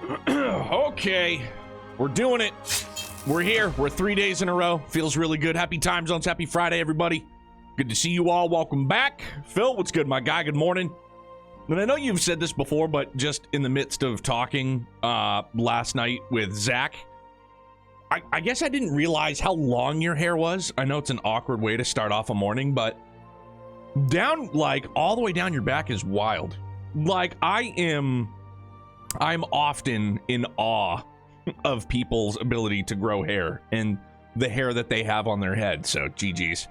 Okay, we're doing it. We're here. We're 3 days in a row. Feels really good. Happy time zones. Happy Friday, everybody. Good to see you all. Welcome back. Phil, what's good, my guy? Good morning. And I know you've said this before, but just in the midst of talking last night with Zach, I guess I didn't realize how long your hair was. I know it's an awkward way to start off a morning, but down, like, all the way down your back is wild. Like, I'm often in awe of people's ability to grow hair and the hair that they have on their head. So, GG's.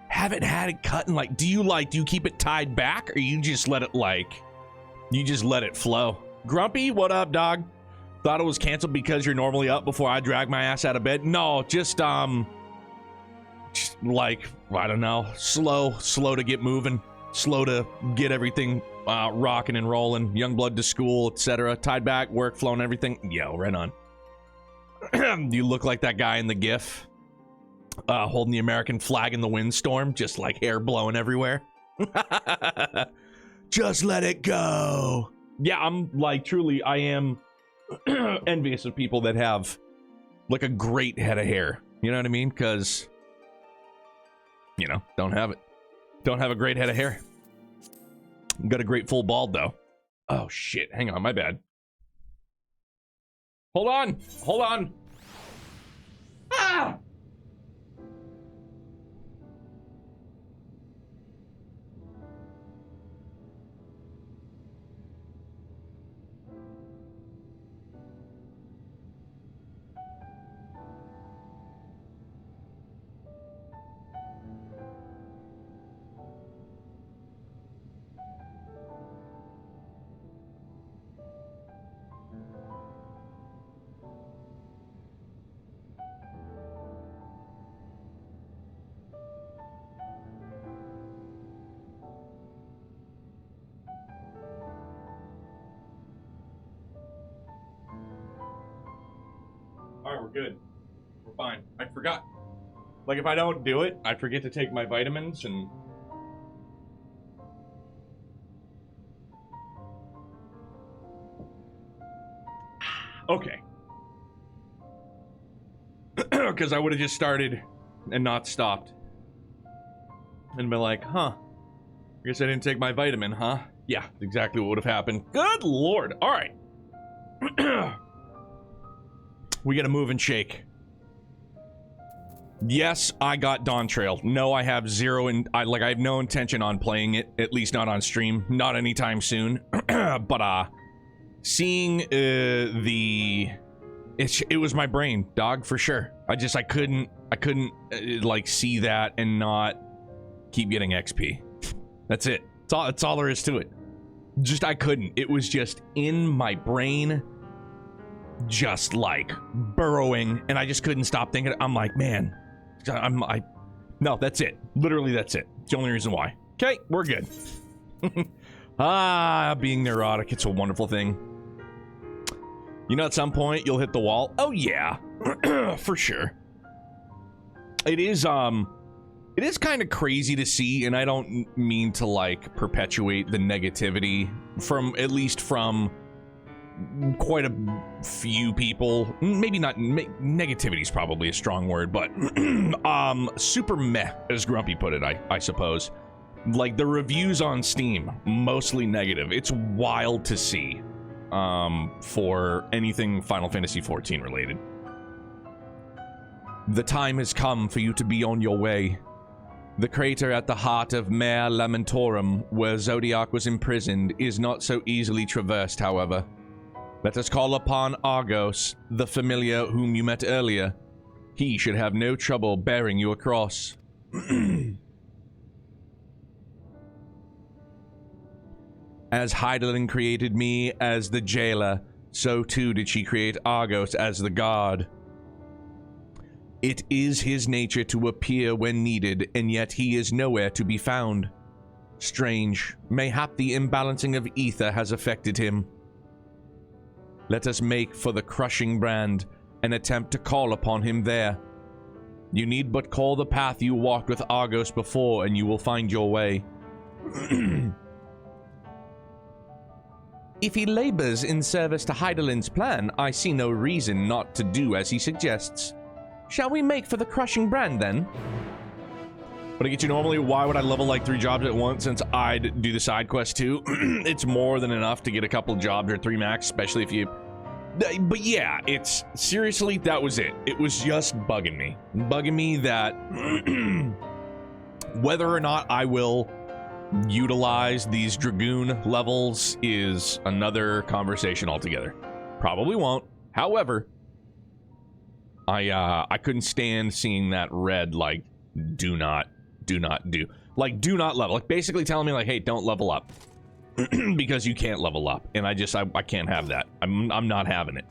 Haven't had it cut in, like, do you keep it tied back, or you just let it flow? Grumpy, what up, dog? Thought it was canceled because you're normally up before I drag my ass out of bed. No, just like, I don't know, slow to get moving, slow to get everything rocking and rolling, young blood to school, etc. Tied back, work flow and everything. Yo, right on. You look like that guy in the GIF holding the American flag in the windstorm, just like hair blowing everywhere. Just let it go. Yeah, I'm like, truly, I am envious of people that have like a great head of hair. You know what I mean? Because, you know, don't have a great head of hair. Got a great full bald though. Oh shit, hang on, my bad. Hold on. Ah! Alright, we're good. We're fine. I forgot. Like, if I don't do it, I forget to take my vitamins and... Okay. Because I would have just started and not stopped. And been like, huh. I guess I didn't take my vitamin, huh? Yeah, exactly what would have happened. Good lord. Alright. We gotta move and shake. Yes, I got Dawn Trail. No, I have zero, and I have no intention on playing it, at least not on stream, not anytime soon. But seeing it was my brain, dog, for sure. I couldn't like see that and not keep getting XP. That's it. That's all there is to it. Just I couldn't. It was just in my brain, just like burrowing, and I just couldn't stop thinking. I'm like, man, no, that's it. Literally, that's it. It's the only reason why. Okay, we're good. Being neurotic, it's a wonderful thing. You know, at some point you'll hit the wall. Oh yeah, for sure. It is kind of crazy to see, and I don't mean to like perpetuate the negativity from quite a few people. Maybe not, negativity is probably a strong word, but super meh, as Grumpy put it, I suppose. Like, the reviews on Steam, mostly negative. It's wild to see for anything Final Fantasy XIV related. The time has come for you to be on your way. The crater at the heart of Mare Lamentorum, where Zodiac was imprisoned, is not so easily traversed, however. Let us call upon Argos, the familiar whom you met earlier. He should have no trouble bearing you across. As Heidelin created me as the jailer, so too did she create Argos as the guard. It is his nature to appear when needed, and yet he is nowhere to be found. Strange. Mayhap the imbalancing of ether has affected him. Let us make for the crushing brand and attempt to call upon him there. You need but call the path you walked with Argos before, and you will find your way. If he labors in service to Heidelin's plan, I see no reason not to do as he suggests. Shall we make for the crushing brand, then? What I get you normally, why would I level like 3 jobs at once since I'd do the side quest too? It's more than enough to get a couple jobs or 3 max, especially if you... But yeah, it's... Seriously, that was it. It was just bugging me. Bugging me that... whether or not I will utilize these Dragoon levels is another conversation altogether. Probably won't. However, I couldn't stand seeing that red, like, do not level. Like, basically telling me, like, hey, don't level up. Because you can't level up. And I can't have that. I'm not having it.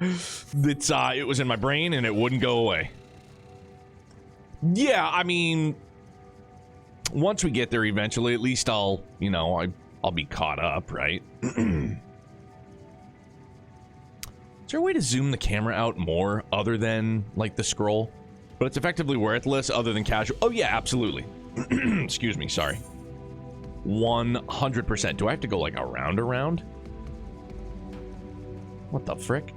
It was in my brain and it wouldn't go away. Yeah, I mean, once we get there eventually, at least I'll be caught up, right? Is there a way to zoom the camera out more other than, like, the scroll? But it's effectively worthless other than casual. Oh, yeah, absolutely. Excuse me, sorry. 100%. Do I have to go, like, around? What the frick?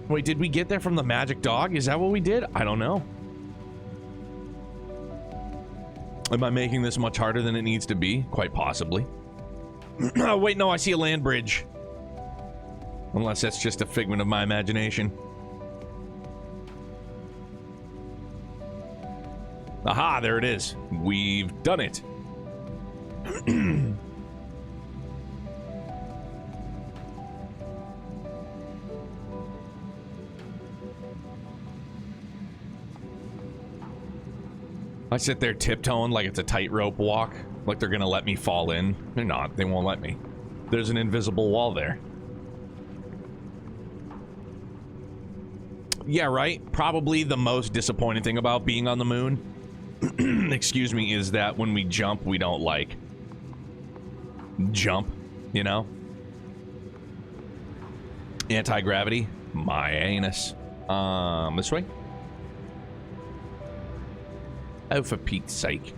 Wait, did we get there from the magic dog? Is that what we did? I don't know. Am I making this much harder than it needs to be? Quite possibly. Oh, wait, no, I see a land bridge. Unless that's just a figment of my imagination. Aha, there it is. We've done it. I sit there tiptoeing like it's a tightrope walk, like they're gonna let me fall in. They're not. They won't let me. There's an invisible wall there. Yeah, right? Probably the most disappointing thing about being on the moon, excuse me, is that when we jump, we don't, like, jump, you know? Anti-gravity? My anus. This way? Oh, for Pete's sake.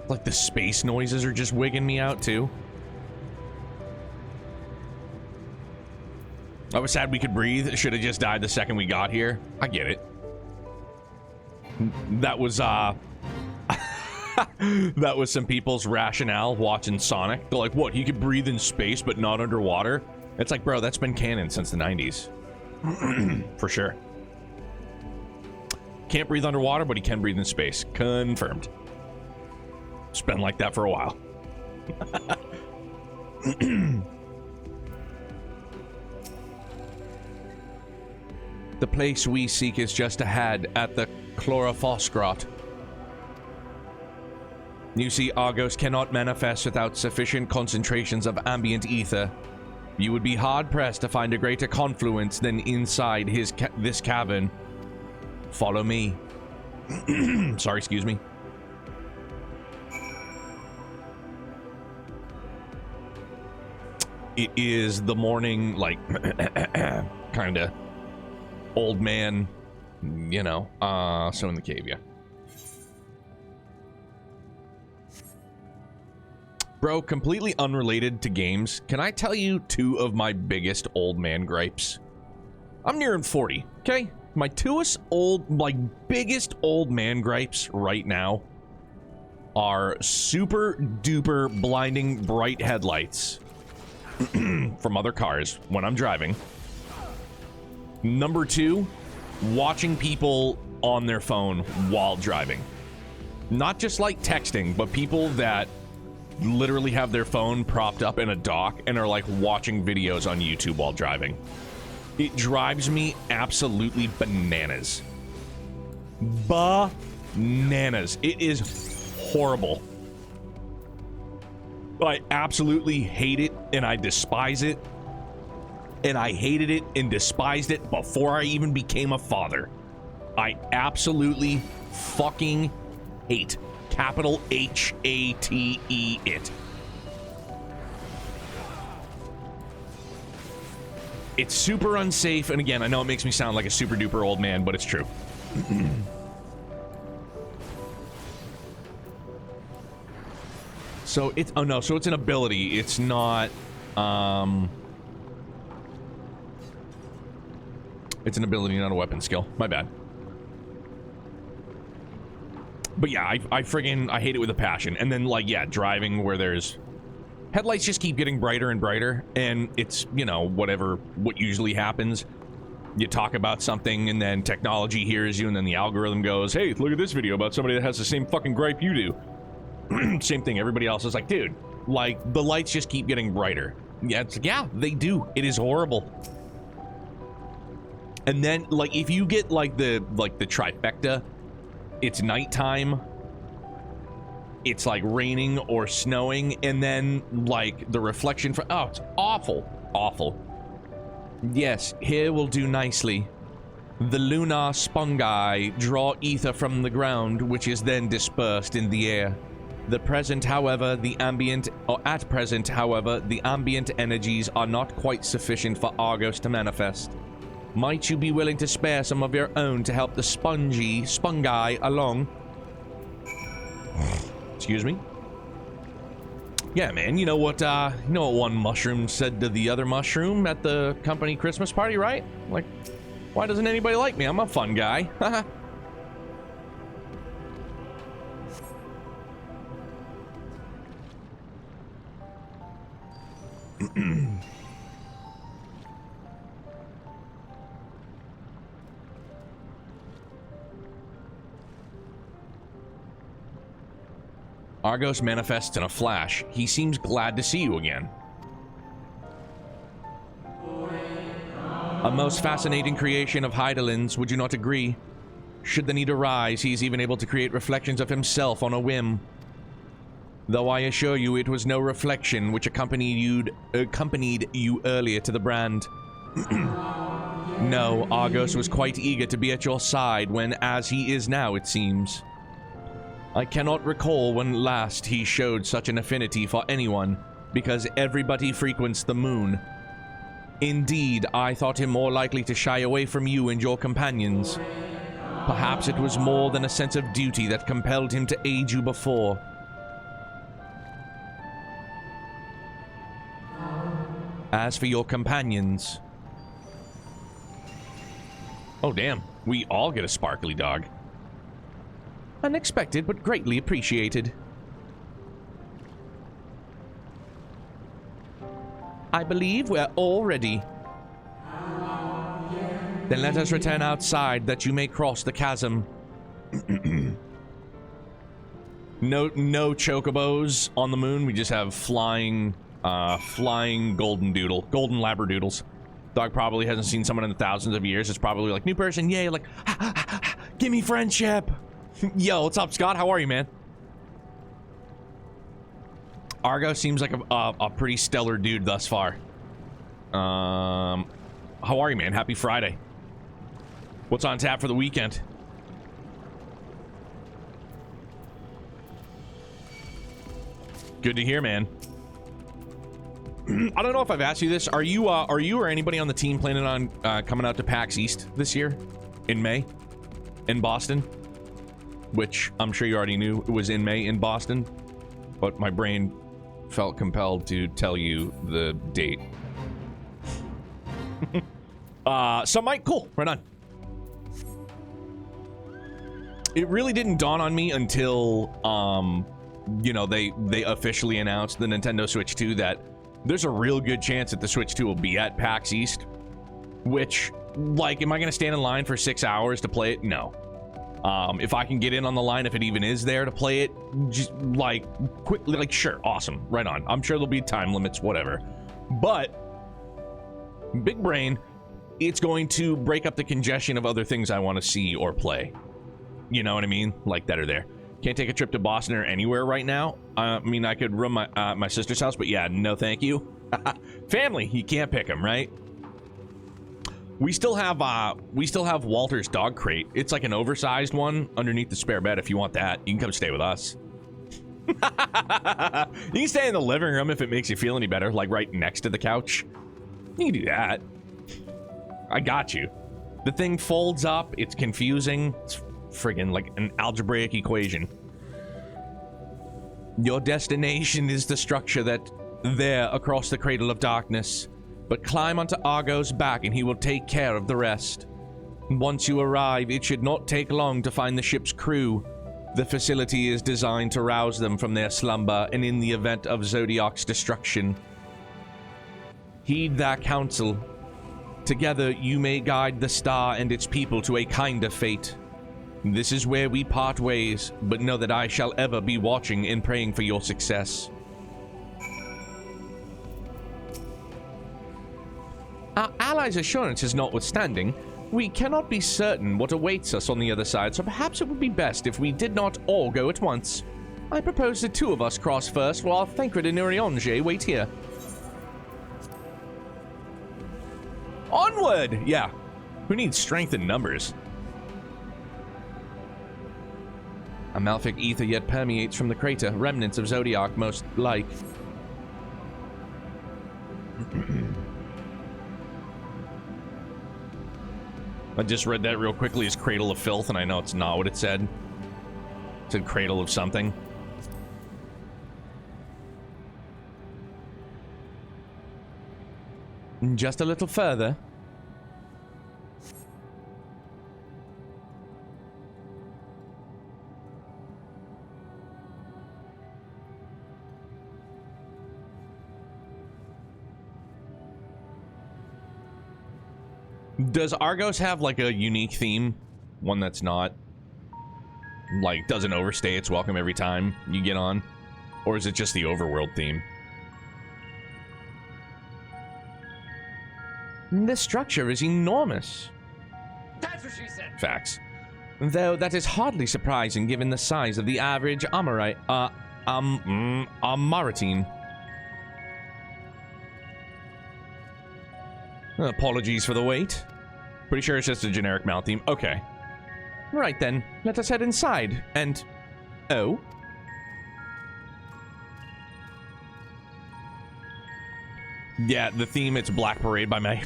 Like the space noises are just wigging me out too. I was sad we could breathe. Should have just died the second we got here. I get it. That was that was some people's rationale watching Sonic. They're like, what, he could breathe in space but not underwater? It's like, bro, that's been canon since the 90s. For sure. Can't breathe underwater, but he can breathe in space. Confirmed. It's been like that for a while. The place we seek is just ahead at the Chlorophosgrot. You see, Argos cannot manifest without sufficient concentrations of ambient ether. You would be hard-pressed to find a greater confluence than inside this cavern. Follow me. Sorry, excuse me. It is the morning, like, kind of old man, you know, so in the cave, yeah. Bro, completely unrelated to games, can I tell you 2 of my biggest old man gripes? I'm nearing 40, okay? My biggest old man gripes right now are super duper blinding bright headlights from other cars when I'm driving. Number 2, watching people on their phone while driving. Not just like texting, but people that literally have their phone propped up in a dock and are like watching videos on YouTube while driving. It drives me absolutely bananas. Bananas. It is horrible. I absolutely hate it and I despise it. And I hated it and despised it before I even became a father. I absolutely fucking hate Capital H-A-T-E it. It's super unsafe, and again, I know it makes me sound like a super duper old man, but it's true. So it's, oh no, so it's an ability. It's not, it's an ability, not a weapon skill. My bad. But yeah, I friggin', I hate it with a passion. And then, like, yeah, driving where there's... Headlights just keep getting brighter and brighter, and it's, you know, what usually happens. You talk about something, and then technology hears you, and then the algorithm goes, hey, look at this video about somebody that has the same fucking gripe you do. Same thing, everybody else is like, dude, like, the lights just keep getting brighter. Yeah, it's like, yeah, they do. It is horrible. And then, like, if you get, like, the trifecta, it's nighttime, it's like raining or snowing, and then like the reflection from, oh, it's awful. Yes, here will do nicely. The lunar spungi draw ether from the ground, which is then dispersed in the air. At present, however, the ambient energies are not quite sufficient for Argos to manifest. Might you be willing to spare some of your own to help the spungi along? Excuse me? Yeah, man, you know what one mushroom said to the other mushroom at the company Christmas party, right? Like, why doesn't anybody like me? I'm a fun guy. Argos manifests in a flash. He seems glad to see you again. A most fascinating creation of Heidelin's, would you not agree? Should the need arise, he is even able to create reflections of himself on a whim. Though I assure you it was no reflection which accompanied you earlier to the brand. No, Argos was quite eager to be at your side when, as he is now, it seems. I cannot recall when last he showed such an affinity for anyone, because everybody frequents the moon. Indeed, I thought him more likely to shy away from you and your companions. Perhaps it was more than a sense of duty that compelled him to aid you before. As for your companions... Oh, damn. We all get a sparkly dog. Unexpected, but greatly appreciated. I believe we're all ready. Then let us return outside that you may cross the chasm. No chocobos on the moon. We just have flying golden labradoodles. Dog probably hasn't seen someone in the thousands of years. It's probably like, new person, yay, like, give me friendship. Yo, what's up, Scott? How are you, man? Argo seems like a pretty stellar dude thus far. How are you, man? Happy Friday. What's on tap for the weekend? Good to hear, man. I don't know if I've asked you this. Are you or anybody on the team planning on coming out to PAX East this year in May in Boston? Which I'm sure you already knew it was in May in Boston, but my brain felt compelled to tell you the date. Some might. Cool. Right on. It really didn't dawn on me until, you know, they officially announced the Nintendo Switch 2 that there's a real good chance that the Switch 2 will be at PAX East. Which, like, am I going to stand in line for 6 hours to play it? No. If I can get in on the line, if it even is there to play it, just like quickly, like, sure, awesome, right on. I'm sure there'll be time limits, whatever. But big brain, it's going to break up the congestion of other things I want to see or play. You know what I mean? Like that are there. Can't take a trip to Boston or anywhere right now. I mean, I could run my sister's house, but yeah, no, thank you. Family, you can't pick them, right? We still have Walter's dog crate. It's like an oversized one underneath the spare bed. If you want that, you can come stay with us. You can stay in the living room if it makes you feel any better, like right next to the couch. You can do that. I got you. The thing folds up. It's confusing. It's friggin' like an algebraic equation. Your destination is the structure that there across the Cradle of Darkness. But climb onto Argo's back and he will take care of the rest. Once you arrive, it should not take long to find the ship's crew. The facility is designed to rouse them from their slumber, and in the event of Zodiac's destruction, heed that counsel. Together you may guide the star and its people to a kinder fate. This is where we part ways, but know that I shall ever be watching and praying for your success. Our allies' assurances notwithstanding, we cannot be certain what awaits us on the other side, so perhaps it would be best if we did not all go at once. I propose the two of us cross first, while Thancred and Urianger wait here. Onward! Yeah. Who needs strength in numbers? Amalfic ether yet permeates from the crater, remnants of Zodiac most like. I just read that real quickly as Cradle of Filth, and I know it's not what it said. It said Cradle of something. Just a little further. Does Argos have like a unique theme? One that's not like doesn't overstay its welcome every time you get on? Or is it just the overworld theme? This structure is enormous. That's what she said. Facts. Though that is hardly surprising given the size of the average Amaritine. Apologies for the wait. Pretty sure it's just a generic mount theme. Okay. Right then, let us head inside and... Oh? Yeah, the theme, it's Black Parade by my...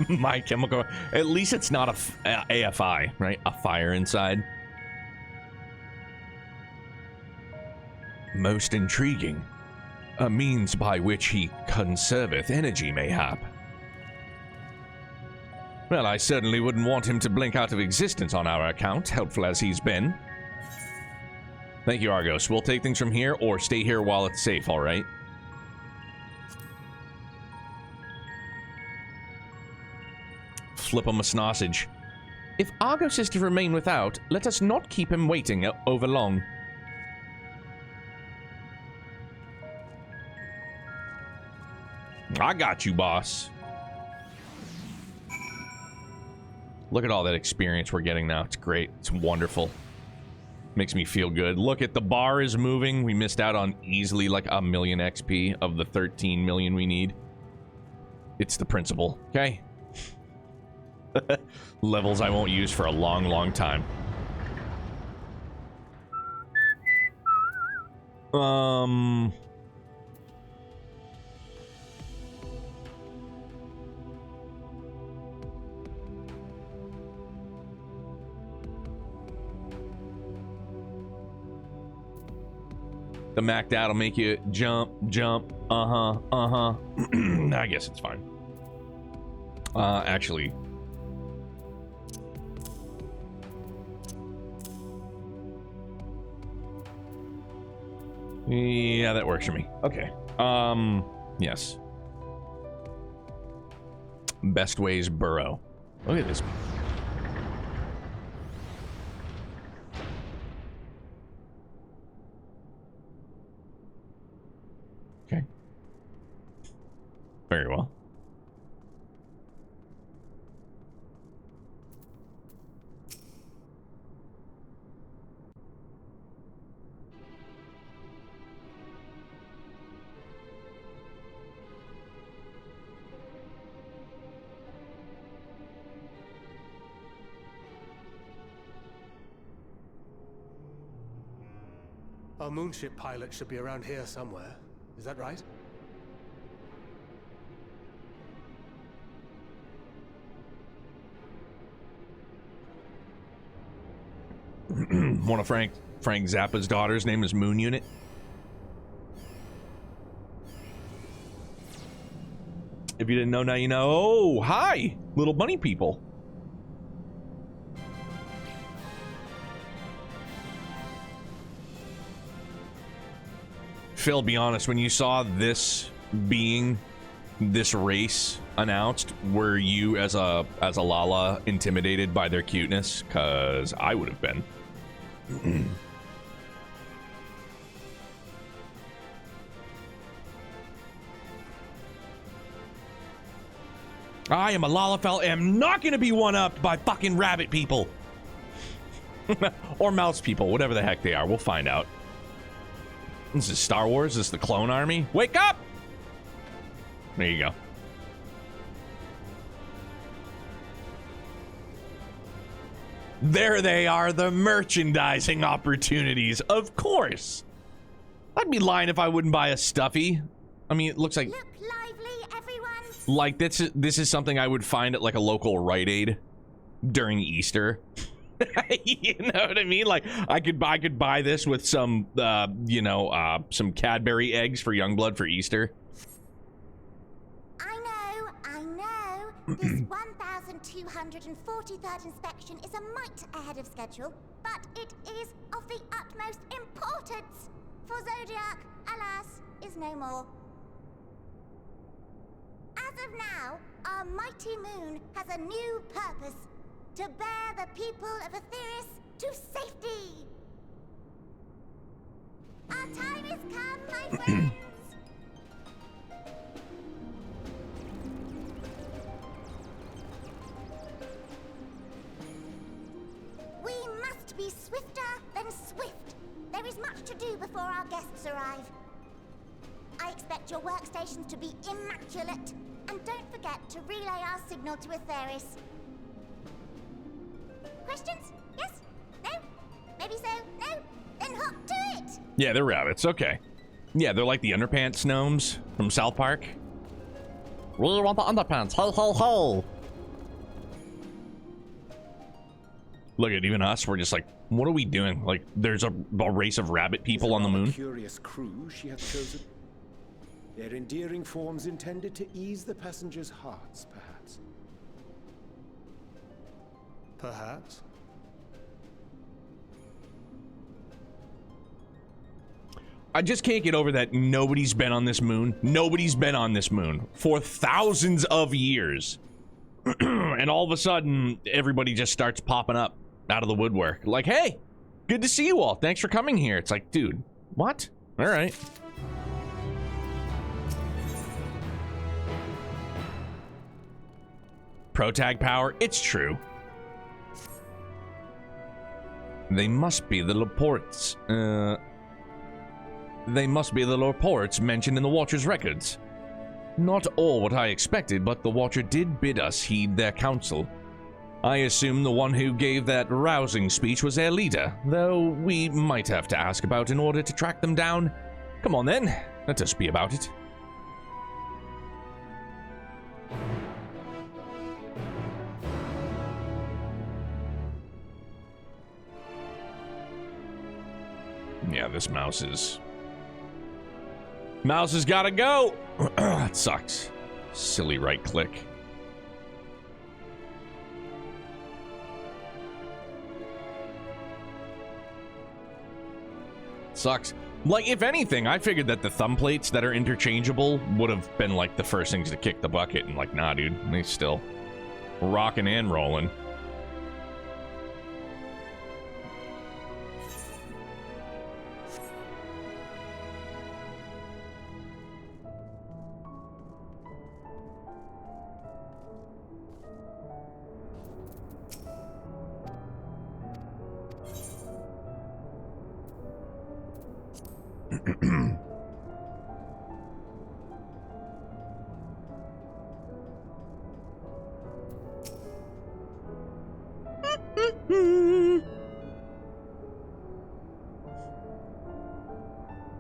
My Chemical... At least it's not a AFI, right? A fire inside. Most intriguing. A means by which he conserveth energy, mayhap. Well, I certainly wouldn't want him to blink out of existence on our account, helpful as he's been. Thank you, Argos. We'll take things from here, or stay here while it's safe, alright? Flip him a sausage. If Argos is to remain without, let us not keep him waiting over long. I got you, boss. Look at all that experience we're getting now. It's great. It's wonderful. Makes me feel good. Look at the bar is moving. We missed out on easily like 1 million XP of the 13 million we need. It's the principle. Okay. Levels I won't use for a long, long time. The Mac that'll make you jump. I guess it's fine. Actually. Yeah, that works for me. Okay. Yes. Best ways burrow. Look at this. Okay. Very well. Our moonship pilot should be around here somewhere. Is that right? One of Frank Zappa's daughters' name is Moon Unit. If you didn't know, now you know. Oh, hi, little bunny people. Phil, be honest, when you saw this race announced, were you as a Lala intimidated by their cuteness? Cause I would have been. I am a Lalafell, am not gonna be one-upped by fucking rabbit people. Or mouse people, whatever the heck they are. We'll find out. This is Star Wars. This is the Clone Army. Wake up! There you go. There they are, the merchandising opportunities. Of course. I'd be lying if I wouldn't buy a stuffy. I mean, it looks like... Look lively, everyone! Like, this is something I would find at, like, a local Rite Aid during Easter. You know what I mean? Like, I could buy this with some, some Cadbury eggs for Youngblood for Easter. I know. This 1,243rd inspection is a mite ahead of schedule, but it is of the utmost importance. For Zodiac, alas, is no more. As of now, our mighty moon has a new purpose. To bear the people of Aetheris to safety! Our time has come, my friends! We must be swifter than swift. There is much to do before our guests arrive. I expect your workstations to be immaculate, and don't forget to relay our signal to Aetheris. Questions? Yes? No? Maybe so? No? Then hop to it! Yeah, they're rabbits. Okay. Yeah, they're like the underpants gnomes from South Park. We want the underpants. Ho, ho, ho! Look at even us. We're just like, what are we doing? Like, there's a race of rabbit people on the moon. Curious crew she hath chosen. Their endearing forms intended to ease the passengers' hearts, perhaps. Perhaps. I just can't get over that nobody's been on this moon. Nobody's been on this moon for thousands of years. And all of a sudden, everybody just starts popping up out of the woodwork. Like, hey, good to see you all. Thanks for coming here. It's like, dude, what? All right. Protag power, it's true. They must be the Laportes. They must be the Laportes mentioned in the Watcher's records. Not all what I expected, but the Watcher did bid us heed their counsel. I assume the one who gave that rousing speech was their leader, though we might have to ask about in order to track them down. Come on then, let us be about it. Yeah, this mouse is... Mouse has gotta go! It sucks. Silly right click. Sucks. Like, if anything, I figured that the thumb plates that are interchangeable would have been, like, the first things to kick the bucket. And, like, nah, dude. They still rocking and rolling.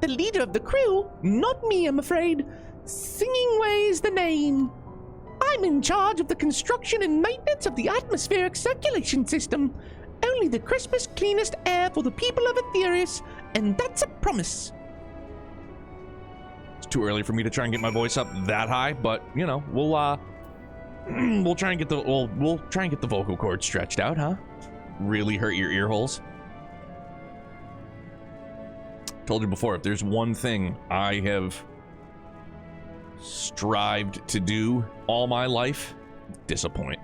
the leader of the crew. Not me, I'm afraid. Singing Way is the name. I'm in charge of the construction and maintenance of the atmospheric circulation system. Only the crispest, cleanest air for the people of Aetherius, and that's a promise. It's too early for me to try and get my voice up that high, but you know, we'll try and get the we'll try and get the vocal cords stretched out, huh? Really hurt your ear holes. Told you before, if there's one thing I have strived to do all my life, disappoint.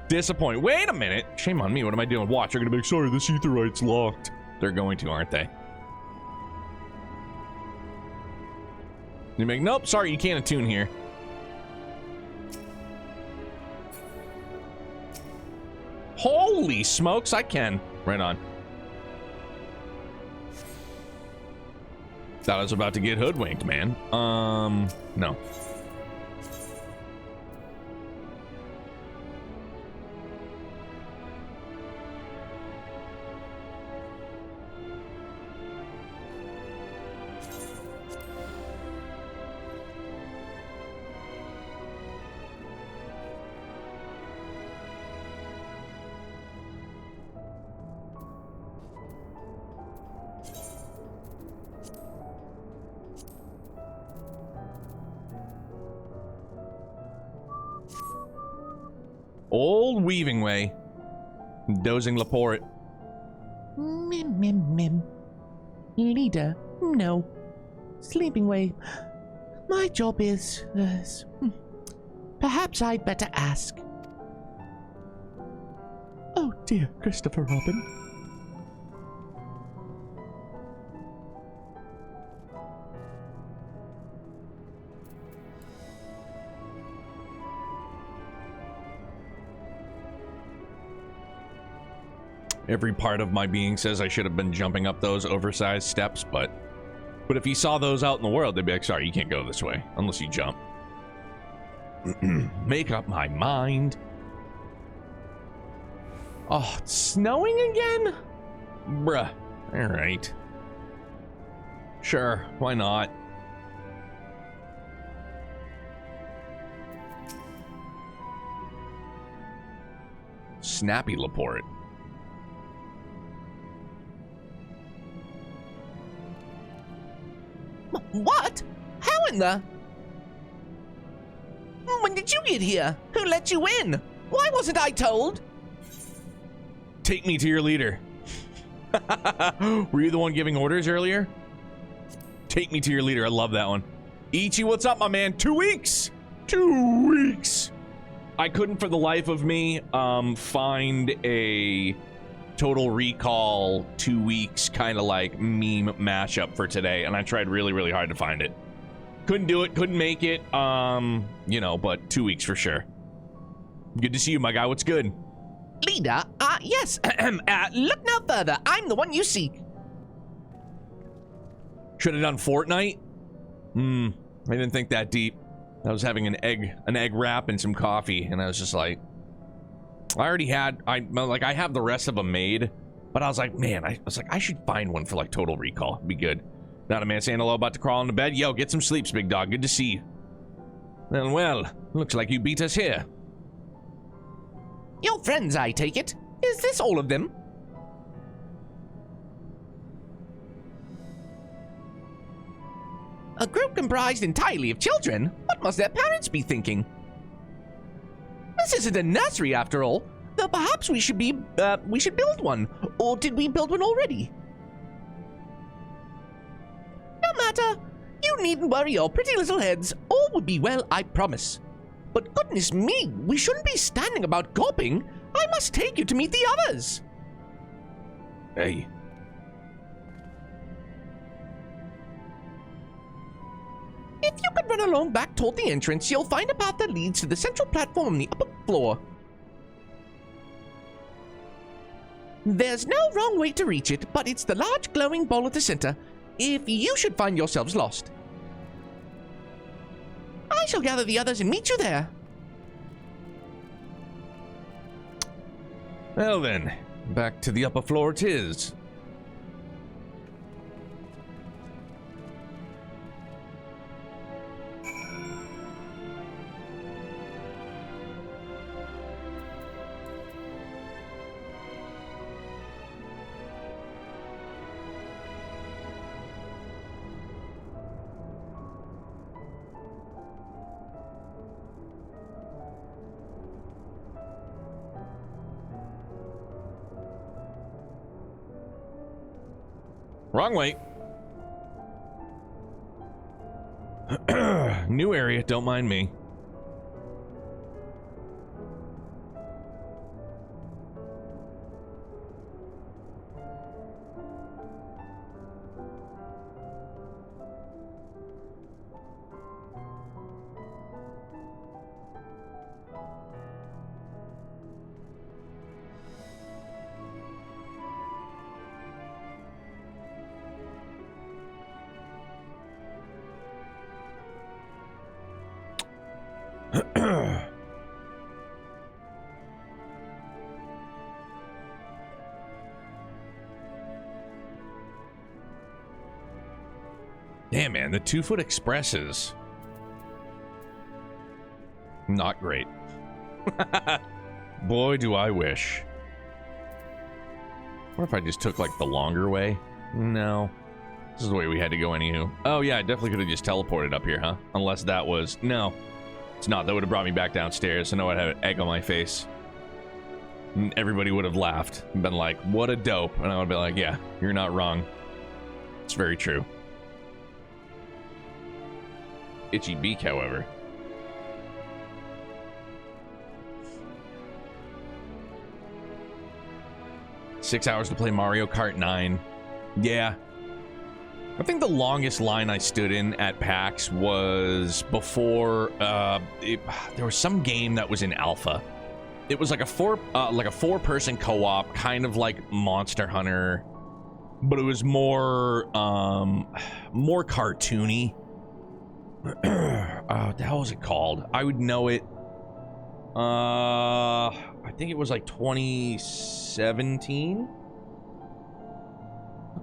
Disappoint. Wait a minute. Shame on me. What am I doing? Watch, they're gonna be like, sorry, this etherite's locked. They're going to, aren't they? You make, nope, sorry, you can't attune here. Holy smokes, I can. Right on. Thought I was about to get hoodwinked, man. No. Old Weaving Way. Dozing Laporte. Mim. Leader, no. Sleeping Way. My job is... perhaps I'd better ask. Oh dear, Christopher Robin. Every part of my being says I should have been jumping up those oversized steps, but if you saw those out in the world, they'd be like, sorry, you can't go this way unless you jump. Make up my mind. Oh, it's snowing again? Bruh. All right. Sure, why not? Snappy Laporte. What? How in the... When did you get here? Who let you in? Why wasn't I told? Take me to your leader. Were you the one giving orders earlier? Take me to your leader. I love that one. Ichi, what's up, my man? 2 weeks. 2 weeks. I couldn't for the life of me find a Total Recall 2 weeks kind of like meme mashup for today, and I tried really, really hard to find it. Couldn't do it, couldn't make it, you know, but 2 weeks for sure. Good to see you, my guy. What's good? Leader, yes, look no further. I'm the one you seek. Should have done Fortnite? I didn't think that deep. I was having an egg wrap and some coffee, and I was just like, I already had, I have the rest of them made, but I was like, man, I should find one for like Total Recall. It'd be good. Not a man saying hello, about to crawl into bed. Yo, get some sleeps, big dog. Good to see you. Well, looks like you beat us here. Your friends, I take it. Is this all of them? A group comprised entirely of children? What must their parents be thinking? This isn't a nursery after all. Though perhaps we should build one. Or did we build one already? No matter. You needn't worry your pretty little heads. All will be well, I promise. But goodness me, we shouldn't be standing about gawping. I must take you to meet the others. Hey. If you could run along back toward the entrance, you'll find a path that leads to the central platform on the upper floor. There's no wrong way to reach it, but it's the large glowing ball at the center, if you should find yourselves lost. I shall gather the others and meet you there. Well then, back to the upper floor it is. Wrong way. New area, don't mind me. Damn, man, the 2-foot expresses. Not great. Boy, do I wish. What if I just took, like, the longer way? No. This is the way we had to go anywho. Oh, yeah, I definitely could have just teleported up here, huh? Unless that was... No. It's not. That would have brought me back downstairs, so no, I'd have an egg on my face. And everybody would have laughed and been like, what a dope. And I would be like, yeah, you're not wrong. It's very true. Itchy beak, however. Six hours to play Mario Kart 9. Yeah. I think the longest line I stood in at PAX was before there was some game that was in alpha. It was like a four-person co-op, kind of like Monster Hunter, but it was more cartoony. What the hell was it called? I would know it. I think it was like 2017,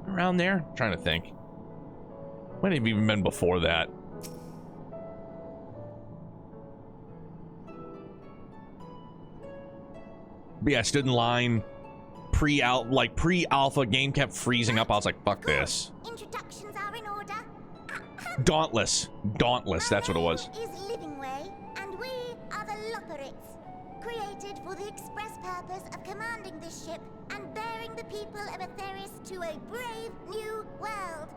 around there. I'm trying to think. Might have even been before that. But yeah, I stood in line pre-alpha. Game kept freezing up. I was like, fuck this. Introductions are in order. Dauntless, that's what it was. Is Livingway, and we are the Loporits, created for the express purpose of commanding this ship and bearing the people of Atheris to a brave new world.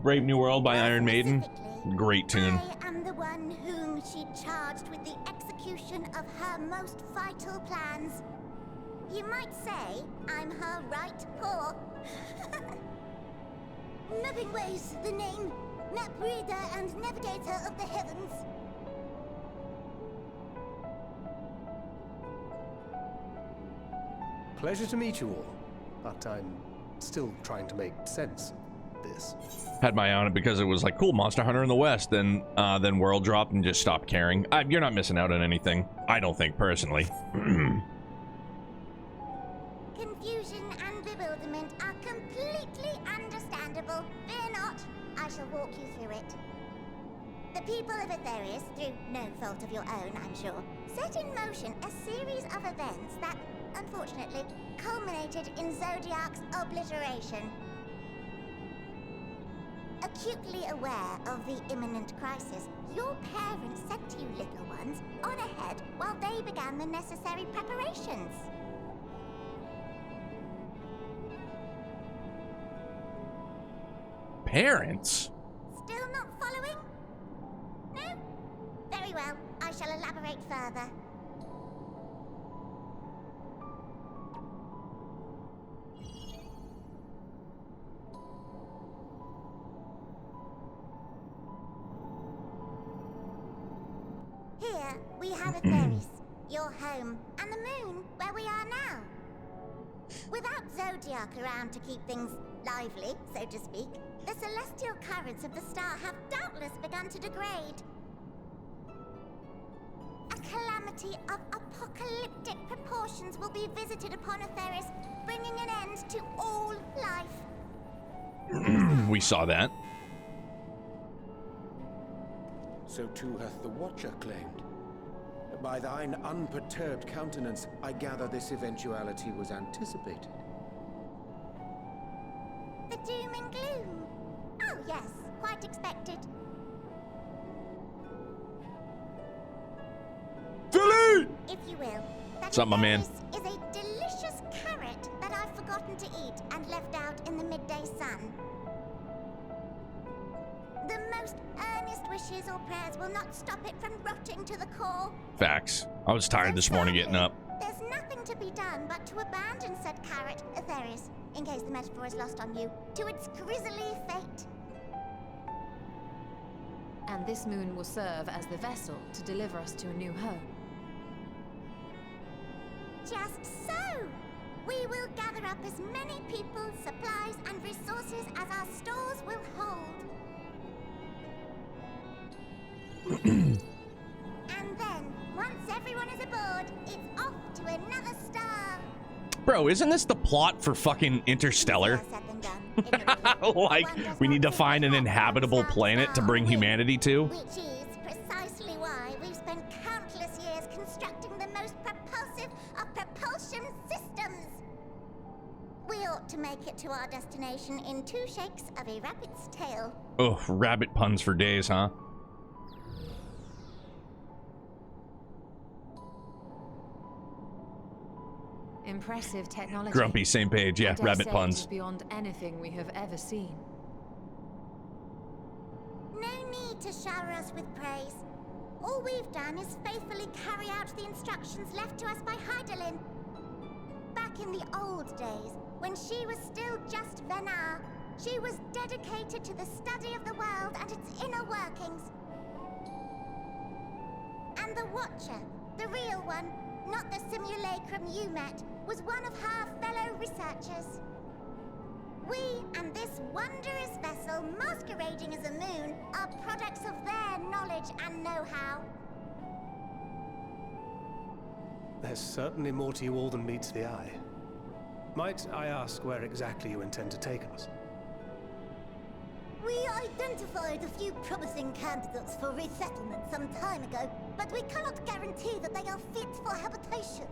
Brave New World by Iron Maiden. Great tune. I am the one whom she charged with the execution of her most vital plans. You might say I'm her right paw. Livingway's the name, map reader and navigator of the heavens. Pleasure to meet you all, but I'm still trying to make sense of this. Had my eye on it because it was like, cool, Monster Hunter in the West. Then World dropped and just stopped caring. You're not missing out on anything. I don't think, personally. Confusion and bewilderment are completely understandable. Fear not, I shall walk you through it. The people of Atheris, through no fault of your own, I'm sure, set in motion a series of events that, unfortunately, culminated in Zodiac's obliteration. Acutely aware of the imminent crisis, your parents sent you little ones on ahead while they began the necessary preparations. Parents? Still not following? No? Very well, I shall elaborate further. Here we have Atheris, your home, and the moon, where we are now. Without Zodiac around to keep things lively, so to speak, the celestial currents of the star have doubtless begun to degrade. A calamity of apocalyptic proportions will be visited upon Atheris, bringing an end to all life. We saw that. So too hath the Watcher claimed. By thine unperturbed countenance, I gather this eventuality was anticipated. The doom and gloom. Oh yes, quite expected. Delete! If you will. That What's up, my man? Atheris is a delicious carrot that I've forgotten to eat and left out in the midday sun. The most earnest wishes or prayers will not stop it from rotting to the core. Facts. I was tired this morning getting up. There's nothing to be done but to abandon said carrot, Atheris, in case the metaphor is lost on you, to its grisly fate. And this moon will serve as the vessel to deliver us to a new home. Just so! We will gather up as many people, supplies, and resources as our stores will hold. And then, once everyone is aboard, it's off to another star. Bro, isn't this the plot for fucking Interstellar? Easier said than done. Like, we need to find an inhabitable planet to bring humanity to? Which is precisely why we've spent countless years constructing the most propulsive of propulsion systems. We ought to make it to our destination in 2 shakes of a rabbit's tail. Oh, rabbit puns for days, huh? Impressive technology. Grumpy, same page. Yeah, I dare rabbit say it puns. is beyond anything we have ever seen. No need to shower us with praise. All we've done is faithfully carry out the instructions left to us by Heidelin. Back in the old days, when she was still just Venar, she was dedicated to the study of the world and its inner workings. And the Watcher, the real one, not the simulacrum you met, was one of her fellow researchers. We and this wondrous vessel masquerading as a moon are products of their knowledge and know-how. There's certainly more to you all than meets the eye. Might I ask where exactly you intend to take us? We identified a few promising candidates for resettlement some time ago, but we cannot guarantee that they are fit for habitation.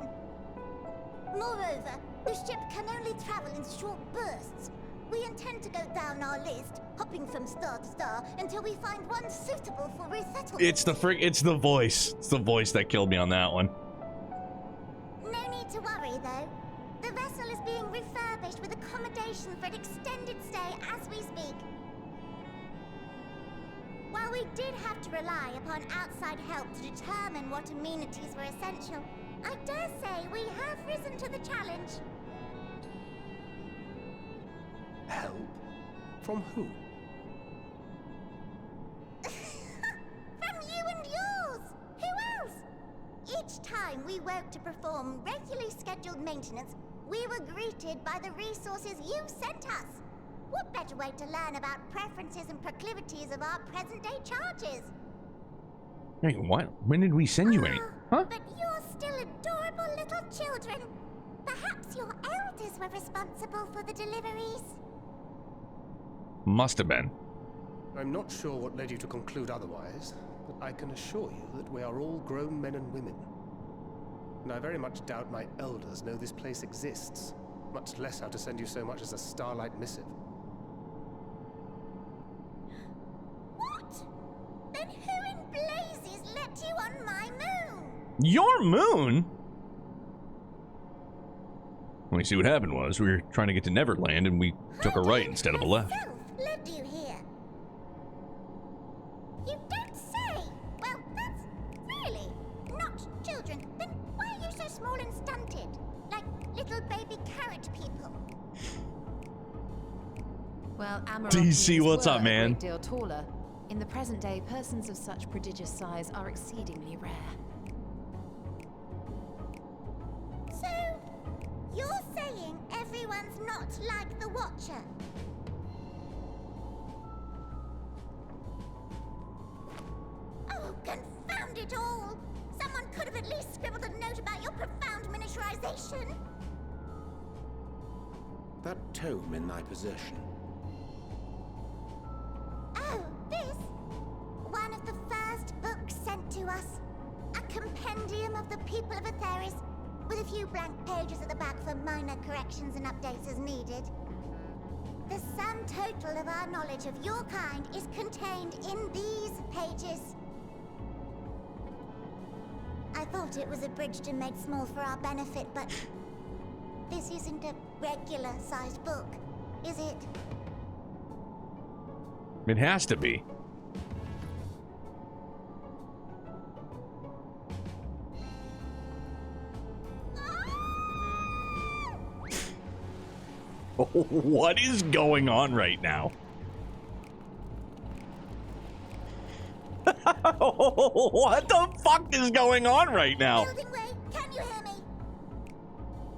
Moreover, the ship can only travel in short bursts. We intend to go down our list, hopping from star to star, until we find one suitable for resettlement. It's the voice. It's the voice that killed me on that one. No need to worry, though. The vessel is being refurbished with accommodation for an extended stay as we speak. While we did have to rely upon outside help to determine what amenities were essential, I dare say we have risen to the challenge. Help? From who? From you and yours! Who else? Each time we woke to perform regularly scheduled maintenance, we were greeted by the resources you sent us. What better way to learn about preferences and proclivities of our present-day charges? Hey, what? When did we send you any? Huh? But you're still adorable little children. Perhaps your elders were responsible for the deliveries. Must have been. I'm not sure what led you to conclude otherwise, but I can assure you that we are all grown men and women. And I very much doubt my elders know this place exists, much less how to send you so much as a starlight missive. What? Then who in blazes let you on my moon? Your moon? Let me see what happened was we were trying to get to Neverland and we took a right instead of a left. Herself led you here. You don't say. Well, that's really not children. Then why are you so small and stunted? Like little baby carrot people. Well, DC, what's were up, man? A great deal taller. In the present day, persons of such prodigious size are exceedingly rare. So, you're saying everyone's not like the Watcher? Oh, confound it all! Someone could have at least scribbled a note about your profound miniaturization. That tome in thy possession. Oh, this? One of the first books sent to us. A compendium of the people of Atheris, with a few blank pages at the back for minor corrections and updates as needed. The sum total of our knowledge of your kind is contained in these pages. I thought it was abridged and made small for our benefit, but this isn't a regular-sized book, is it? It has to be. What is going on right now? What the fuck is going on right now? Building way, can you hear me?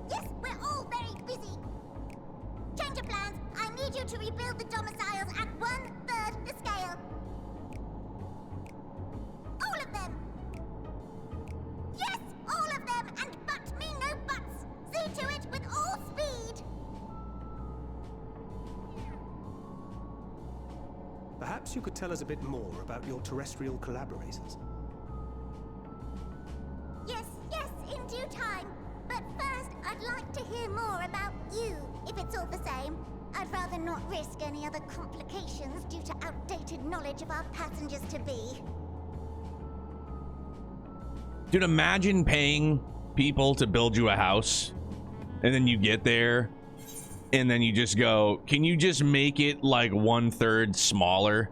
Yes, we're all very busy. Change of plans. I need you to rebuild the domiciles at 1/3 the scale. All of them. Yes, all of them, and but me no buts. See to it with all speed. Perhaps you could tell us a bit more about your terrestrial collaborators. Yes, in due time. But first, I'd like to hear more about you, if it's all the same. I'd rather not risk any other complications due to outdated knowledge of our passengers-to-be. Dude, imagine paying people to build you a house, and then you get there, and then you just go, can you just make it like 1/3 smaller?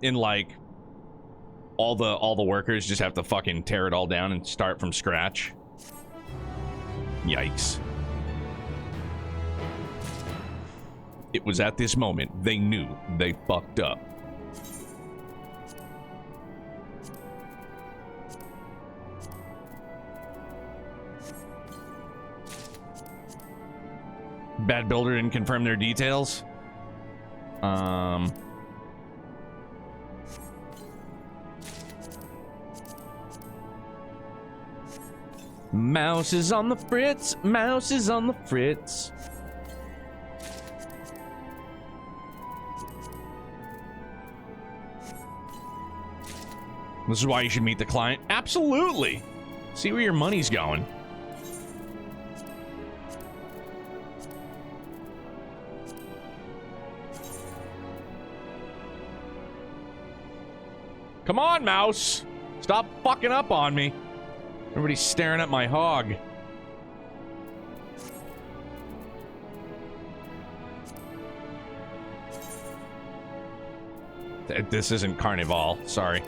And like all the workers just have to fucking tear it all down and start from scratch. Yikes. It was at this moment they knew they fucked up. Bad builder didn't confirm their details. Mouse is on the fritz. Mouse is on the fritz. This is why you should meet the client. Absolutely. See where your money's going. Come on, mouse. Stop fucking up on me. Everybody's staring at my hog. This isn't Carnival. Sorry.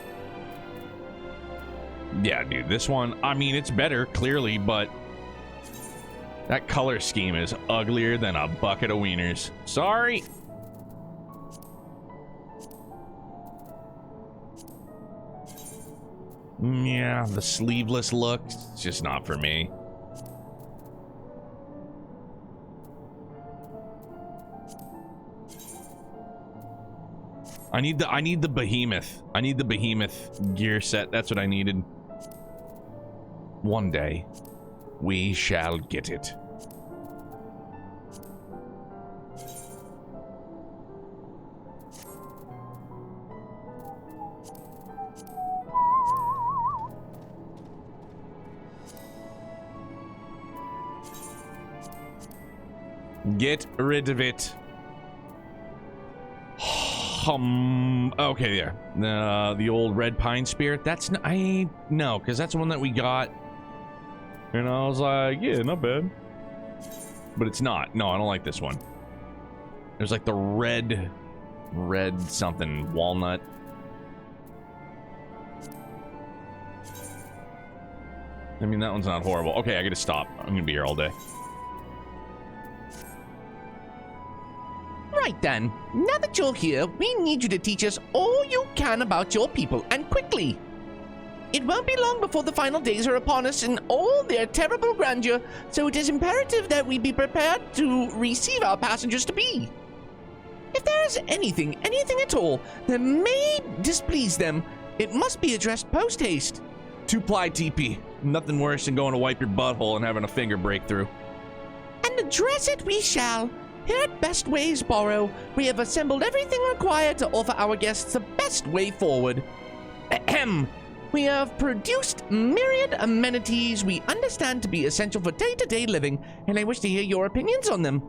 Yeah, dude, this one, I mean, it's better, clearly, but that color scheme is uglier than a bucket of wieners. Sorry. Yeah, the sleeveless look, it's just not for me. I need the behemoth. I need the behemoth gear set. That's what I needed. One day, we shall get it. Get rid of it. Okay, yeah. The old red pine spirit. That's no, because that's the one that we got. And I was like, yeah, not bad. But it's not. No, I don't like this one. There's like the red something walnut. I mean, that one's not horrible. Okay, I gotta stop. I'm gonna be here all day. Right then, now that you're here, we need you to teach us all you can about your people, and quickly. It won't be long before the final days are upon us in all their terrible grandeur, so it is imperative that we be prepared to receive our passengers-to-be. If there is anything at all, that may displease them, it must be addressed post-haste. 2-ply TP. Nothing worse than going to wipe your butthole and having a finger breakthrough. And address it we shall. Here at Best Ways Borrow, we have assembled everything required to offer our guests the best way forward. Ahem. We have produced myriad amenities we understand to be essential for day-to-day living, and I wish to hear your opinions on them.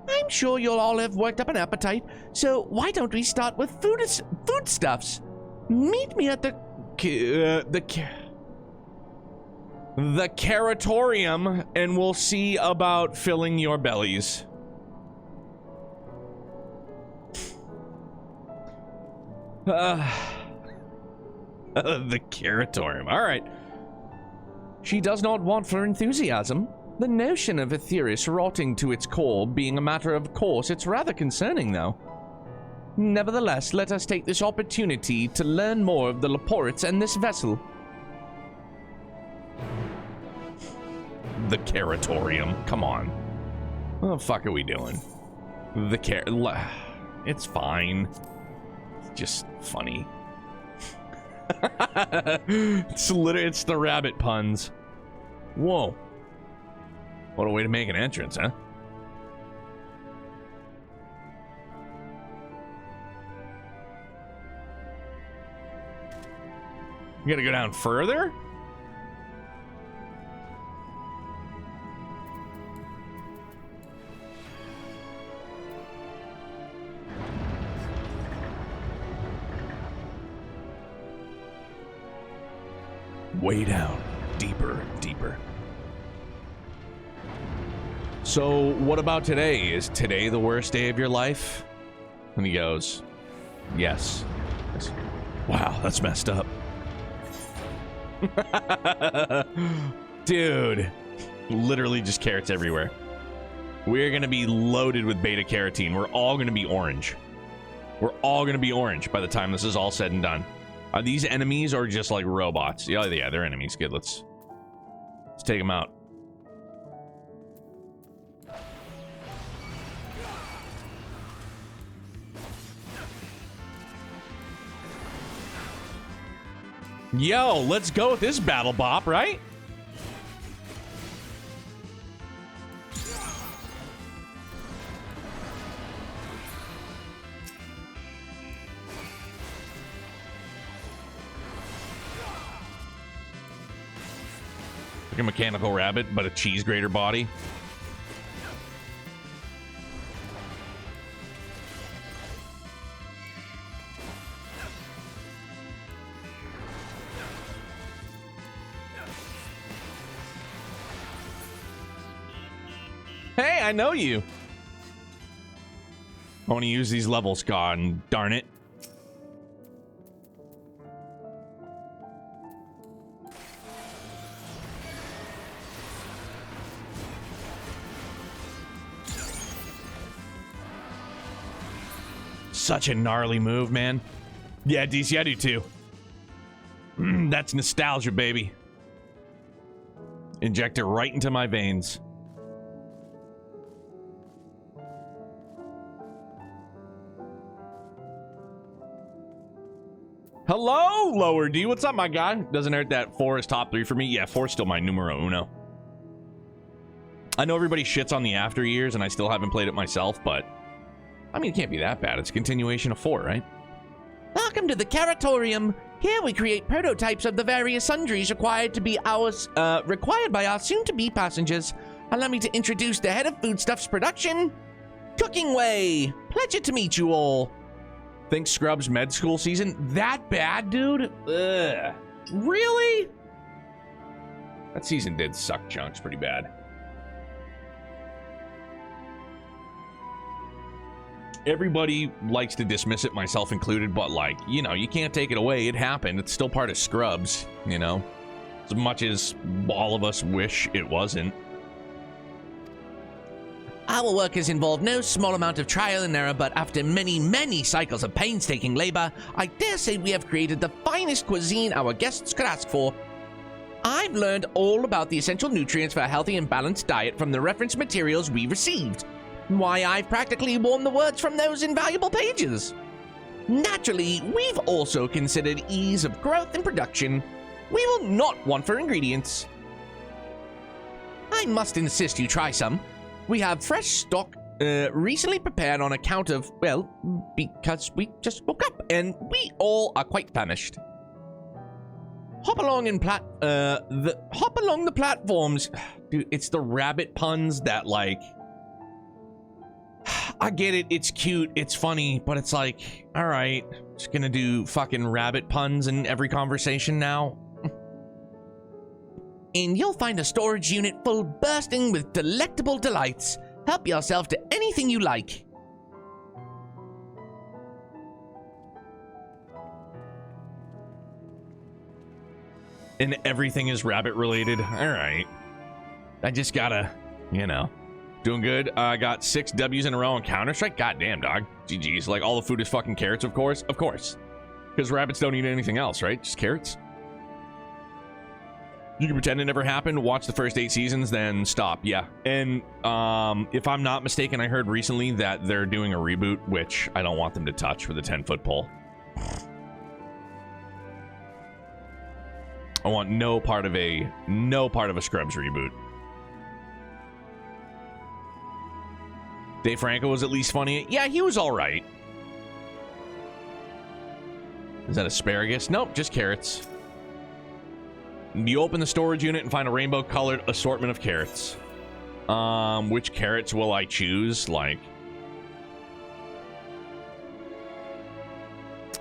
I'm sure you'll all have worked up an appetite, so why don't we start with foodstuffs? Meet me at the the Caratorium, and we'll see about filling your bellies. The Caratorium. All right. She does not want for enthusiasm. The notion of Aetherius rotting to its core being a matter of course, it's rather concerning, though. Nevertheless, let us take this opportunity to learn more of the Leporites and this vessel. The Caratorium. Come on. What the fuck are we doing? It's fine. It's just funny. It's the rabbit puns. Whoa. What a way to make an entrance, huh? You gotta go down further? Way down. Deeper, deeper. So, what about today? Is today the worst day of your life? And he goes, yes. Wow, that's messed up. Dude. Literally just carrots everywhere. We're going to be loaded with beta carotene. We're all going to be orange. We're all going to be orange by the time this is all said and done. Are these enemies or just like robots? Yeah, they're enemies. Good, let's take them out. Yo, let's go with this battle bop, right? Like a mechanical rabbit, but a cheese grater body. Hey, I know you. I want to use these levels, God darn it. Such a gnarly move, man. Yeah, DC, I do too. That's nostalgia, baby. Inject it right into my veins. Hello, Lower D. What's up, my guy? Doesn't hurt that 4 is top 3 for me. Yeah, 4 is still my numero uno. I know everybody shits on the after years, and I still haven't played it myself, but I mean, it can't be that bad. It's a continuation of 4, right? Welcome to the Caratorium. Here we create prototypes of the various sundries required by our soon-to-be passengers. Allow me to introduce the head of Foodstuffs Production, Cooking Way. Pleasure to meet you all. Think Scrubs med school season? That bad, dude? Ugh. Really? That season did suck chunks pretty bad. Everybody likes to dismiss it, myself included, but like, you know, you can't take it away. It happened. It's still part of Scrubs, you know? As much as all of us wish it wasn't. Our work has involved no small amount of trial and error, but after many, many cycles of painstaking labor, I dare say we have created the finest cuisine our guests could ask for. I've learned all about the essential nutrients for a healthy and balanced diet from the reference materials we received. Why, I've practically worn the words from those invaluable pages. Naturally, we've also considered ease of growth and production. We will not want for ingredients. I must insist you try some. We have fresh stock recently prepared on account of, well, because we just woke up and we all are quite famished. Hop along the platforms. Dude, it's the rabbit puns that, like, I get it, it's cute, it's funny, but it's like, all right, just gonna do fucking rabbit puns in every conversation now. and you'll find a storage unit full bursting with delectable delights. Help yourself to anything you like. And everything is rabbit related. All right. I just gotta, you know, doing good. I got 6 W's in a row on Counter-Strike. Goddamn, dog. GG's. Like, all the food is fucking carrots, of course. Of course. Because rabbits don't eat anything else, right? Just carrots. You can pretend it never happened, watch the first 8 seasons, then stop. Yeah. And if I'm not mistaken, I heard recently that they're doing a reboot, which I don't want them to touch with a 10-foot pole. I want no part of a Scrubs reboot. Dave Franco was at least funny. Yeah, he was all right. Is that asparagus? Nope, just carrots. You open the storage unit and find a rainbow-colored assortment of carrots. Which carrots will I choose? Like,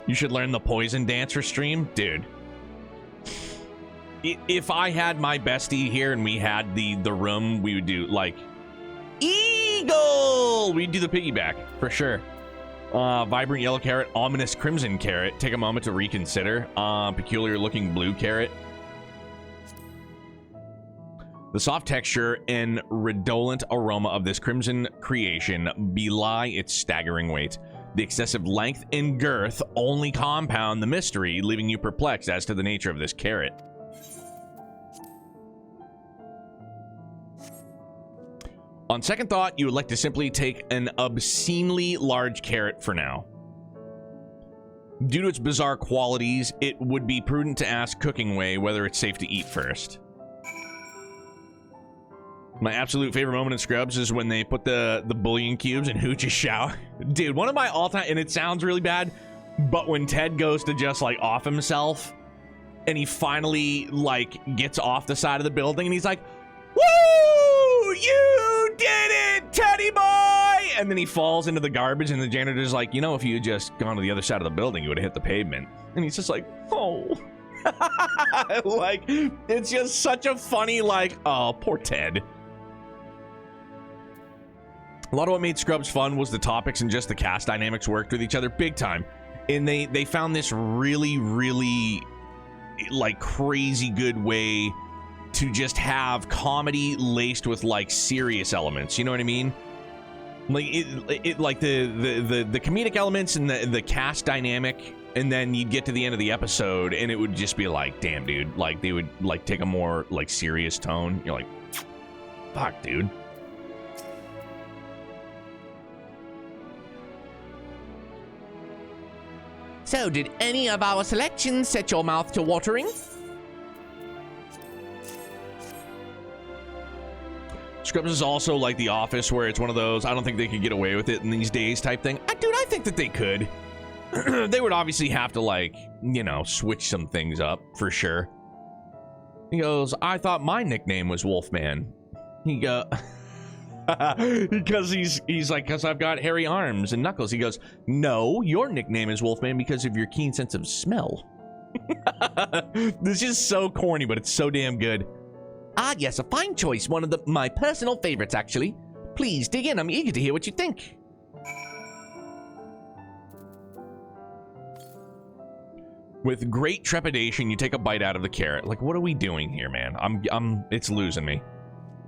you should learn the poison dancer stream, dude. If I had my bestie here and we had the room, we would do like eagle. We'd do the piggyback for sure. Vibrant yellow carrot, ominous crimson carrot. Take a moment to reconsider. Peculiar looking blue carrot. The soft texture and redolent aroma of this crimson creation belie its staggering weight. The excessive length and girth only compound the mystery, leaving you perplexed as to the nature of this carrot. On second thought, you would like to simply take an obscenely large carrot for now. Due to its bizarre qualities, it would be prudent to ask Cooking Way whether it's safe to eat first. My absolute favorite moment in Scrubs is when they put the bullion cubes in Hooch's shower. Dude, one of my all-time, and it sounds really bad, but when Ted goes to just, like, off himself, and he finally, like, gets off the side of the building, and he's like, "Woo! You did it, Teddy boy!" And then he falls into the garbage, and the janitor's like, "You know, if you had just gone to the other side of the building, you would have hit the pavement." And he's just like, "Oh." Like, it's just such a funny, like, oh, poor Ted. A lot of what made Scrubs fun was the topics and just the cast dynamics worked with each other big time. And they found this really, really, like, crazy good way to just have comedy laced with, like, serious elements. You know what I mean? Like, it like the comedic elements and the cast dynamic, and then you'd get to the end of the episode and it would just be like, damn, dude. Like, they would, like, take a more, like, serious tone. You're like, fuck, dude. So, did any of our selections set your mouth to watering? Scrubs is also like The Office, where it's one of those, I don't think they could get away with it in these days type thing. Dude, I think that they could. They would obviously have to, like, you know, switch some things up, for sure. He goes, "I thought my nickname was Wolfman." He go... because he's like, "Because I've got hairy arms and knuckles." He goes, "No, your nickname is Wolfman because of your keen sense of smell." This is so corny, but it's so damn good. Ah, yes, a fine choice. One of my personal favorites, actually. Please dig in. I'm eager to hear what you think. With great trepidation, you take a bite out of the carrot. Like, what are we doing here, man? It's losing me.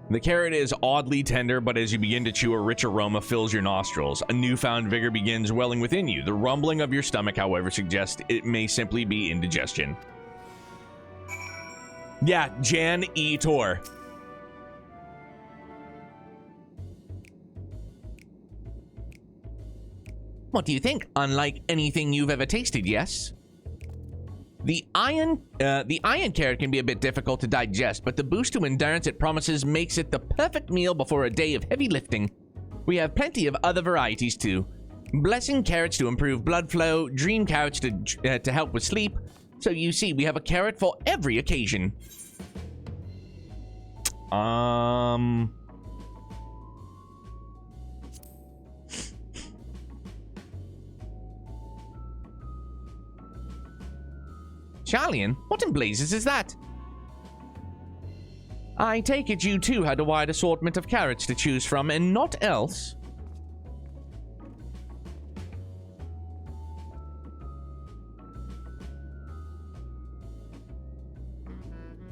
The carrot is oddly tender, but as you begin to chew, a rich aroma fills your nostrils. A newfound vigor begins welling within you. The rumbling of your stomach, however, suggests it may simply be indigestion. Yeah, Jan E. Tor. What do you think? Unlike anything you've ever tasted, yes? The iron carrot can be a bit difficult to digest, but the boost to endurance it promises makes it the perfect meal before a day of heavy lifting. We have plenty of other varieties too. Blessing carrots to improve blood flow, dream carrots to help with sleep. So you see, we have a carrot for every occasion. Charlian, what in blazes is that? I take it you too had a wide assortment of carrots to choose from, and not else.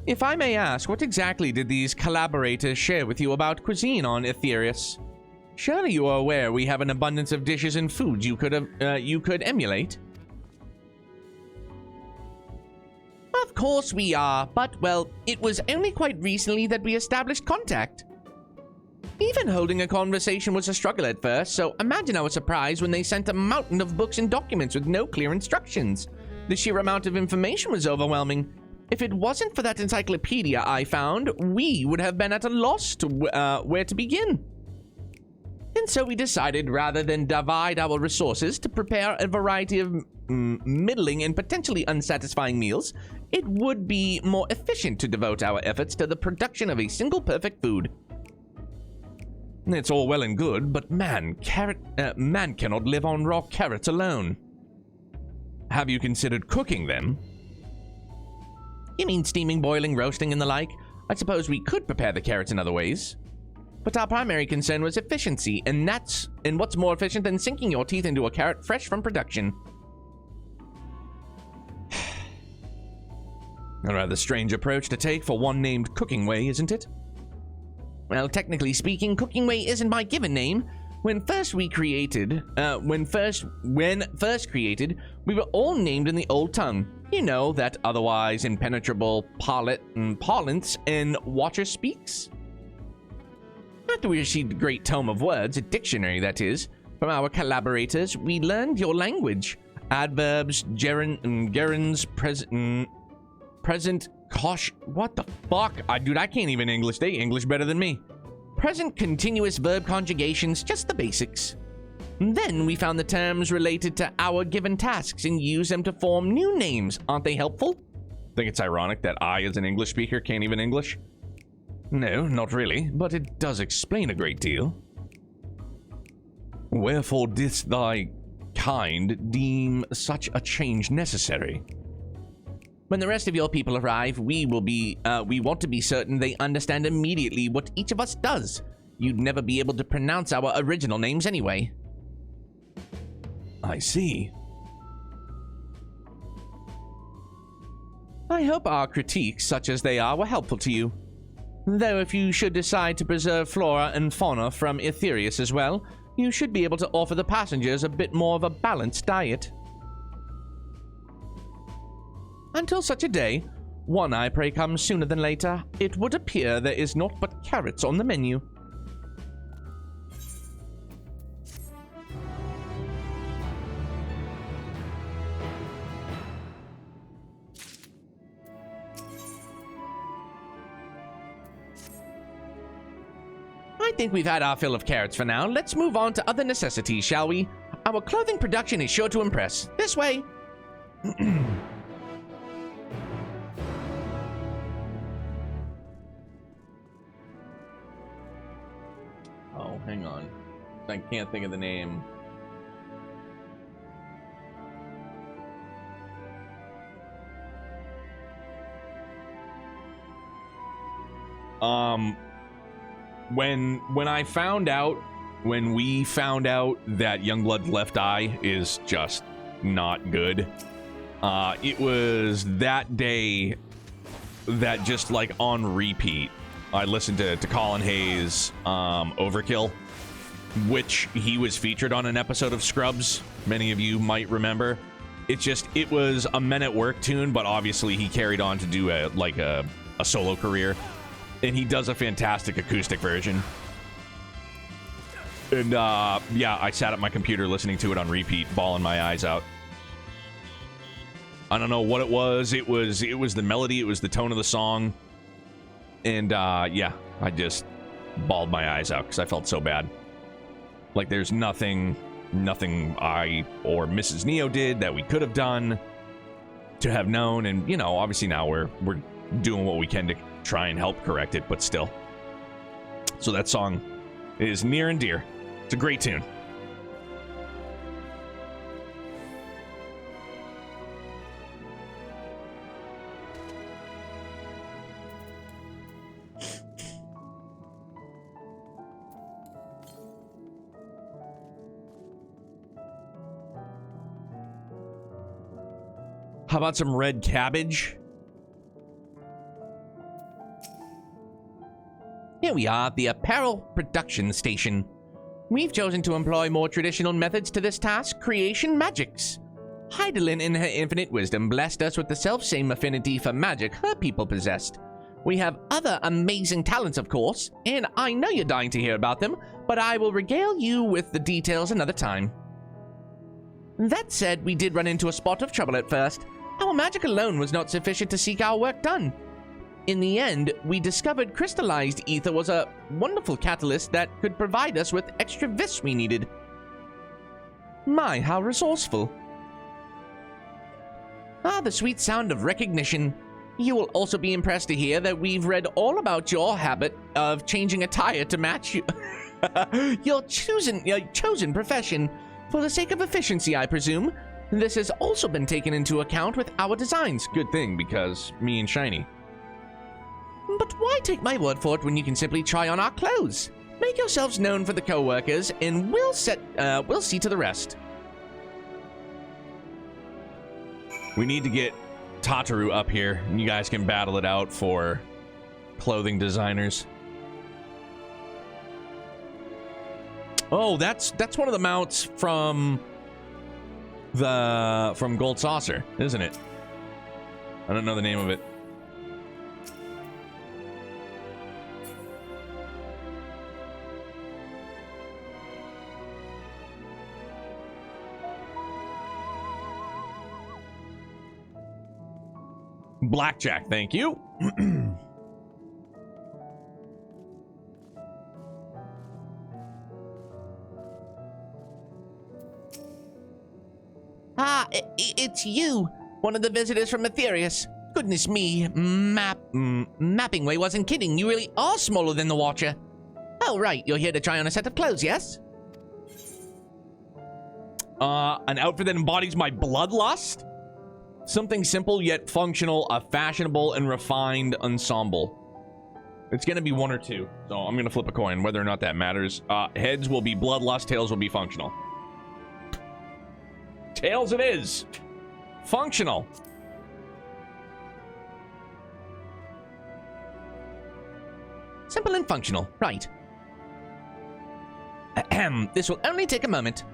If I may ask, what exactly did these collaborators share with you about cuisine on Aetherius? Surely you are aware we have an abundance of dishes and foods you could emulate. Of course we are, but, well, it was only quite recently that we established contact. Even holding a conversation was a struggle at first, so imagine our surprise when they sent a mountain of books and documents with no clear instructions. The sheer amount of information was overwhelming. If it wasn't for that encyclopedia I found, we would have been at a loss to where to begin. And so we decided, rather than divide our resources to prepare a variety of middling and potentially unsatisfying meals, it would be more efficient to devote our efforts to the production of a single perfect food. It's all well and good, but man cannot live on raw carrots alone. Have you considered cooking them? You mean steaming, boiling, roasting, and the like? I suppose we could prepare the carrots in other ways. But our primary concern was efficiency, and what's more efficient than sinking your teeth into a carrot fresh from production? A rather strange approach to take for one named Cooking Way, isn't it? Well, technically speaking, Cooking Way isn't my given name. When first created, we were all named in the old tongue. You know, that otherwise impenetrable parlance in Watcher speaks. After we received a great tome of words, a dictionary that is, from our collaborators, we learned your language. Adverbs, gerunds, present, kosh, what the fuck? Dude, I can't even English. They English better than me. Present continuous verb conjugations, just the basics. And then we found the terms related to our given tasks and used them to form new names. Aren't they helpful? Think it's ironic that I, as an English speaker, can't even English? No, not really, but it does explain a great deal. Wherefore didst thy kind deem such a change necessary? When the rest of your people arrive, we want to be certain they understand immediately what each of us does. You'd never be able to pronounce our original names anyway. I see. I hope our critiques, such as they are, were helpful to you. Though if you should decide to preserve flora and fauna from Aetherius as well, you should be able to offer the passengers a bit more of a balanced diet. Until such a day, one I pray comes sooner than later, it would appear there is naught but carrots on the menu. I think we've had our fill of carrots for now. Let's move on to other necessities, shall we? Our clothing production is sure to impress. This way. Oh, hang on. I can't think of the name. When we found out that Youngblood's left eye is just not good, it was that day that just like on repeat, I listened to Colin Hayes' Overkill, which he was featured on an episode of Scrubs. Many of you might remember. It was a Men at Work tune, but obviously he carried on to do a solo career, and he does a fantastic acoustic version. And yeah, I sat at my computer listening to it on repeat, bawling my eyes out. I don't know what it was. It was the melody. It was the tone of the song. And yeah, I just bawled my eyes out because I felt so bad. Like there's nothing I or Mrs. Neo did that we could have done to have known. And you know, obviously now we're doing what we can to try and help correct it, but still. So that song is near and dear. It's a great tune. How about some red cabbage? Here we are, the apparel production station. We've chosen to employ more traditional methods to this task, creation magics. Heidelin, in her infinite wisdom, blessed us with the self-same affinity for magic her people possessed. We have other amazing talents, of course, and I know you're dying to hear about them, but I will regale you with the details another time. That said, we did run into a spot of trouble at first. Our magic alone was not sufficient to seek our work done. In the end, we discovered crystallized ether was a wonderful catalyst that could provide us with extra vis we needed. My, how resourceful. Ah, the sweet sound of recognition. You will also be impressed to hear that we've read all about your habit of changing attire to match your chosen profession. For the sake of efficiency, I presume. This has also been taken into account with our designs. Good thing, because me and Shiny. But why take my word for it when you can simply try on our clothes? Make yourselves known for the co-workers, and we'll see to the rest. We need to get Tataru up here, and you guys can battle it out for clothing designers. Oh, that's one of the mounts from Gold Saucer, isn't it? I don't know the name of it. Blackjack, thank you. Ah, it's you, one of the visitors from Aetherius. Goodness me, Mapping Way wasn't kidding. You really are smaller than the Watcher. Oh, right, you're here to try on a set of clothes, yes? An outfit that embodies my bloodlust? Something simple yet functional, a fashionable and refined ensemble. It's gonna be one or two, so I'm gonna flip a coin, whether or not that matters. Heads will be bloodlust, tails will be functional. Tails it is! Functional. Simple and functional, right. Ahem, this will only take a moment.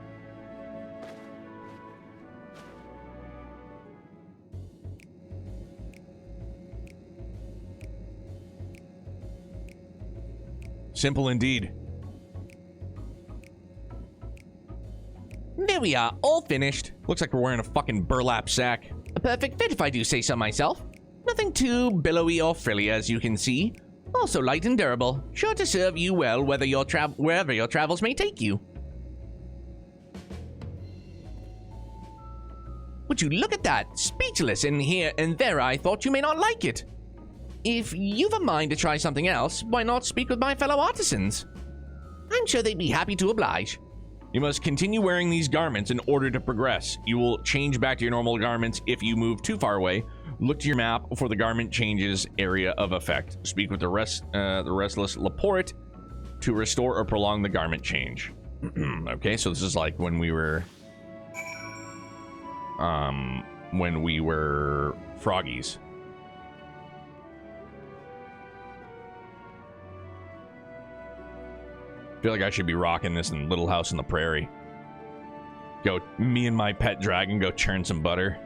Simple indeed. There we are, all finished. Looks like we're wearing a fucking burlap sack. A perfect fit if I do say so myself. Nothing too billowy or frilly, as you can see. Also light and durable, sure to serve you well wherever your travels may take you. Would you look at that? Speechless, and here and there I thought you may not like it. If you've a mind to try something else, why not speak with my fellow artisans? I'm sure they'd be happy to oblige. You must continue wearing these garments in order to progress. You will change back to your normal garments if you move too far away. Look to your map for the garment changes area of effect. Speak with the restless Laporte to restore or prolong the garment change. Okay, so this is like when we were froggies. I feel like I should be rocking this in Little House on the Prairie. Go, me and my pet dragon go churn some butter.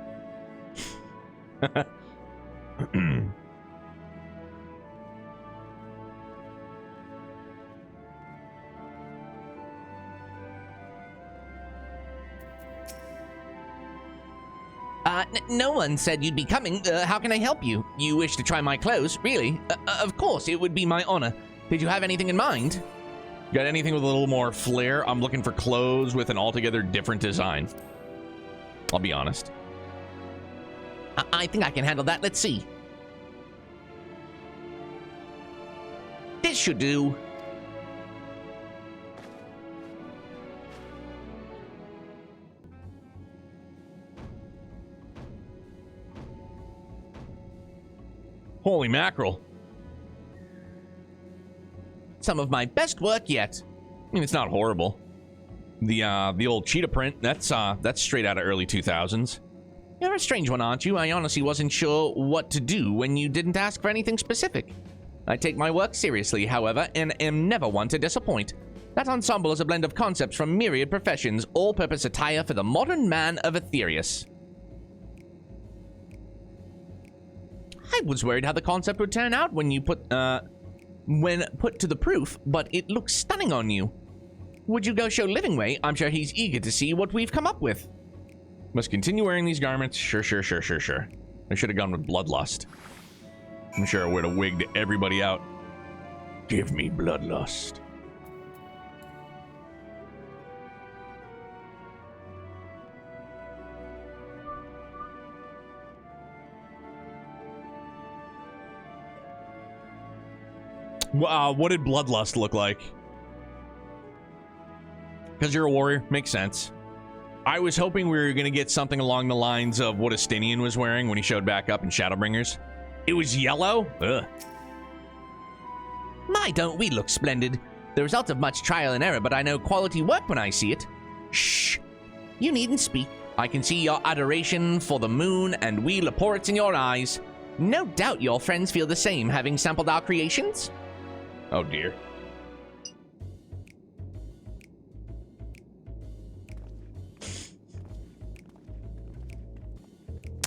No one said you'd be coming. How can I help you? You wish to try my clothes, really? Of course, it would be my honor. Did you have anything in mind? Got anything with a little more flair? I'm looking for clothes with an altogether different design. I'll be honest. I think I can handle that. Let's see. This should do. Holy mackerel. Some of my best work yet. I mean, it's not horrible. The old cheetah print, that's straight out of early 2000s. You're a strange one, aren't you? I honestly wasn't sure what to do when you didn't ask for anything specific. I take my work seriously, however, and am never one to disappoint. That ensemble is a blend of concepts from myriad professions, all-purpose attire for the modern man of Aetherius. I was worried how the concept would turn out when put to the proof, but it looks stunning on you. Would you go show Livingway? I'm sure he's eager to see what we've come up with. Must continue wearing these garments? Sure. I should have gone with Bloodlust. I'm sure I would have wigged everybody out. Give me Bloodlust. Wow, what did Bloodlust look like? Because you're a warrior, makes sense. I was hoping we were going to get something along the lines of what Estinian was wearing when he showed back up in Shadowbringers. It was yellow? Ugh. My, don't we look splendid. The result of much trial and error, but I know quality work when I see it. Shh. You needn't speak. I can see your adoration for the moon and wheel of ports in your eyes. No doubt your friends feel the same, having sampled our creations. Oh, dear.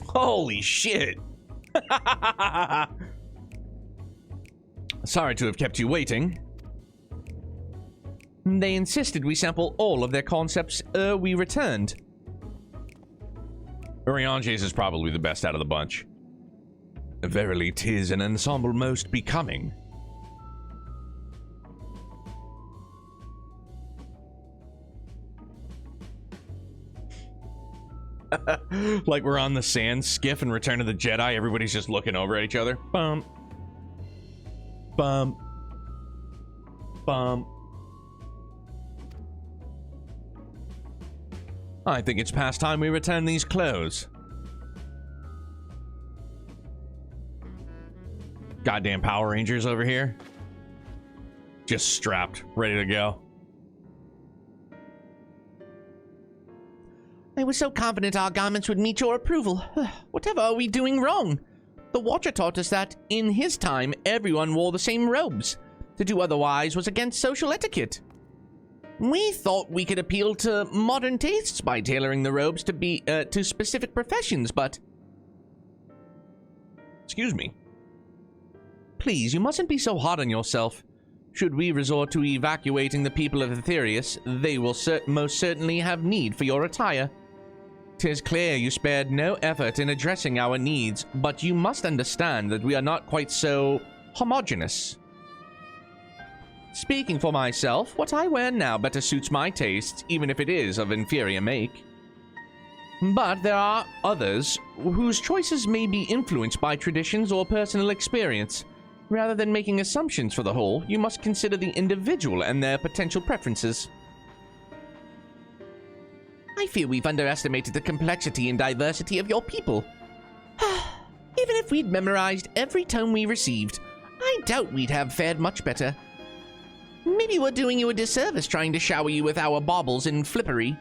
Holy shit. Sorry to have kept you waiting. They insisted we sample all of their concepts, we returned. Uriange's is probably the best out of the bunch. Verily, 'tis an ensemble most becoming. Like we're on the sand skiff in Return of the Jedi, everybody's just looking over at each other. Bump. Bump. Bump. I think it's past time we return these clothes. Goddamn Power Rangers over here. Just strapped, ready to go. I was so confident our garments would meet your approval. Whatever are we doing wrong? The Watcher taught us that, in his time, everyone wore the same robes. To do otherwise was against social etiquette. We thought we could appeal to modern tastes by tailoring the robes to be to specific professions, but... Excuse me. Please, you mustn't be so hard on yourself. Should we resort to evacuating the people of Aetherius, they will most certainly have need for your attire. 'Tis clear you spared no effort in addressing our needs, but you must understand that we are not quite so homogeneous. Speaking for myself, what I wear now better suits my tastes, even if it is of inferior make. But there are others whose choices may be influenced by traditions or personal experience. Rather than making assumptions for the whole, you must consider the individual and their potential preferences. I fear we've underestimated the complexity and diversity of your people. Even if we'd memorized every tome we received, I doubt we'd have fared much better. Maybe we're doing you a disservice trying to shower you with our baubles and flippery.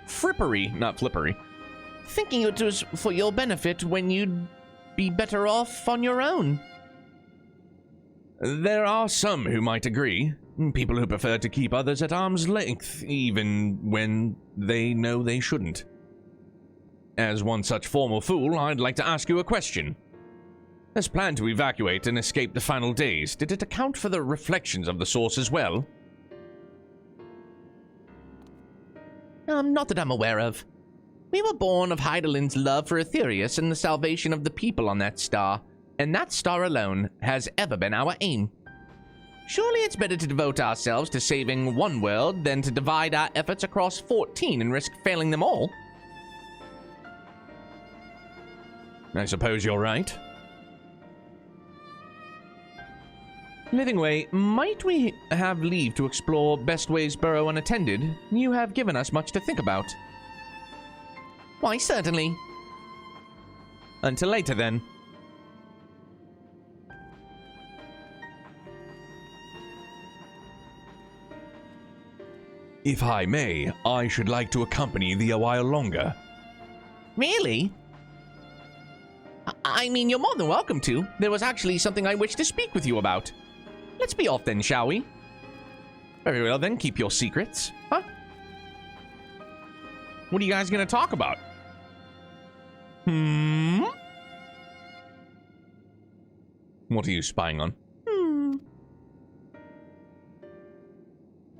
Frippery, not flippery. Thinking it was for your benefit when you'd be better off on your own. There are some who might agree. People who prefer to keep others at arm's length, even when they know they shouldn't. As one such formal fool, I'd like to ask you a question. This plan to evacuate and escape the final days, did it account for the reflections of the source as well? Not that I'm aware of. We were born of Heidelin's love for Aetherius and the salvation of the people on that star, and that star alone has ever been our aim. Surely it's better to devote ourselves to saving one world than to divide our efforts across 14 and risk failing them all. I suppose you're right. Livingway, might we have leave to explore Bestway's burrow unattended? You have given us much to think about. Why, certainly. Until later, then. If I may, I should like to accompany thee a while longer. Really? I mean, you're more than welcome to. There was actually something I wish to speak with you about. Let's be off then, shall we? Very well then, keep your secrets. Huh? What are you guys going to talk about? What are you spying on?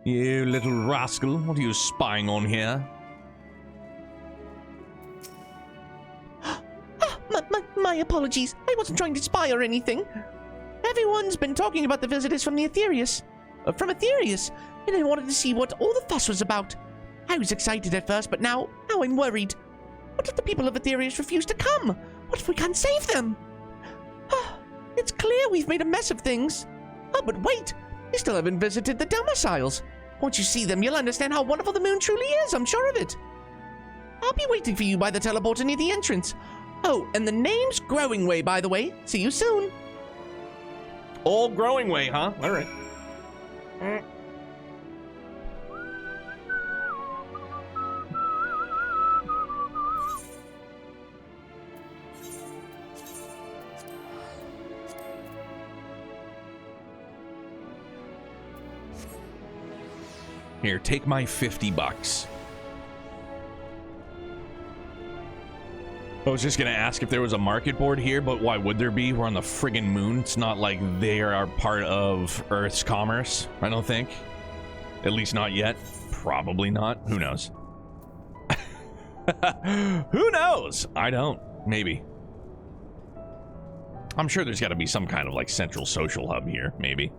You little rascal, what are you spying on here? My apologies. I wasn't trying to spy or anything. Everyone's been talking about the visitors from the Aetherius. And I wanted to see what all the fuss was about. I was excited at first, but now I'm worried. What if the people of Aetherius refuse to come? What if we can't save them? It's clear we've made a mess of things. Oh, but wait. We still haven't visited the domiciles. Once you see them, you'll understand how wonderful the moon truly is. I'm sure of it. I'll be waiting for you by the teleporter near the entrance. Oh, and the name's Growing Way, by the way. See you soon. Old Growing Way, huh? All right. Here, take my $50. I was just gonna ask if there was a market board here, but why would there be? We're on the friggin' moon. It's not like they are part of Earth's commerce, I don't think. At least not yet. Probably not. Who knows? Who knows? I don't. Maybe. I'm sure there's gotta be some kind of like central social hub here, maybe.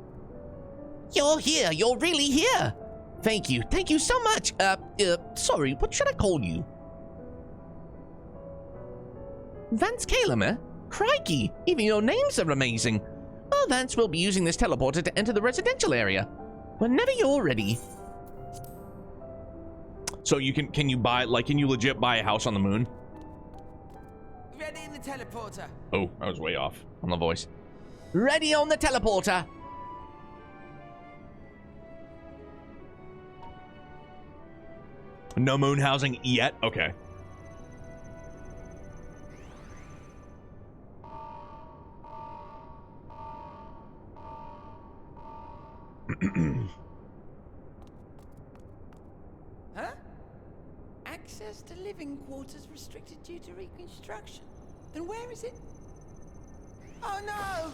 You're here. You're really here. Thank you. Thank you so much. Sorry, what should I call you? Vance Calum, eh? Crikey, even your names are amazing. Well, Vance will be using this teleporter to enter the residential area. Whenever you're ready. So you can you legit buy a house on the moon? Ready in the teleporter. Oh, I was way off on the voice. Ready on the teleporter. No moon housing yet? Okay. Huh? Access to living quarters restricted due to reconstruction. Then where is it? Oh no!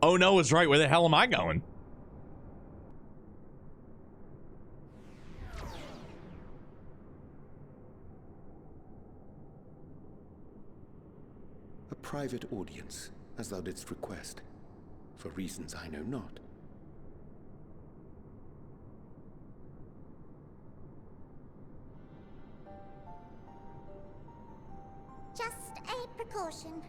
Oh no is right. Where the hell am I going? A private audience, as thou didst request, for reasons I know not. Just a precaution.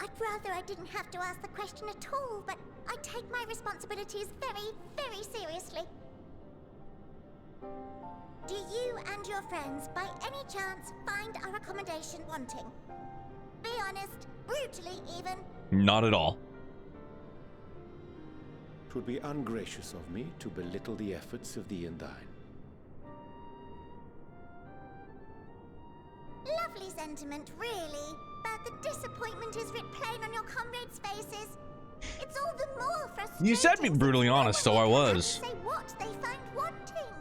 I'd rather I didn't have to ask the question at all, but I take my responsibilities very, very seriously. Do you and your friends, by any chance, find our accommodation wanting? Be honest, brutally even. Not at all. 'Twould be ungracious of me to belittle the efforts of thee and thine. Lovely sentiment, really. But the disappointment is writ plain on your comrades' faces. It's all the more frustrating. You said be brutally honest, so I was. Say what they find wanting.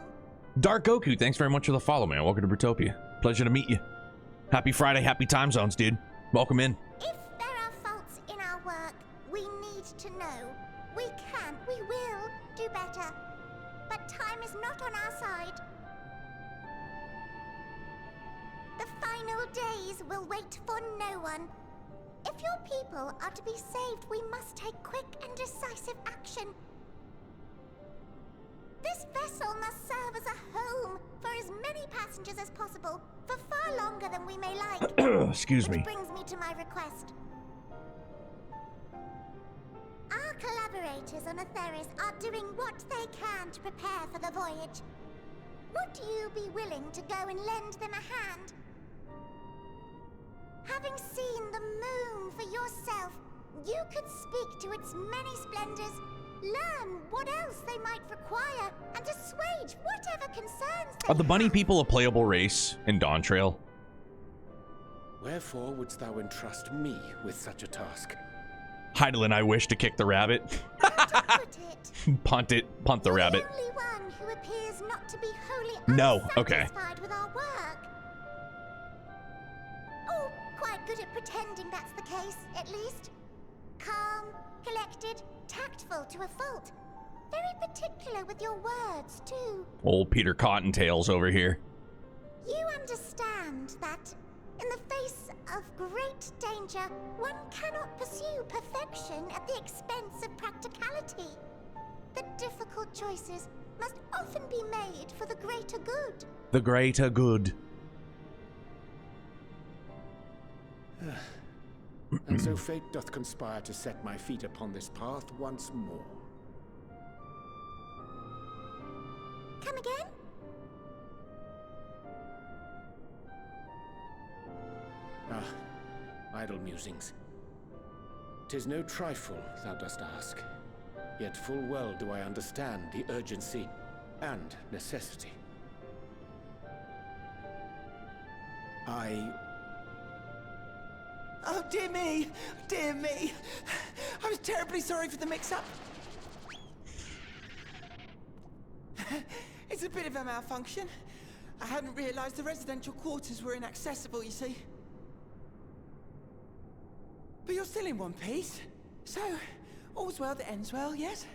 Dark Goku, thanks very much for the follow, man. Welcome to Brutopia. Pleasure to meet you. Happy Friday, happy time zones, dude. Welcome in. If there are faults in our work, we need to know. We can, we will do better. But time is not on our side. The final days will wait for no one. If your people are to be saved, we must take quick and decisive action. This vessel must serve as a home for as many passengers as possible, for far longer than we may like. Excuse me. Which brings me to my request. Our collaborators on Aetherius are doing what they can to prepare for the voyage. Would you be willing to go and lend them a hand? Having seen the moon for yourself, you could speak to its many splendors, learn what else they might require, and assuage whatever concerns they Are the bunny have. people a playable race in Dawn Trail? Wherefore wouldst thou entrust me with such a task? Heidelin, I wish to kick the rabbit. Put it. Punt the rabbit. The only one who appears not to be wholly No, okay. unsatisfied with our work. Oh, quite good at pretending that's the case, at least. Calm, collected, tactful to a fault. Very particular with your words, too. Old Peter Cottontails over here. You understand that, in the face of great danger, one cannot pursue perfection at the expense of practicality. The difficult choices must often be made for the greater good. The greater good. And so fate doth conspire to set my feet upon this path once more. Come again? Ah, idle musings. 'Tis no trifle thou dost ask, yet full well do I understand the urgency and necessity. Oh, dear me! Dear me! I was terribly sorry for the mix-up. It's a bit of a malfunction. I hadn't realized the residential quarters were inaccessible, you see. But you're still in one piece. So, all's well that ends well, yes?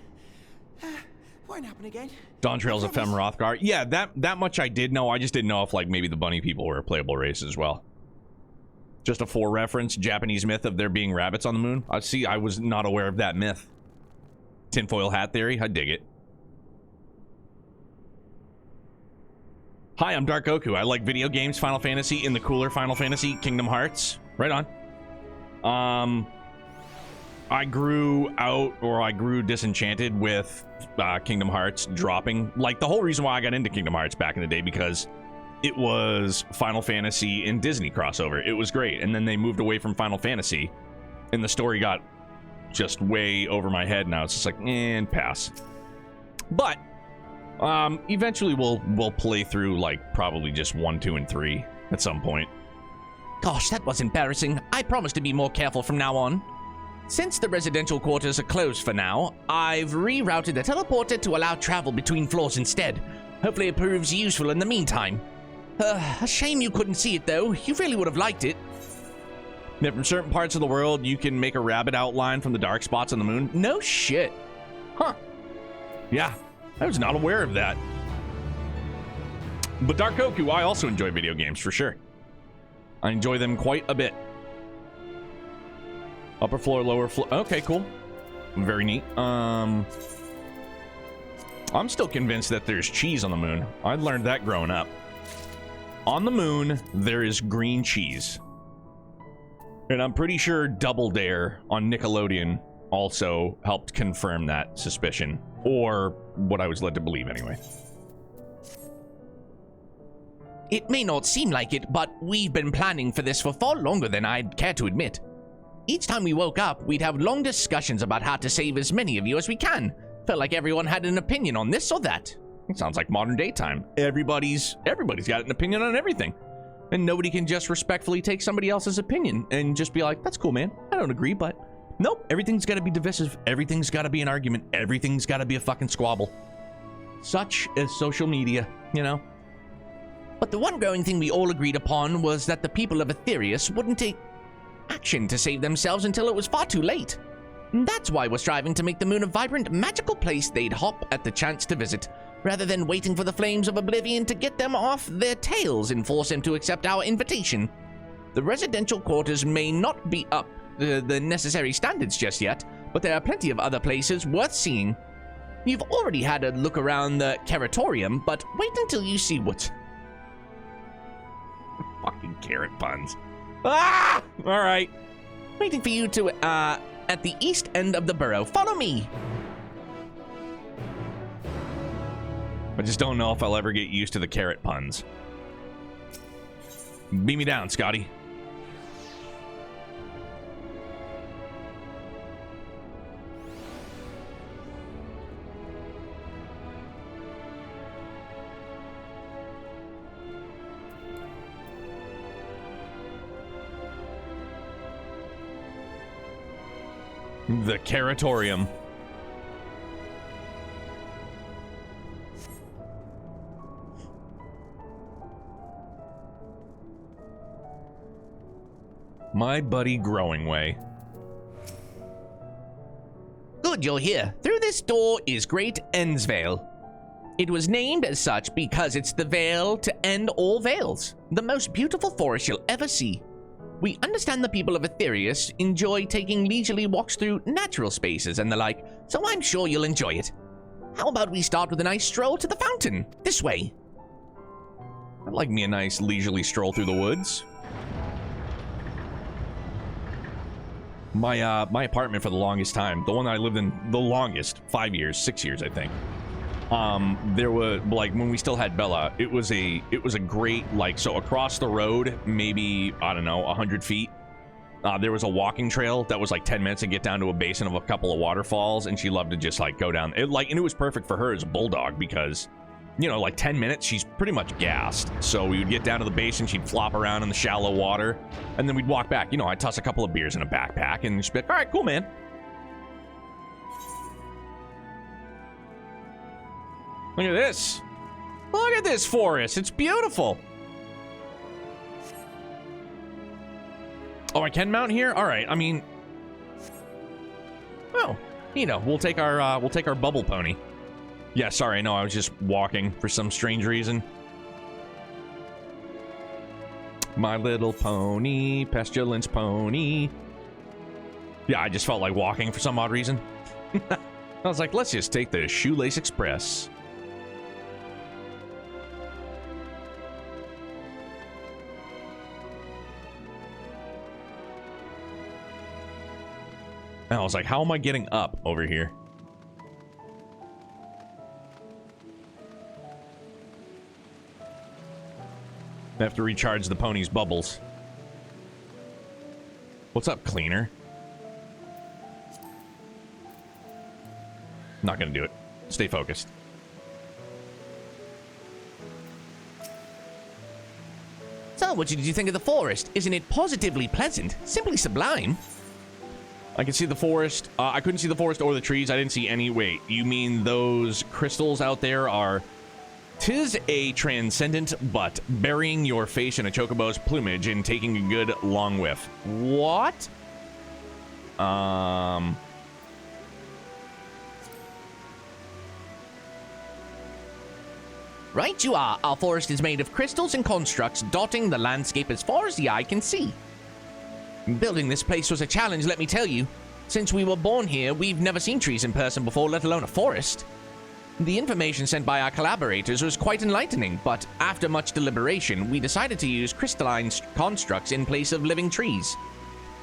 Won't happen again. Dawn Trails of Fem Rothgar. Yeah, that much I did know. I just didn't know if, like, maybe the bunny people were a playable race as well. Just a reference, Japanese myth of there being rabbits on the moon. I was not aware of that myth. Tinfoil hat theory, I dig it. Hi, I'm Dark Goku. I like video games, Final Fantasy, in the cooler Final Fantasy, Kingdom Hearts. Right on. I grew disenchanted with Kingdom Hearts dropping. Like, the whole reason why I got into Kingdom Hearts back in the day, because it was Final Fantasy and Disney crossover. It was great. And then they moved away from Final Fantasy, and the story got just way over my head. Now it's just like, and pass. But eventually we'll play through, like, probably just 1, 2, and 3 at some point. Gosh, that was embarrassing. I promise to be more careful from now on. Since the residential quarters are closed for now, I've rerouted the teleporter to allow travel between floors instead. Hopefully it proves useful in the meantime. A shame you couldn't see it, though. You really would have liked it. Yeah, from certain parts of the world, you can make a rabbit outline from the dark spots on the moon. No shit. Huh. Yeah, I was not aware of that. But Dark Goku, I also enjoy video games, for sure. I enjoy them quite a bit. Upper floor, lower floor. Okay, cool. Very neat. I'm still convinced that there's cheese on the moon. I learned that growing up. On the moon, there is green cheese. And I'm pretty sure Double Dare on Nickelodeon also helped confirm that suspicion. Or what I was led to believe, anyway. It may not seem like it, but we've been planning for this for far longer than I'd care to admit. Each time we woke up, we'd have long discussions about how to save as many of you as we can. Felt like everyone had an opinion on this or that. It sounds like modern day time. Everybody's got an opinion on everything. And nobody can just respectfully take somebody else's opinion and just be like, that's cool, man. I don't agree, but nope. Everything's got to be divisive. Everything's got to be an argument. Everything's got to be a fucking squabble. Such is social media, you know? But the one growing thing we all agreed upon was that the people of Aetherius wouldn't take action to save themselves until it was far too late. That's why we're striving to make the moon a vibrant, magical place they'd hop at the chance to visit, rather than waiting for the flames of oblivion to get them off their tails and force them to accept our invitation. The residential quarters may not be up to the necessary standards just yet, but there are plenty of other places worth seeing. You've already had a look around the Caratorium, but wait until you see what... Fucking carrot puns. Ah! Alright. Waiting for you to, at the east end of the borough. Follow me! I just don't know if I'll ever get used to the carrot puns. Beat me down, Scotty. The Caratorium. My buddy Growing Way. Good you're here. Through this door is Great Endsvale. It was named as such because it's the veil to end all veils. The most beautiful forest you'll ever see. We understand the people of Aetherius enjoy taking leisurely walks through natural spaces and the like, so I'm sure you'll enjoy it. How about we start with a nice stroll to the fountain? This way. I'd like me a nice leisurely stroll through the woods. My apartment for the longest time, the one that I lived in the longest, 5 years, 6 years, I think. There was, like, when we still had Bella, it was a great, like, so across the road, maybe, I don't know, 100 feet, there was a walking trail that was like 10 minutes to get down to a basin of a couple of waterfalls, and she loved to just, like, go down. And it was perfect for her as a bulldog because, you know, like 10 minutes, she's pretty much gassed. So we would get down to the basin, she'd flop around in the shallow water, and then we'd walk back. You know, I'd toss a couple of beers in a backpack, and she'd be like, all right, cool, man. Look at this. Look at this forest. It's beautiful. Oh, I can mount here? All right. I mean, well, you know, we'll take our bubble pony. Yeah, sorry. No, I was just walking for some strange reason. My Little Pony, Pestilence Pony. Yeah, I just felt like walking for some odd reason. I was like, let's just take the Shoelace Express. And I was like, how am I getting up over here? I have to recharge the pony's bubbles. What's up, cleaner? Not gonna do it. Stay focused. So, what did you think of the forest? Isn't it positively pleasant? Simply sublime. I can see the forest. I couldn't see the forest or the trees. I didn't see any. Wait, you mean those crystals out there are... 'Tis a transcendent butt, burying your face in a chocobo's plumage and taking a good long whiff. What? Right you are. Our forest is made of crystals and constructs, dotting the landscape as far as the eye can see. Building this place was a challenge, let me tell you. Since we were born here, we've never seen trees in person before, let alone a forest. The information sent by our collaborators was quite enlightening, but after much deliberation, we decided to use crystalline constructs in place of living trees.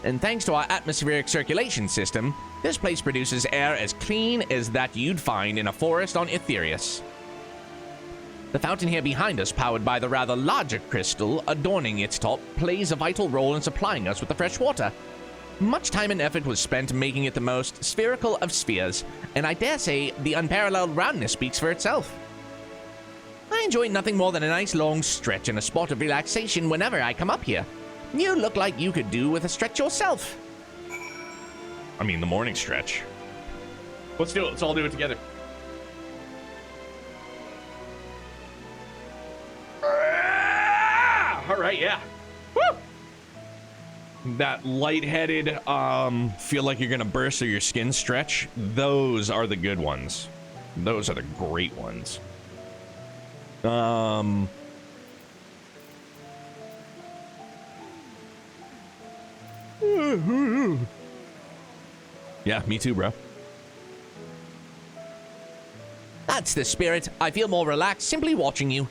And thanks to our atmospheric circulation system, this place produces air as clean as that you'd find in a forest on Aetherius. The fountain here behind us, powered by the rather larger crystal adorning its top, plays a vital role in supplying us with the fresh water. Much time and effort was spent making it the most spherical of spheres, and I dare say the unparalleled roundness speaks for itself. I enjoy nothing more than a nice long stretch and a spot of relaxation whenever I come up here. You look like you could do with a stretch yourself. I mean, the morning stretch. Let's do it. Let's all do it together. All right, yeah. Woo! That lightheaded, feel like you're gonna burst through your skin stretch, those are the good ones. Those are the great ones. Yeah, me too, bro. That's the spirit. I feel more relaxed simply watching you.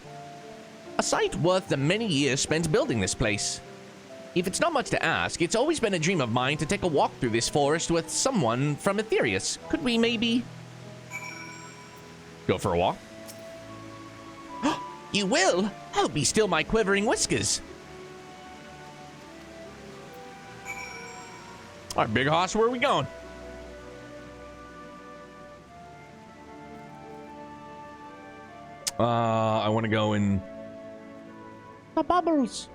A sight worth the many years spent building this place. If it's not much to ask, it's always been a dream of mine to take a walk through this forest with someone from Aetherius. Could we maybe... go for a walk? You will? I'll be still my quivering whiskers. All right, big hoss, where are we going? I want to go in... The bubbles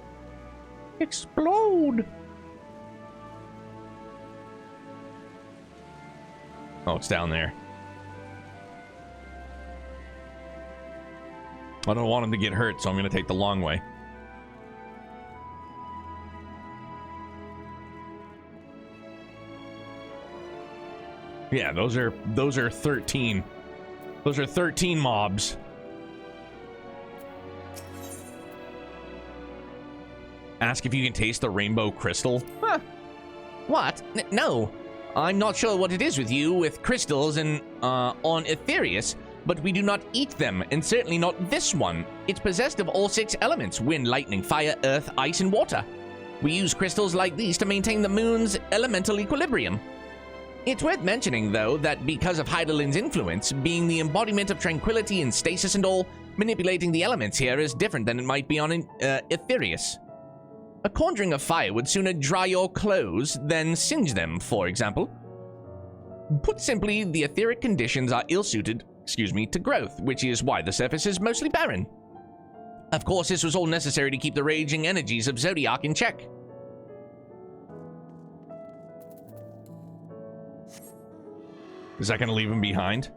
explode. Oh, it's down there. I don't want him to get hurt, so I'm going to take the long way. Yeah, those are 13. Those are 13 mobs. Ask if you can taste the rainbow crystal. Huh. What? No. I'm not sure what it is with you with crystals and on Aetherius, but we do not eat them, and certainly not this one. It's possessed of all 6 elements: wind, lightning, fire, earth, ice, and water. We use crystals like these to maintain the moon's elemental equilibrium. It's worth mentioning, though, that because of Hydalin's influence, being the embodiment of tranquility and stasis and all, manipulating the elements here is different than it might be on Aetherius. A conjuring of fire would sooner dry your clothes than singe them, for example. Put simply, the etheric conditions are ill-suited, to growth, which is why the surface is mostly barren. Of course, this was all necessary to keep the raging energies of Zodiac in check. Is that going to leave him behind?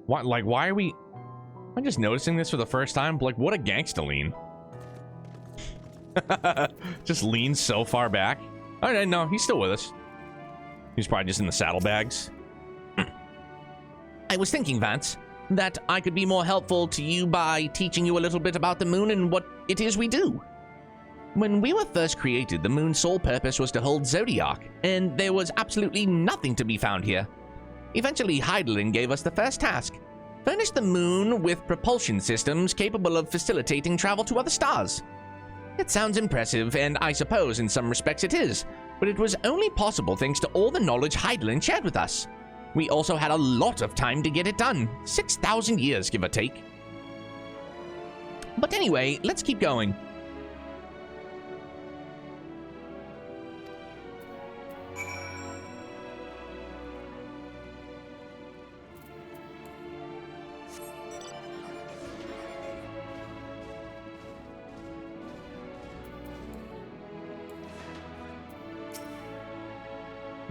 What? Like, why are we... I'm just noticing this for the first time. Like, what a gangsta lean. Just leans so far back. Oh, no, he's still with us. He's probably just in the saddlebags. I was thinking, Vance, that I could be more helpful to you by teaching you a little bit about the moon and what it is we do. When we were first created, the moon's sole purpose was to hold Zodiac, and there was absolutely nothing to be found here. Eventually, Hydaelyn gave us the first task: furnish the moon with propulsion systems capable of facilitating travel to other stars. It sounds impressive, and I suppose in some respects it is, but it was only possible thanks to all the knowledge Hydaelyn shared with us. We also had a lot of time to get it done, 6,000 years, give or take. But anyway, let's keep going.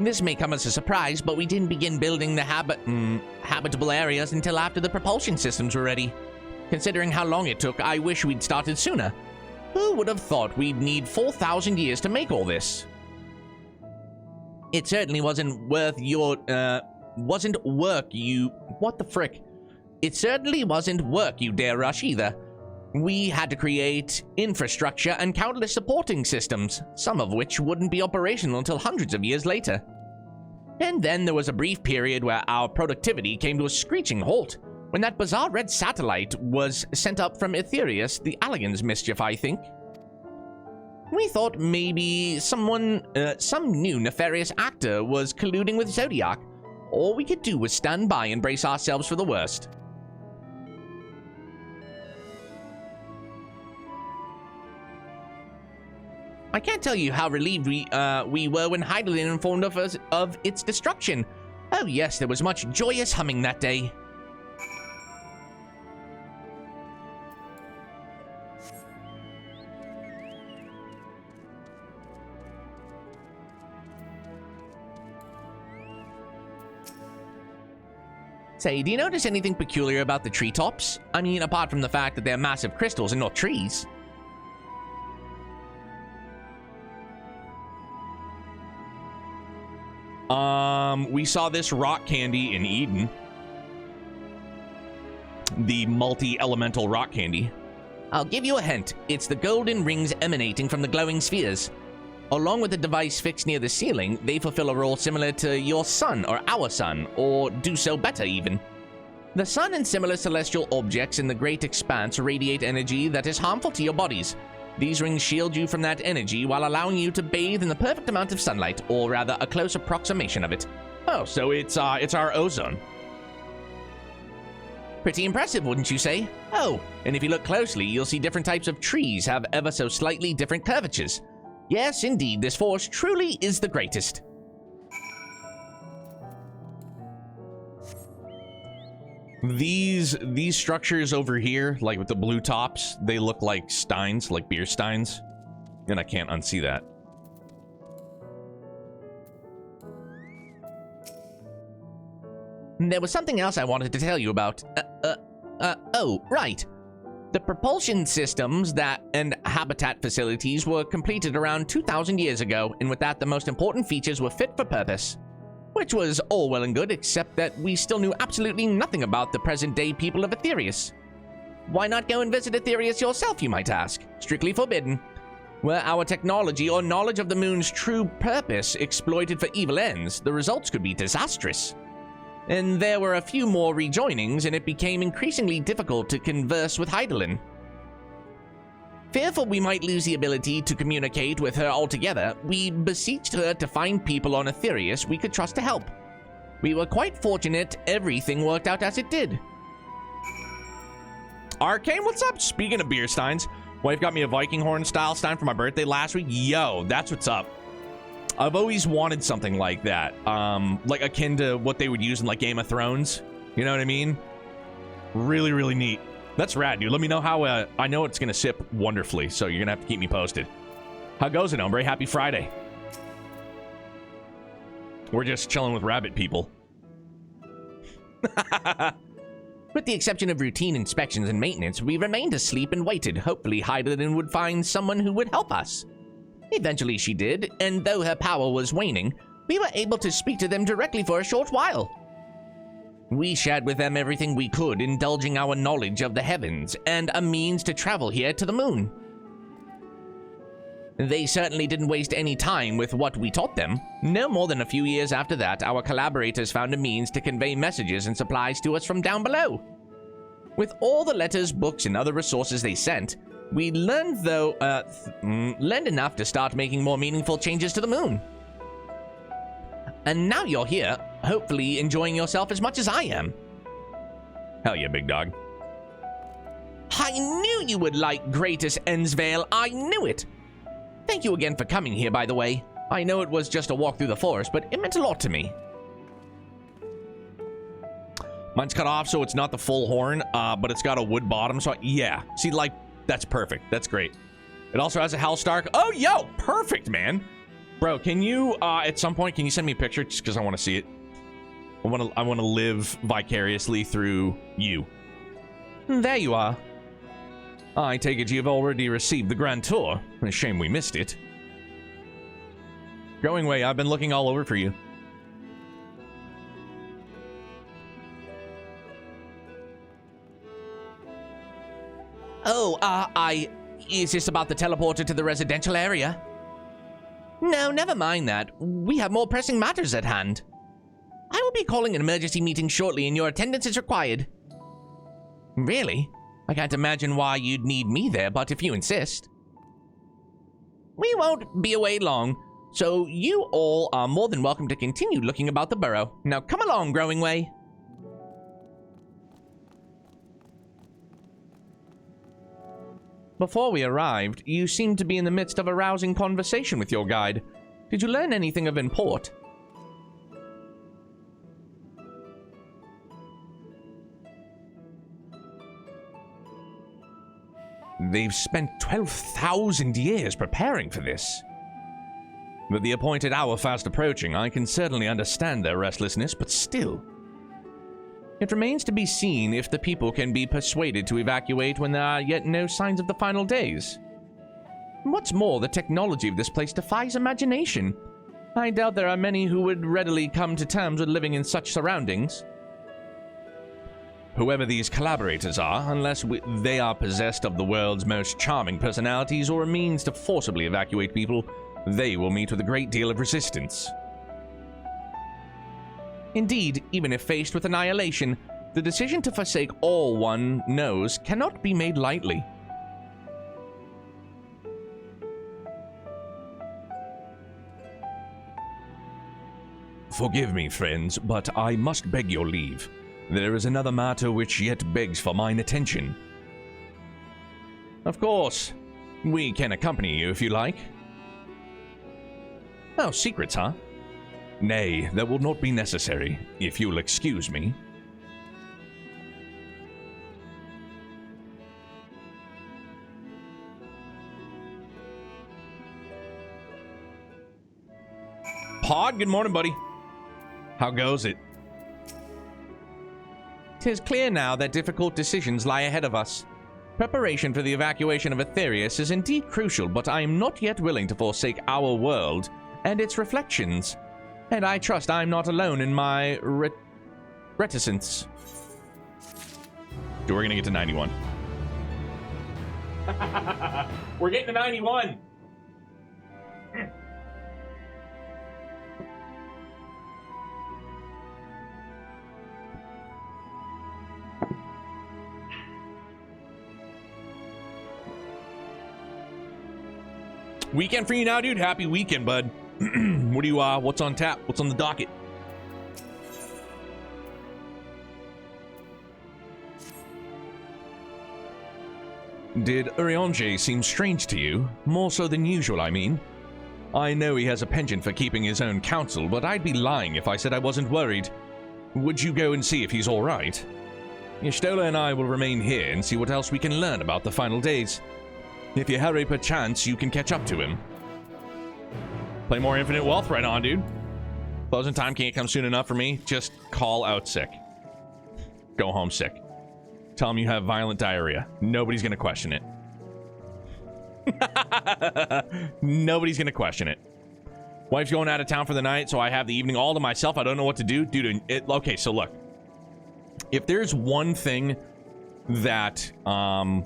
This may come as a surprise, but we didn't begin building the habitable areas until after the propulsion systems were ready. Considering how long it took, I wish we'd started sooner. Who would have thought we'd need 4,000 years to make all this? It certainly wasn't worth your, what the frick? It certainly wasn't work you dare rush either. We had to create infrastructure and countless supporting systems, some of which wouldn't be operational until hundreds of years later. And then there was a brief period where our productivity came to a screeching halt, when that bizarre red satellite was sent up from Aetherius, the Alligan's mischief, I think. We thought maybe some new nefarious actor was colluding with Zodiac. All we could do was stand by and brace ourselves for the worst. I can't tell you how relieved we were when Hydaelyn informed us of its destruction. Oh yes, there was much joyous humming that day. Say, do you notice anything peculiar about the treetops? I mean, apart from the fact that they're massive crystals and not trees. We saw this rock candy in Eden. The multi-elemental rock candy. I'll give you a hint. It's the golden rings emanating from the glowing spheres. Along with the device fixed near the ceiling, they fulfill a role similar to your sun or our sun, or do so better even. The sun and similar celestial objects in the great expanse radiate energy that is harmful to your bodies. These rings shield you from that energy while allowing you to bathe in the perfect amount of sunlight, or rather a close approximation of it. Oh, so it's our ozone. Pretty impressive, wouldn't you say? Oh, and if you look closely, you'll see different types of trees have ever so slightly different curvatures. Yes, indeed, this force truly is the greatest. These structures over here, like with the blue tops, they look like steins, like beer steins. And I can't unsee that. There was something else I wanted to tell you about. Oh, right. The propulsion systems and habitat facilities were completed around 2,000 years ago, and with that, the most important features were fit for purpose. Which was all well and good, except that we still knew absolutely nothing about the present-day people of Aetherius. Why not go and visit Aetherius yourself, you might ask? Strictly forbidden. Were our technology or knowledge of the moon's true purpose exploited for evil ends, the results could be disastrous. And there were a few more rejoinings, and it became increasingly difficult to converse with Heidelin. Fearful we might lose the ability to communicate with her altogether, we beseeched her to find people on Aetherius we could trust to help. We were quite fortunate everything worked out as it did. Arcane, what's up? Speaking of beer steins, wife got me a Viking horn style stein for my birthday last week. Yo, that's what's up. I've always wanted something like that, like akin to what they would use in like Game of Thrones. You know what I mean? Really, really neat. That's rad, dude. Let me know how. I know it's gonna sip wonderfully, so you're gonna have to keep me posted. How goes it, hombre? Happy Friday. We're just chilling with rabbit people. With the exception of routine inspections and maintenance, we remained asleep and waited. Hopefully, Heidelin would find someone who would help us. Eventually she did, and though her power was waning, we were able to speak to them directly for a short while. We shared with them everything we could, indulging our knowledge of the heavens and a means to travel here to the moon. They certainly didn't waste any time with what we taught them. No more than a few years after that, our collaborators found a means to convey messages and supplies to us from down below. With all the letters, books, and other resources they sent, we learned enough to start making more meaningful changes to the moon. And now you're here, hopefully enjoying yourself as much as I am. Hell yeah, big dog. I knew you would like Greatest Ensvale. I knew it. Thank you again for coming here, by the way. I know it was just a walk through the forest, but it meant a lot to me. Mine's cut off, so it's not the full horn, but it's got a wood bottom, so yeah. See, like, that's perfect. That's great. It also has a Hellstark. Oh, yo, perfect, man. Bro, can you, at some point, can you send me a picture just because I want to see it? I want to live vicariously through you. There you are. I take it you've already received the Grand Tour. A shame we missed it. Growing Way, I've been looking all over for you. Oh, is this about the teleporter to the residential area? No, never mind that. We have more pressing matters at hand. I will be calling an emergency meeting shortly and your attendance is required. Really? I can't imagine why you'd need me there, but if you insist. We won't be away long, so you all are more than welcome to continue looking about the burrow. Now come along, Growing Way. Before we arrived, you seemed to be in the midst of a rousing conversation with your guide. Did you learn anything of import? They've spent 12,000 years preparing for this. With the appointed hour fast approaching, I can certainly understand their restlessness, but still. It remains to be seen if the people can be persuaded to evacuate when there are yet no signs of the final days. What's more, the technology of this place defies imagination. I doubt there are many who would readily come to terms with living in such surroundings. Whoever these collaborators are, unless they are possessed of the world's most charming personalities or a means to forcibly evacuate people, they will meet with a great deal of resistance. Indeed, even if faced with annihilation, the decision to forsake all one knows cannot be made lightly. Forgive me, friends, but I must beg your leave. There is another matter which yet begs for mine attention. Of course. We can accompany you if you like. Oh, secrets, huh? Nay, that will not be necessary, if you'll excuse me. Pod, good morning, buddy. How goes it? 'Tis clear now that difficult decisions lie ahead of us. Preparation for the evacuation of Aetherius is indeed crucial, but I am not yet willing to forsake our world and its reflections. And I trust I'm not alone in my reticence. Dude, we're gonna get to 91. We're getting to 91. Weekend for you now, dude. Happy weekend, bud. What do you what's on tap? What's on the docket? Did Urianger seem strange to you? More so than usual, I mean. I know he has a penchant for keeping his own counsel, but I'd be lying if I said I wasn't worried. Would you go and see if he's alright? Y'shtola and I will remain here and see what else we can learn about the final days. If you hurry perchance, you can catch up to him. Play more Infinite Wealth? Right on, dude. Closing time can't come soon enough for me. Just call out sick. Go home sick. Tell him you have violent diarrhea. Nobody's gonna question it. Nobody's gonna question it. Wife's going out of town for the night, so I have the evening all to myself. I don't know what to do. Dude, okay, so look. If there's one thing that, I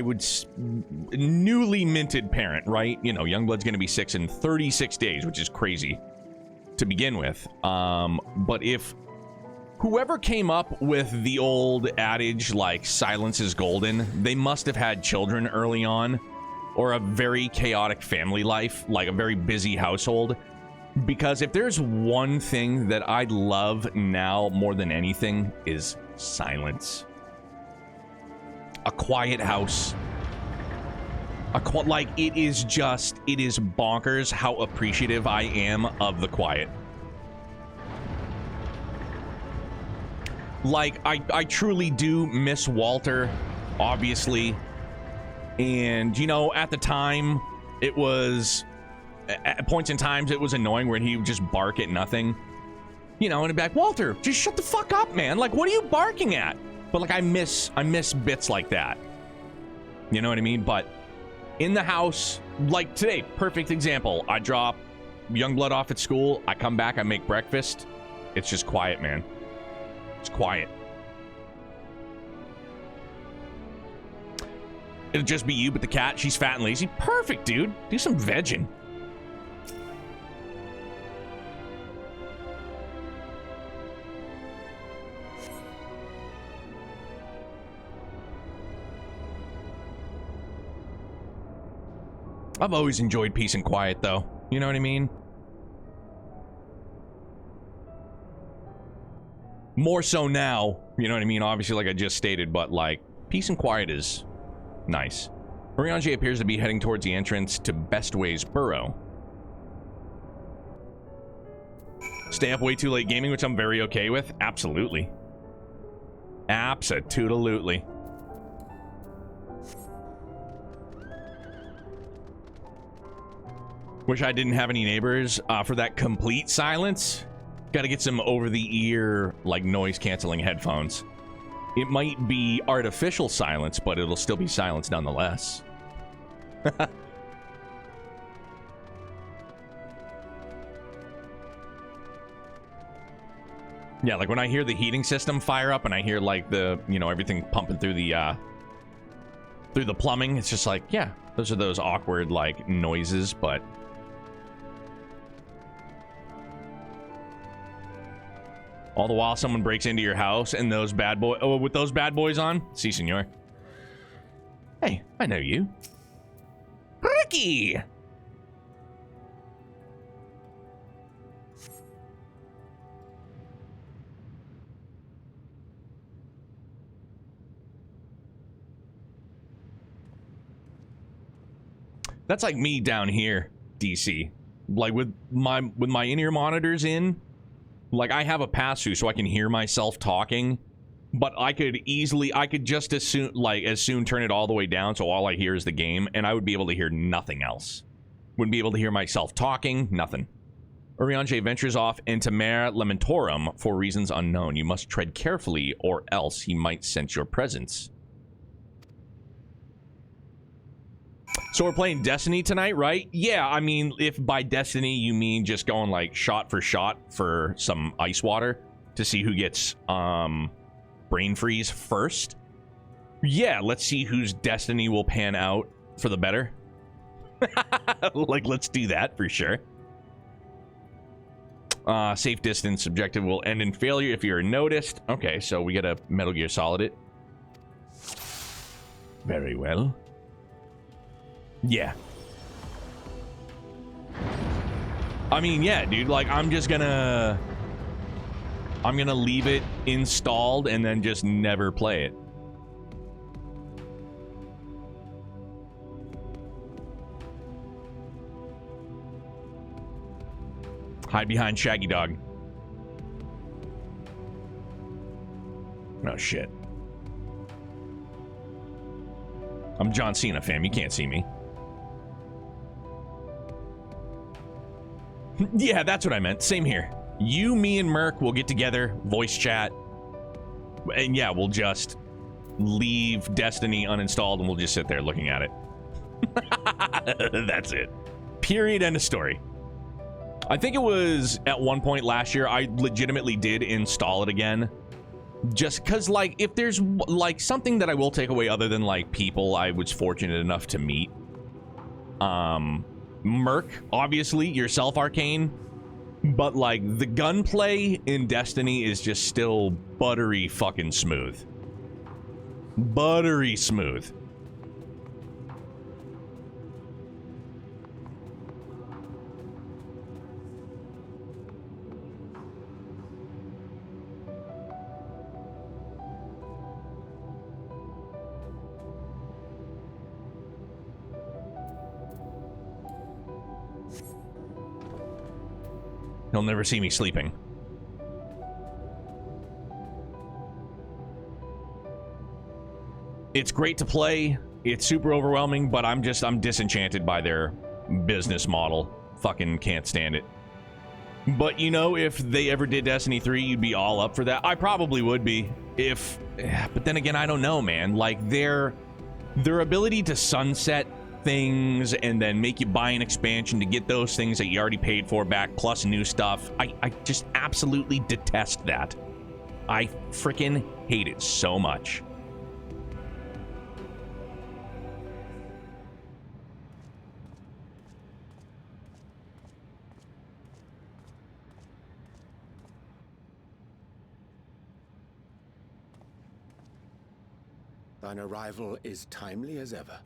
would newly minted parent, right? You know, Youngblood's gonna be 6 in 36 days, which is crazy to begin with. But if whoever came up with the old adage, like, silence is golden, they must have had children early on, or a very chaotic family life, like a very busy household. Because if there's one thing that I love now more than anything is silence. A quiet house. Like, it is bonkers how appreciative I am of the quiet. Like, I truly do miss Walter, obviously. And, you know, at the time, it was... At points in times, it was annoying when he would just bark at nothing. You know, and it'd be like, Walter, just shut the fuck up, man. Like, what are you barking at? But, like, I miss bits like that. You know what I mean? But in the house, like today, perfect example. I drop Youngblood off at school. I come back, I make breakfast. It's just quiet, man. It's quiet. It'll just be you, but the cat, she's fat and lazy. Perfect, dude. Do some vegging. I've always enjoyed peace and quiet, though. You know what I mean? More so now, you know what I mean? Obviously, like I just stated, but, like, peace and quiet is nice. Urianger appears to be heading towards the entrance to Bestway's Burrow. Stay up way too late gaming, which I'm very okay with. Absolutely. Abso-toodalutely. Wish I didn't have any neighbors for that complete silence. Got to get some over-the-ear, like, noise-canceling headphones. It might be artificial silence, but it'll still be silence nonetheless. Yeah, like when I hear the heating system fire up and I hear, like, the, you know, everything pumping through the plumbing, it's just like, yeah, those are those awkward, like, noises, but... All the while someone breaks into your house and those bad boys... Oh, with those bad boys on? Si, senor. Hey, I know you. Ricky! That's like me down here, DC. Like with my in-ear monitors in... Like, I have a pass-through so I can hear myself talking, but I could just as soon turn it all the way down so all I hear is the game, and I would be able to hear nothing else. Wouldn't be able to hear myself talking, nothing. Urianger ventures off into Mare Lamentorum for reasons unknown. You must tread carefully, or else he might sense your presence. So we're playing Destiny tonight, right? Yeah, I mean, if by Destiny you mean just going like shot for some ice water to see who gets brain freeze first. Yeah, let's see whose Destiny will pan out for the better. Like, let's do that for sure. Safe distance objective will end in failure if you're noticed. Okay, so we gotta Metal Gear Solid it. Very well. Yeah. I mean, yeah, dude, like, I'm gonna leave it installed and then just never play it. Hide behind Shaggy Dog. Oh, shit. I'm John Cena, fam. You can't see me. Yeah, that's what I meant. Same here. You, me, and Merc will get together, voice chat. And yeah, we'll just leave Destiny uninstalled and we'll just sit there looking at it. That's it. Period. End of story. I think it was at one point last year, I legitimately did install it again. Just because, like, if there's, like, something that I will take away other than, like, people I was fortunate enough to meet. Merc, obviously, yourself, Arcane. But, like, the gunplay in Destiny is just still buttery fucking smooth. Buttery smooth. He'll never see me sleeping. It's great to play. It's super overwhelming, but I'm disenchanted by their business model. Fucking can't stand it. But, you know, if they ever did Destiny 3, you'd be all up for that. I probably would be. But then again, I don't know, man. Like, their ability to sunset things and then make you buy an expansion to get those things that you already paid for back plus new stuff. I just absolutely detest that. I freaking hate it so much. Thine arrival is timely as ever.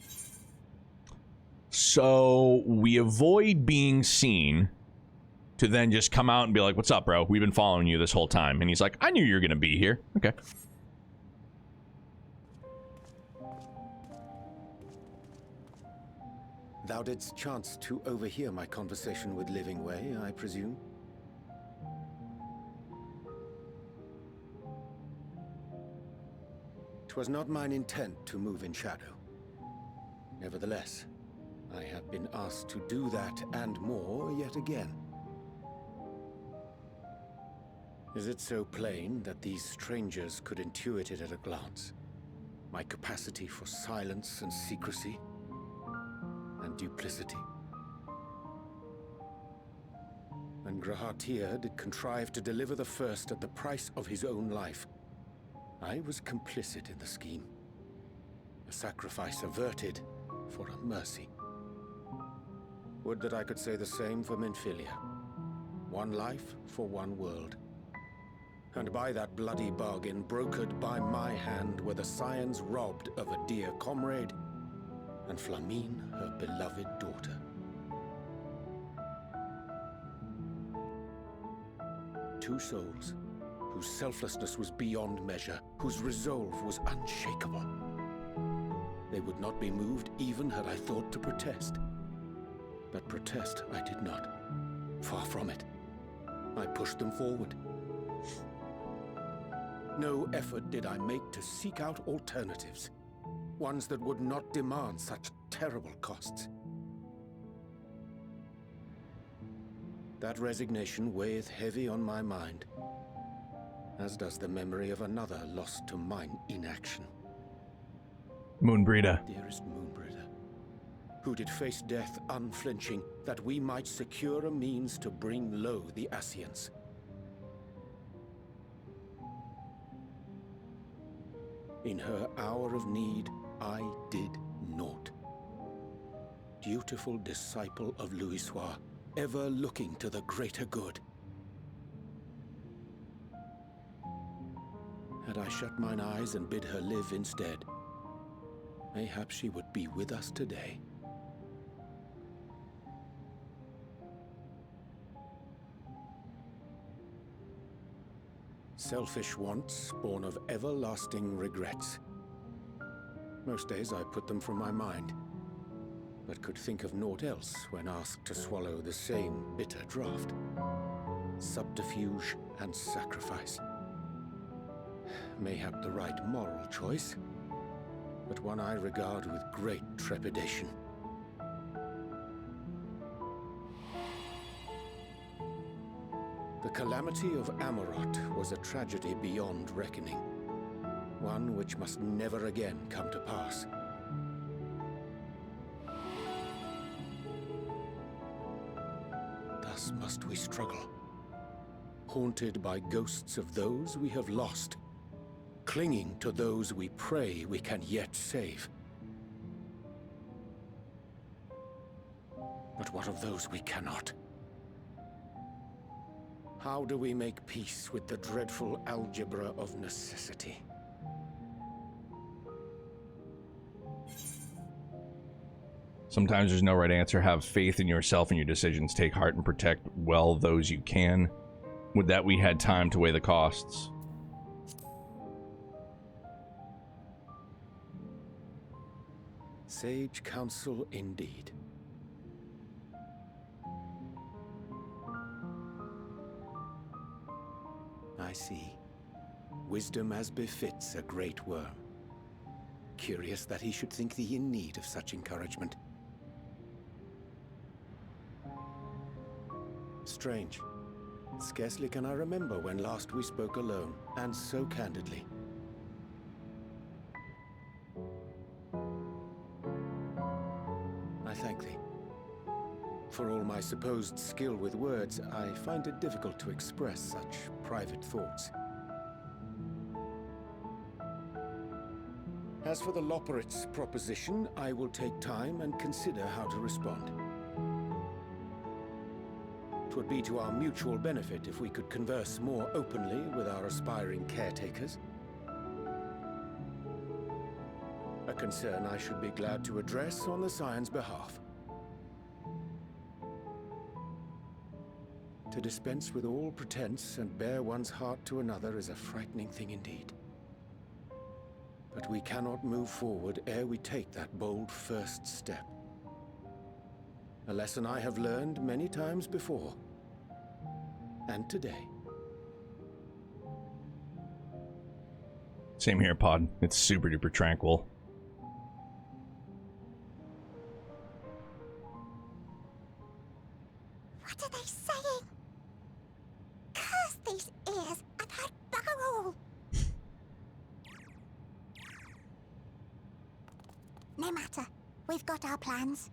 So we avoid being seen to then just come out and be like, what's up, bro? We've been following you this whole time. And he's like, I knew you were going to be here. Okay. Thou didst chance to overhear my conversation with Living Way, I presume? 'Twas not mine intent to move in shadow. Nevertheless, I have been asked to do that and more yet again. Is it so plain that these strangers could intuit it at a glance? My capacity for silence and secrecy and duplicity. And Grahatir did contrive to deliver the first at the price of his own life. I was complicit in the scheme. A sacrifice averted for a mercy. Would that I could say the same for Minfilia. One life for one world. And by that bloody bargain brokered by my hand were the scions robbed of a dear comrade and Flamine, her beloved daughter. Two souls whose selflessness was beyond measure, whose resolve was unshakable. They would not be moved even had I thought to protest. But protest I did not. Far from it. I pushed them forward. No effort did I make to seek out alternatives. Ones that would not demand such terrible costs. That resignation weigheth heavy on my mind, as does the memory of another lost to mine inaction. Moonbreeder. Dearest Moonbreeder, who did face death unflinching, that we might secure a means to bring low the Ascians. In her hour of need, I did naught. Dutiful disciple of Louisoix, ever looking to the greater good. Had I shut mine eyes and bid her live instead, mayhap she would be with us today. Selfish wants, born of everlasting regrets. Most days I put them from my mind, but could think of naught else when asked to swallow the same bitter draught. Subterfuge and sacrifice. Mayhap the right moral choice, but one I regard with great trepidation. The calamity of Amarot was a tragedy beyond reckoning, one which must never again come to pass. Thus must we struggle, haunted by ghosts of those we have lost, clinging to those we pray we can yet save. But what of those we cannot? How do we make peace with the dreadful algebra of necessity? Sometimes there's no right answer. Have faith in yourself and your decisions. Take heart and protect well those you can. Would that we had time to weigh the costs. Sage counsel indeed. I see. Wisdom as befits a great worm. Curious that he should think thee in need of such encouragement. Strange. Scarcely can I remember when last we spoke alone, and so candidly. I thank thee. For all my supposed skill with words, I find it difficult to express such private thoughts. As for the Loporrit's proposition, I will take time and consider how to respond. 'Twould be to our mutual benefit if we could converse more openly with our aspiring caretakers. A concern I should be glad to address on the Scion's behalf. To dispense with all pretense and bare one's heart to another is a frightening thing indeed. But we cannot move forward ere we take that bold first step. A lesson I have learned many times before. And today. Same here, Pod. It's super duper tranquil. What are they saying? Curse these ears! I've heard bugger all! No matter. We've got our plans.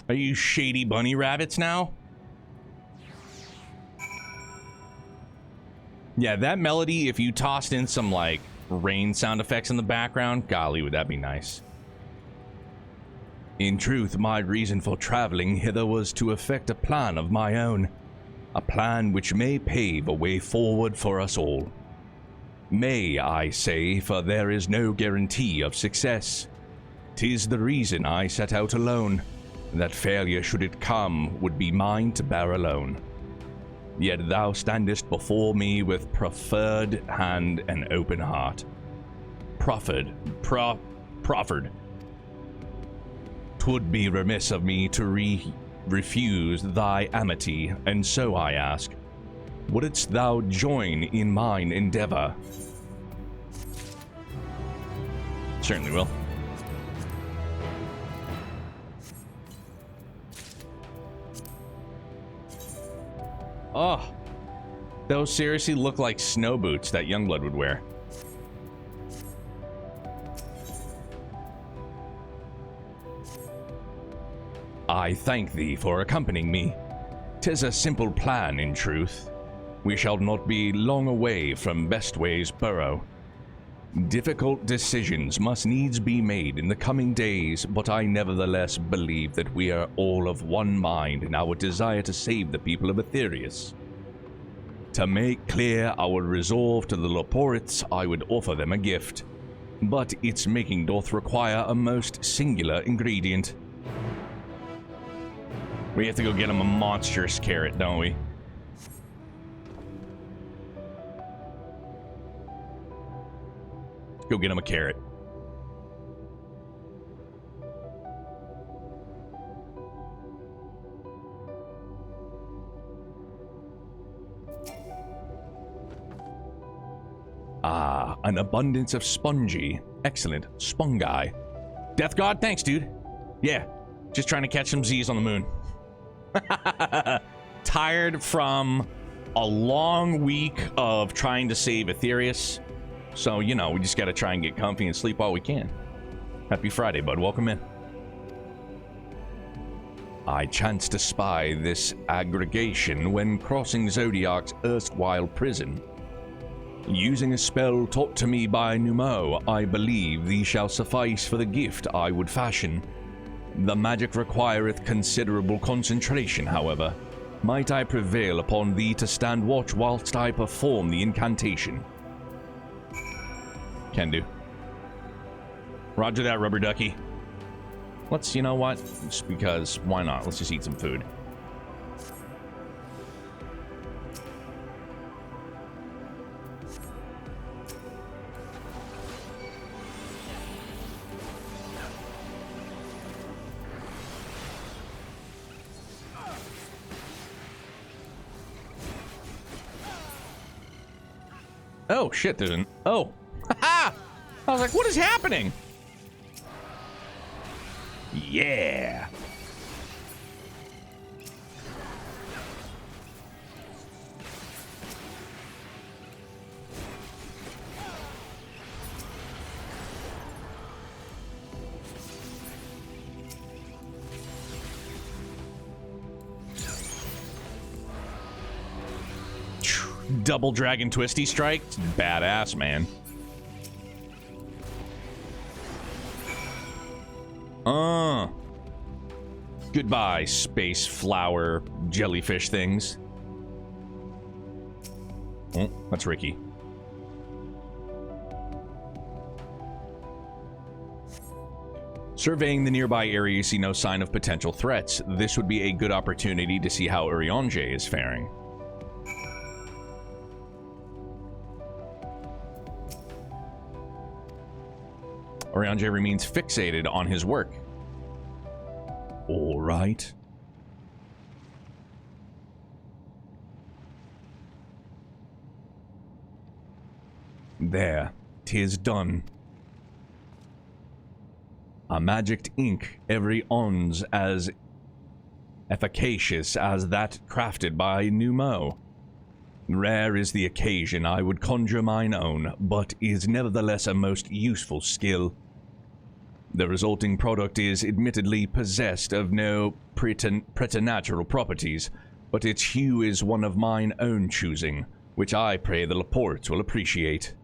Are you shady bunny rabbits now? Yeah, that melody, if you tossed in some, like, rain sound effects in the background, golly, would that be nice. In truth, my reason for traveling hither was to effect a plan of my own. A plan which may pave a way forward for us all. May, I say, for there is no guarantee of success. 'Tis the reason I set out alone. That failure, should it come, would be mine to bear alone. Yet thou standest before me with proffered hand and open heart. Proffered. 'Twould be remiss of me to refuse thy amity, and so I ask, wouldst thou join in mine endeavor? Certainly will. Oh, those seriously look like snow boots that Youngblood would wear. I thank thee for accompanying me. 'Tis a simple plan, in truth. We shall not be long away from Bestway's burrow. Difficult decisions must needs be made in the coming days, but I nevertheless believe that we are all of one mind in our desire to save the people of Aetherius. To make clear our resolve to the Leporites, I would offer them a gift, but its making doth require a most singular ingredient. We have to go get him a monstrous carrot, don't we? Go get him a carrot. Ah, an abundance of spongy. Excellent. Spongi. Death God, thanks, dude. Yeah, just trying to catch some Z's on the moon. Tired from a long week of trying to save Aetherius. So, you know, we just gotta try and get comfy and sleep while we can. Happy Friday, bud. Welcome in. I chanced to spy this aggregation when crossing Zodiac's erstwhile prison. Using a spell taught to me by Numo, I believe thee shall suffice for the gift I would fashion. The magic requireth considerable concentration, however. Might I prevail upon thee to stand watch whilst I perform the incantation? Can do. Roger that, rubber ducky. Let's, you know what? Just because, why not? Let's just eat some food. Oh, shit, there's an... Oh. Ha-ha! I was like, what is happening? Yeah. Double Dragon Twisty Strike. It's badass, man. Goodbye, space flower jellyfish things. Oh, that's Ricky. Surveying the nearby area, you see no sign of potential threats. This would be a good opportunity to see how Urianger is faring. Urianger remains fixated on his work. All right. There, 'tis done. A magicked ink every ons as efficacious as that crafted by Numo. Rare is the occasion I would conjure mine own, but is nevertheless a most useful skill. The resulting product is admittedly possessed of no preternatural properties, but its hue is one of mine own choosing, which I pray the Leporites will appreciate.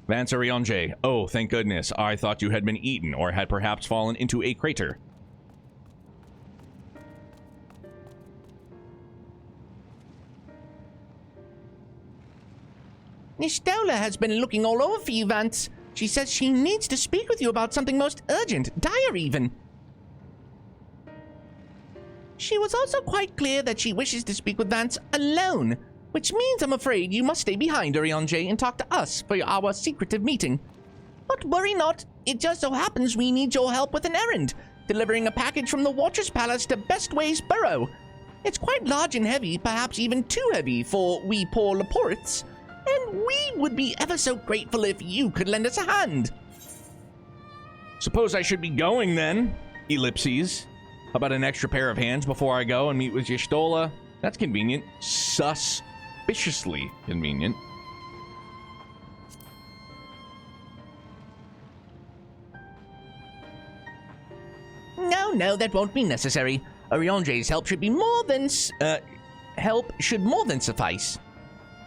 Vance Urianger, oh, thank goodness, I thought you had been eaten or had perhaps fallen into a crater. Nistola has been looking all over for you, Vance. She says she needs to speak with you about something most urgent, dire even. She was also quite clear that she wishes to speak with Vance alone, which means I'm afraid you must stay behind, Urianger, and talk to us for our secretive meeting. But worry not, it just so happens we need your help with an errand, delivering a package from the Watcher's Palace to Bestway's Burrow. It's quite large and heavy, perhaps even too heavy for we poor Leporites. And we would be ever so grateful if you could lend us a hand. Suppose I should be going then. Ellipses. How about an extra pair of hands before I go and meet with Y'shtola? That's convenient. Suspiciously convenient. No, that won't be necessary. Oriandre's help should be more than suffice.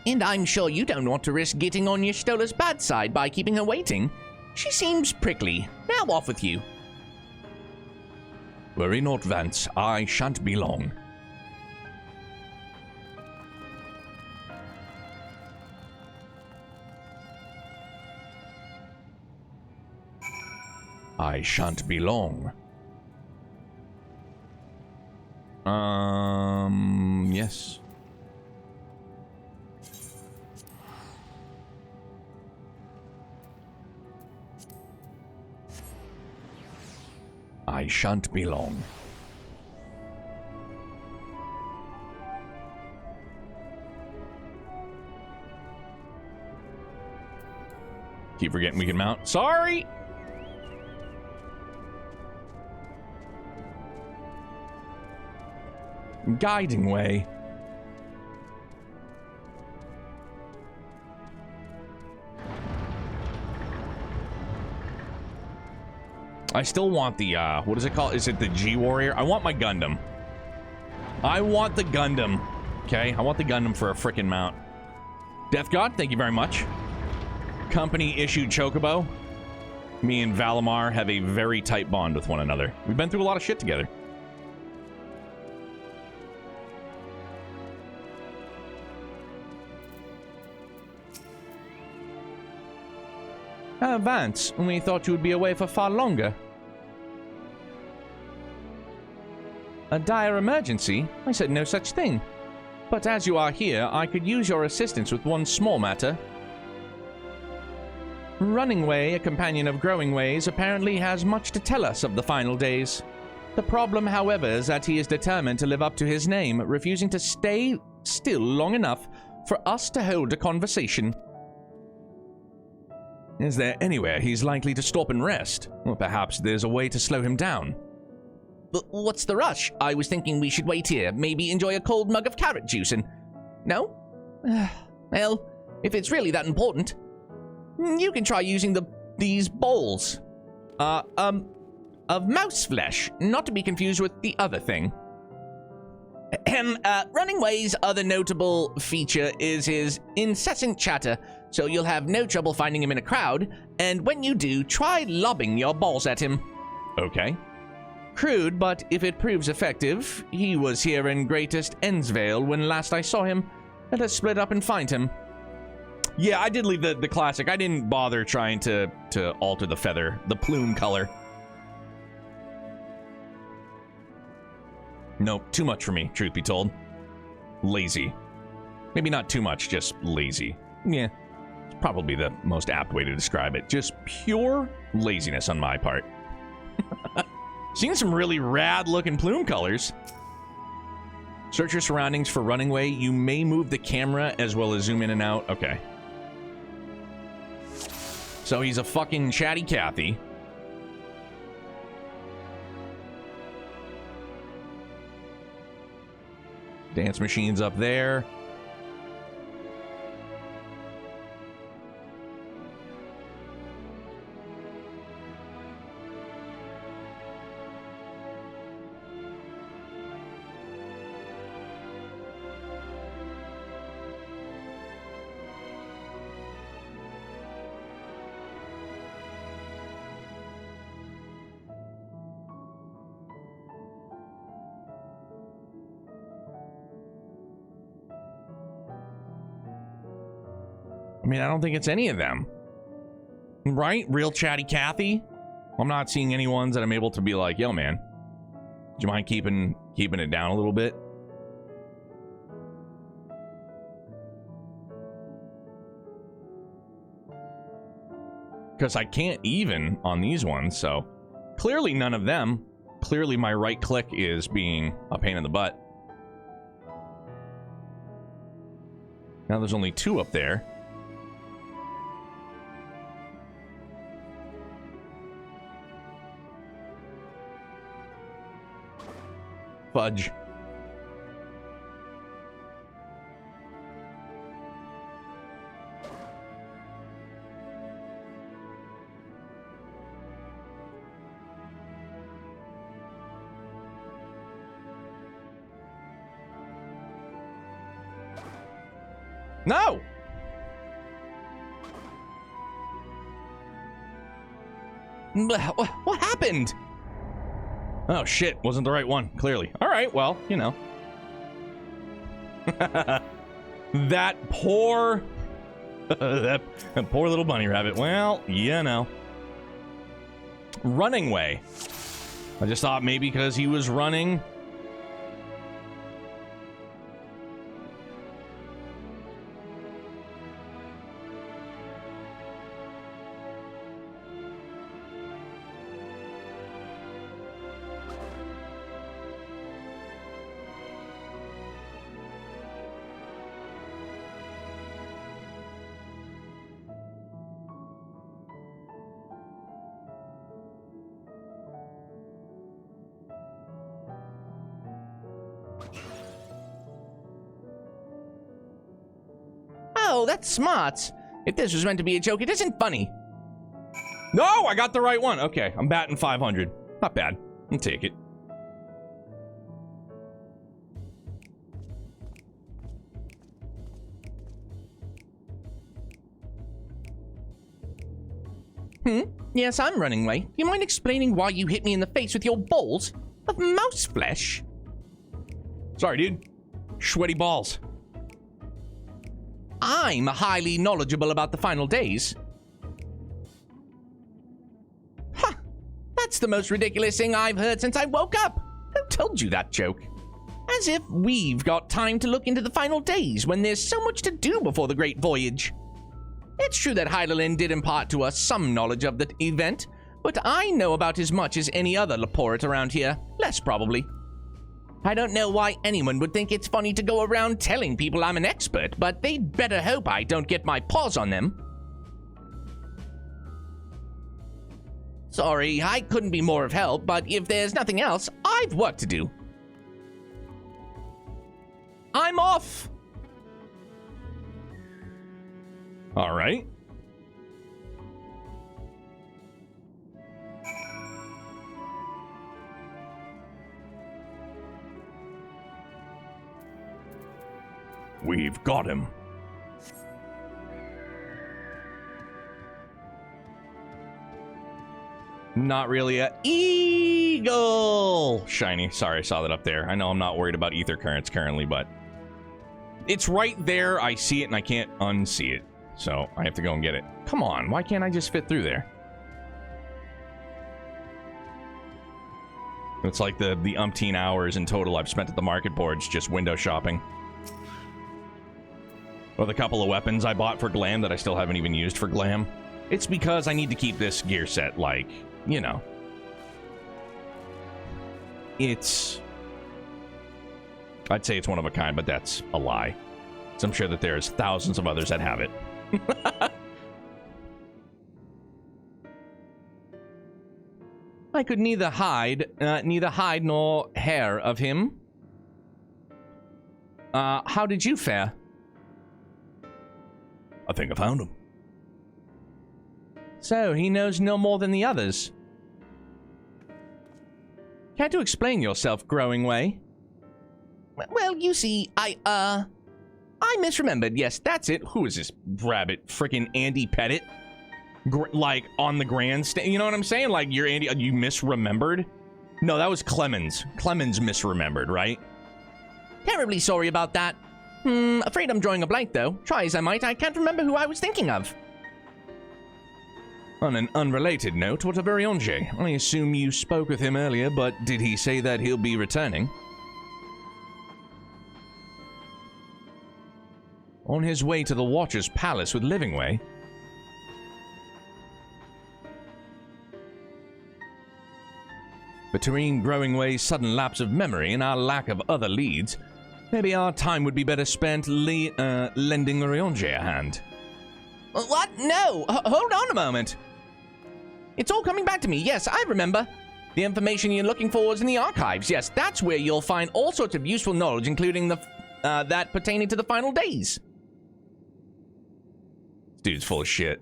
And I'm sure you don't want to risk getting on your Stola's bad side by keeping her waiting. She seems prickly. Now off with you. Worry not, Vance. I shan't be long. I shan't be long. Yes. I shan't be long. Keep forgetting we can mount. Sorry! Guiding way. I still want the, what is it called? Is it the G-Warrior? I want my Gundam. I want the Gundam. Okay, I want the Gundam for a frickin' mount. Death God, thank you very much. Company-issued Chocobo. Me and Valimar have a very tight bond with one another. We've been through a lot of shit together. Vance, we thought you would be away for far longer. A dire emergency? I said no such thing. But as you are here, I could use your assistance with one small matter. Running Way, a companion of Growing Ways, apparently has much to tell us of the final days. The problem, however, is that he is determined to live up to his name, refusing to stay still long enough for us to hold a conversation. Is there anywhere he's likely to stop and rest? Or perhaps there's a way to slow him down. But what's the rush? I was thinking we should wait here, maybe enjoy a cold mug of carrot juice and... No? Well, if it's really that important, you can try using these bowls. Of mouse flesh, not to be confused with the other thing. Running Way's other notable feature is his incessant chatter, so you'll have no trouble finding him in a crowd, and when you do, try lobbing your balls at him. Okay. Crude, but if it proves effective, he was here in Greatest Endsvale when last I saw him. Let us split up and find him. Yeah, I did leave the classic. I didn't bother trying to alter the feather, the plume color. Nope, too much for me, truth be told. Lazy. Maybe not too much, just lazy. Yeah, it's probably the most apt way to describe it. Just pure laziness on my part. Seen some really rad-looking plume colors. Search your surroundings for Running Way. You may move the camera as well as zoom in and out. Okay. So he's a fucking chatty Cathy. Dance machines up there. I mean, I don't think it's any of them. Right? Real chatty Cathy? I'm not seeing any ones that I'm able to be like, yo, man, do you mind keeping it down a little bit? Because I can't even on these ones, so clearly none of them. Clearly my right click is being a pain in the butt. Now there's only 2 up there. Fudge. No! What happened? Oh, shit. Wasn't the right one, clearly. All right, well, you know. That poor... that poor little bunny rabbit. Well, you know. Running way. I just thought maybe because he was running... Oh, that's smart. If this was meant to be a joke, it isn't funny. No, I got the right one. Okay, I'm batting 500. Not bad. I'll take it. Yes, I'm running away. You mind explaining why you hit me in the face with your balls of mouse flesh? Sorry, dude. Sweaty balls. I'm highly knowledgeable about the final days. Ha! That's the most ridiculous thing I've heard since I woke up. Who told you that joke? As if we've got time to look into the final days when there's so much to do before the Great Voyage. It's true that Hydaelyn did impart to us some knowledge of the event, but I know about as much as any other Laporit around here. Less, probably. I don't know why anyone would think it's funny to go around telling people I'm an expert, but they'd better hope I don't get my paws on them. Sorry, I couldn't be more of help, but if there's nothing else, I've work to do. I'm off! All right. We've got him. Not really a eagle. Shiny. Sorry, I saw that up there. I know I'm not worried about ether currents currently, but it's right there. I see it and I can't unsee it. So I have to go and get it. Come on, why can't I just fit through there? It's like the umpteen hours in total I've spent at the market boards just window shopping. Or the couple of weapons I bought for Glam that I still haven't even used for Glam. It's because I need to keep this gear set, like, you know. It's... I'd say it's one of a kind, but that's a lie. So I'm sure that there's thousands of others that have it. I could neither hide nor hair of him. How did you fare? I think I found him. So, he knows no more than the others. Can't you explain yourself, Growing Way? Well, you see, I misremembered. Yes, that's it. Who is this rabbit? Freaking Andy Pettit? Like, on the grandstand? You know what I'm saying? Like, you're Andy... You misremembered? No, that was Clemens. Clemens misremembered, right? Terribly sorry about that. Afraid I'm drawing a blank, though. Try as I might, I can't remember who I was thinking of. On an unrelated note, what of Orionge? I assume you spoke with him earlier, but did he say that he'll be returning? On his way to the Watcher's Palace with Livingway? Between Growingway's sudden lapse of memory and our lack of other leads, maybe our time would be better spent lending Orionge a hand. What? No! Hold on a moment. It's all coming back to me. Yes, I remember. The information you're looking for is in the archives. Yes, that's where you'll find all sorts of useful knowledge, including the that pertaining to the final days. This dude's full of shit.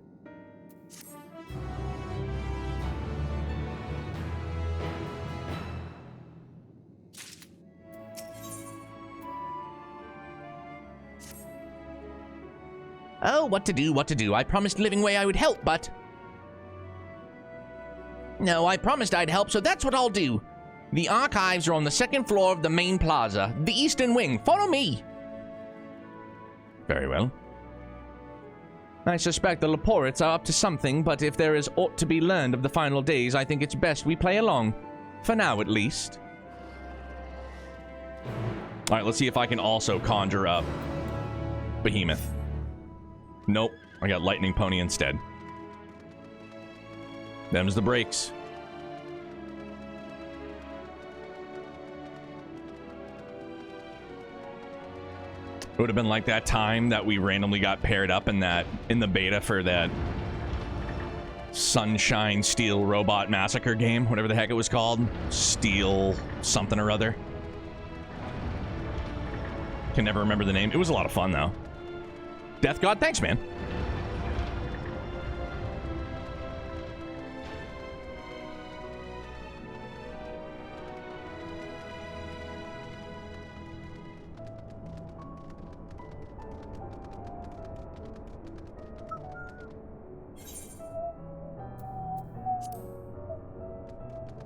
Oh, what to do, what to do. I promised Living Way I would help, but... No, I promised I'd help, so that's what I'll do. The archives are on the second floor of the main plaza, the eastern wing. Follow me. Very well. I suspect the Leporits are up to something, but if there is aught to be learned of the final days, I think it's best we play along. For now, at least. Alright, let's see if I can also conjure up Behemoth. Nope, I got Lightning Pony instead. Them's the breaks. It would have been like that time that we randomly got paired up in the beta for that Sunshine Steel Robot Massacre game, whatever the heck it was called. Steel something or other. Can never remember the name. It was a lot of fun though. Death God, thanks, man.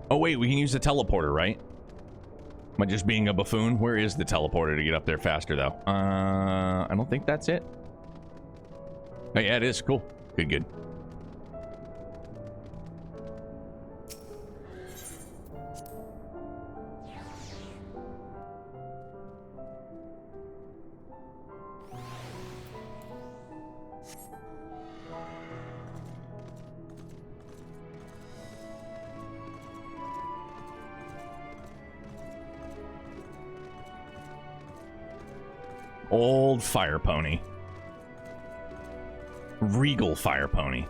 Oh wait, we can use the teleporter, right? Am I just being a buffoon? Where is the teleporter to get up there faster, though? I don't think that's it. Oh yeah, it is. Cool. Good, good. Old fire pony. Regal fire pony.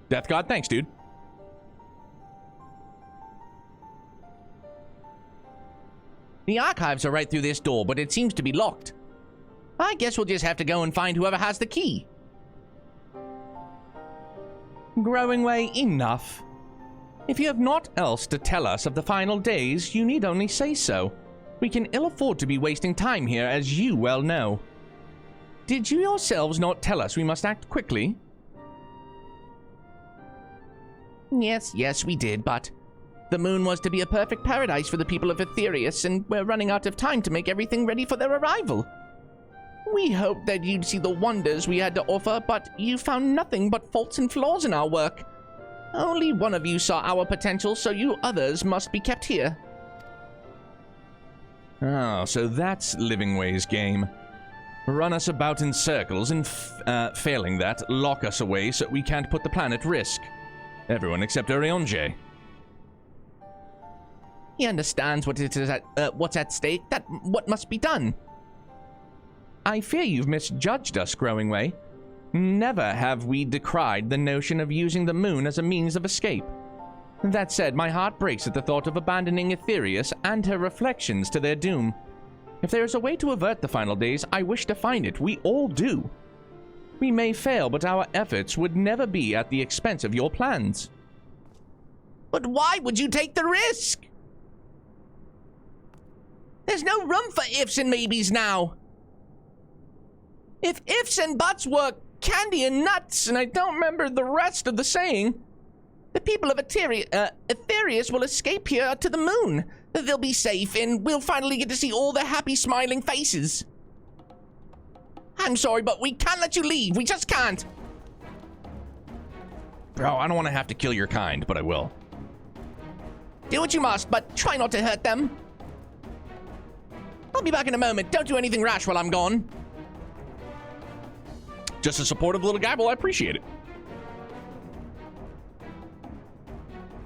Death God, thanks, dude. The archives are right through this door, but it seems to be locked. I guess we'll just have to go and find whoever has the key. Growing Way, enough. If you have naught else to tell us of the final days, you need only say so. We can ill afford to be wasting time here, as you well know. Did you yourselves not tell us we must act quickly? Yes, we did, but the moon was to be a perfect paradise for the people of Aetherius, and we're running out of time to make everything ready for their arrival. We hoped that you'd see the wonders we had to offer, but you found nothing but faults and flaws in our work. Only one of you saw our potential, so you others must be kept here. Oh, so that's Living Way's game. Run us about in circles, and failing that, lock us away so we can't put the planet at risk. Everyone except Orionje. He understands what it is what's at stake, what must be done. I fear you've misjudged us, Growing Way. Never have we decried the notion of using the moon as a means of escape. That said, my heart breaks at the thought of abandoning Aetherius and her reflections to their doom. If there is a way to avert the final days, I wish to find it. We all do. We may fail, but our efforts would never be at the expense of your plans. But why would you take the risk? There's no room for ifs and maybes now. If ifs and buts were candy and nuts, and I don't remember the rest of the saying, the people of Aetherius will escape here to the moon. They'll be safe, and we'll finally get to see all their happy, smiling faces. I'm sorry, but we can't let you leave. We just can't. Bro, I don't want to have to kill your kind, but I will. Do what you must, but try not to hurt them. I'll be back in a moment. Don't do anything rash while I'm gone. Just a supportive little guy? Well, I appreciate it.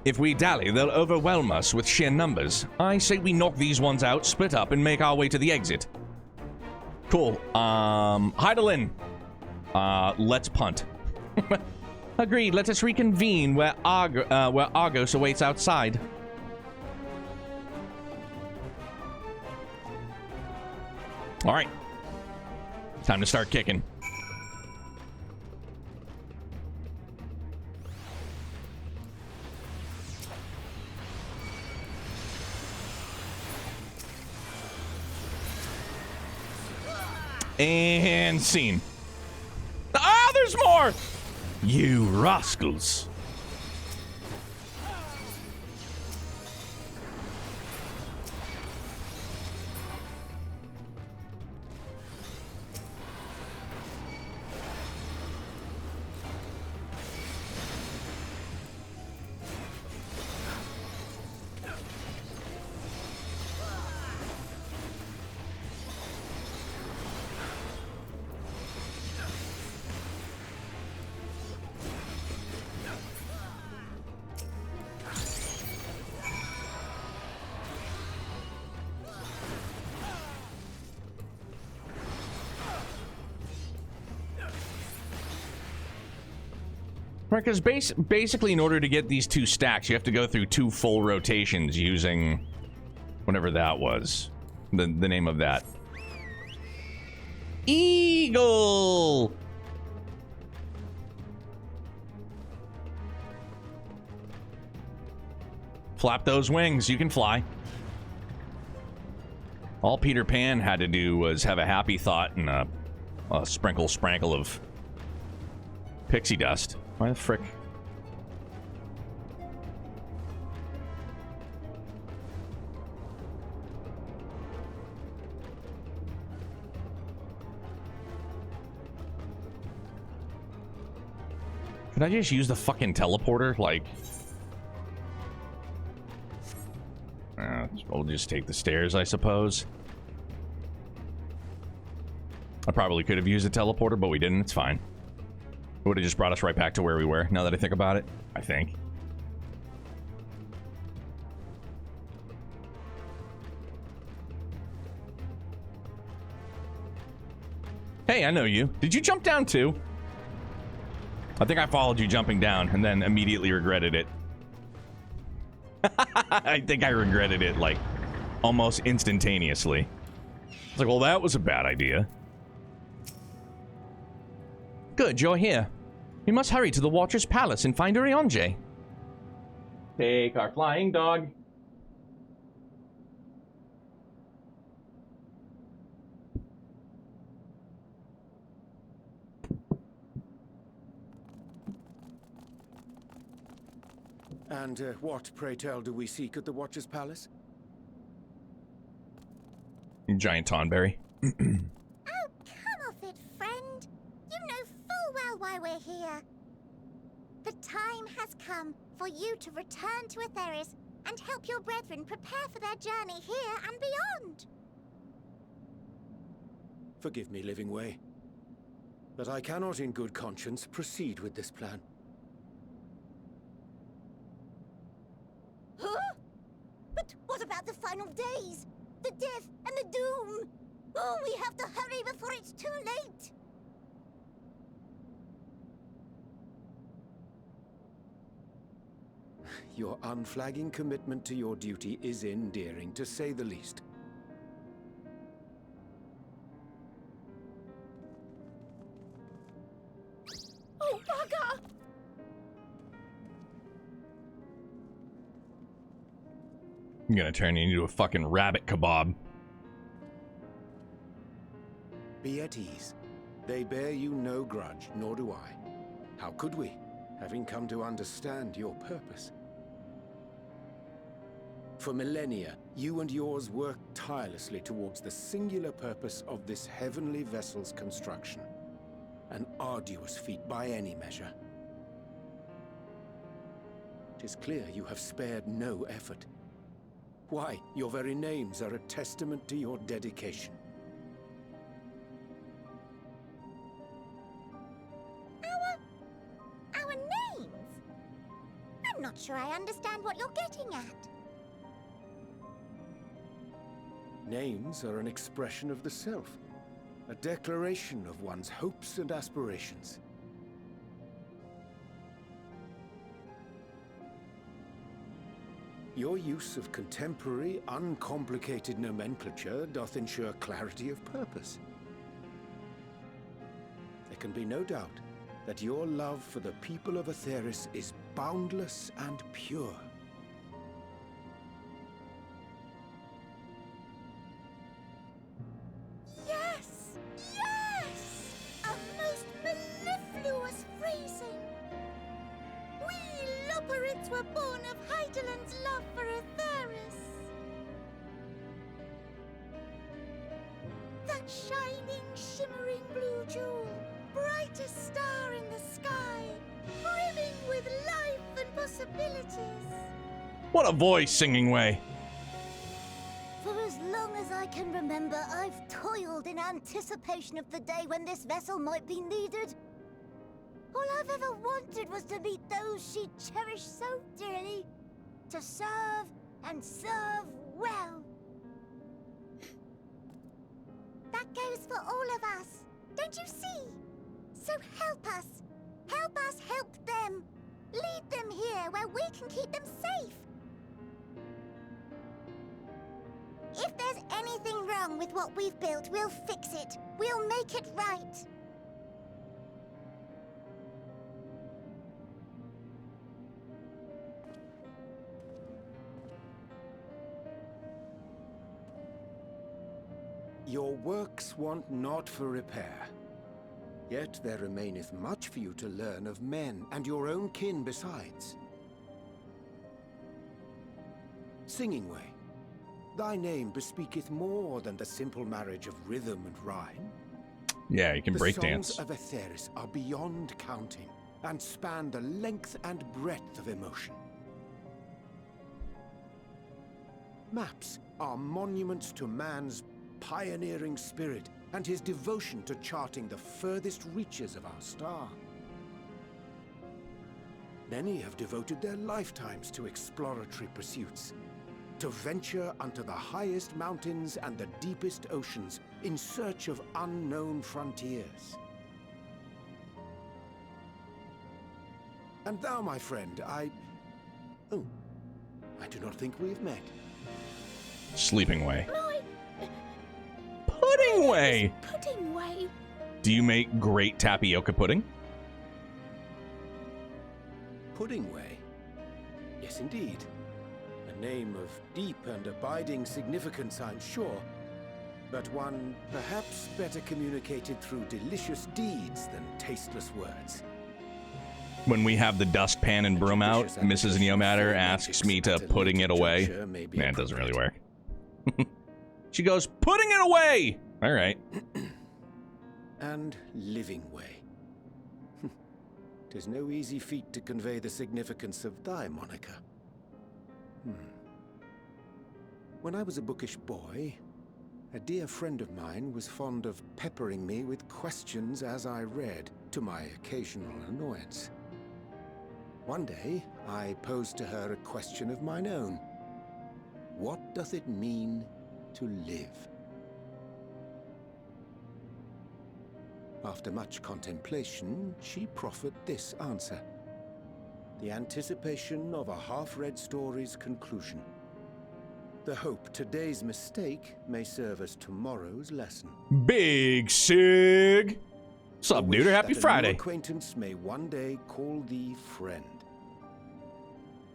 If we dally, they'll overwhelm us with sheer numbers. I say we knock these ones out, split up, and make our way to the exit. Cool. Heidelin. Let's punt. Agreed. Let us reconvene where Argos awaits outside. All right. Time to start kicking. And scene. Ah, there's more! You rascals. Right, because basically in order to get these 2 stacks, you have to go through 2 full rotations using whatever that was. The name of that. Eagle! Flap those wings, you can fly. All Peter Pan had to do was have a happy thought and a sprinkle of pixie dust. Why the frick? Could I just use the fucking teleporter? Like... we'll just take the stairs, I suppose. I probably could have used a teleporter, but we didn't. It's fine. It would have just brought us right back to where we were, now that I think about it. I think. Hey, I know you. Did you jump down too? I think I followed you jumping down and then immediately regretted it. I think I regretted it, like, almost instantaneously. It's like, well, that was a bad idea. Good, you're here. We must hurry to the Watcher's Palace and find Urianger. Take our flying dog. And what, pray tell, do we seek at the Watcher's Palace? Giant Tonberry. Oh, come off it, friend. You know full well why we're here. The time has come for you to return to Aetheris and help your brethren prepare for their journey here and beyond. Forgive me, Living Way, but I cannot in good conscience proceed with this plan. Huh? But what about the final days? The death and the doom? Oh, we have to hurry before it's too late. Your unflagging commitment to your duty is endearing, to say the least. Oh, bugger! I'm gonna turn you into a fucking rabbit kebab. Be at ease. They bear you no grudge, nor do I. How could we, having come to understand your purpose? For millennia, you and yours worked tirelessly towards the singular purpose of this heavenly vessel's construction. An arduous feat by any measure. It is clear you have spared no effort. Why, your very names are a testament to your dedication. Our names? I'm not sure I understand what you're getting at. Names are an expression of the self, a declaration of one's hopes and aspirations. Your use of contemporary, uncomplicated nomenclature doth ensure clarity of purpose. There can be no doubt that your love for the people of Aetheris is boundless and pure. Yes! Yes! born of Heideland's love for Aetheris. That shining, shimmering blue jewel, brightest star in the sky, brimming with life and possibilities. What a voice, Singing Way. For as long as I can remember, I've toiled in anticipation of the day when this vessel might be needed. All I've ever wanted was to meet those she cherished so dearly, to serve and serve well. That goes for all of us, don't you see? So help us help them. Lead them here where we can keep them safe. If there's anything wrong with what we've built, we'll fix it. We'll make it right. Your works want not for repair. Yet there remaineth much for you to learn of men, and your own kin besides. Singing Way, thy name bespeaketh more than the simple marriage of rhythm and rhyme. Yeah, you can break The dance. songs of Aetheris are beyond counting, and span the length and breadth of emotion. Maps are monuments to man's pioneering spirit and his devotion to charting the furthest reaches of our star. Many have devoted their lifetimes to exploratory pursuits, to venture unto the highest mountains and the deepest oceans in search of unknown frontiers. And thou, my friend, I do not think we have met. Sleeping Way. Pudding Way! Pudding Way. Do you make great tapioca pudding? Pudding Way? Yes, indeed. A name of deep and abiding significance, I'm sure, but one perhaps better communicated through delicious deeds than tasteless words. When we have the dustpan and broom out, Mrs. Neomatter asks me to pudding it away. Man, it doesn't really work. She goes, putting it away! All right. And Living Way. 'Tis no easy feat to convey the significance of thy moniker. When I was a bookish boy, a dear friend of mine was fond of peppering me with questions as I read, to my occasional annoyance. One day, I posed to her a question of mine own. What doth it mean to live? After much contemplation, she proffered this answer. The anticipation of a half-read story's conclusion. The hope today's mistake may serve as tomorrow's lesson. Big Sig! What's up, The wish dude? Happy that a new Friday. acquaintance may one day call thee friend.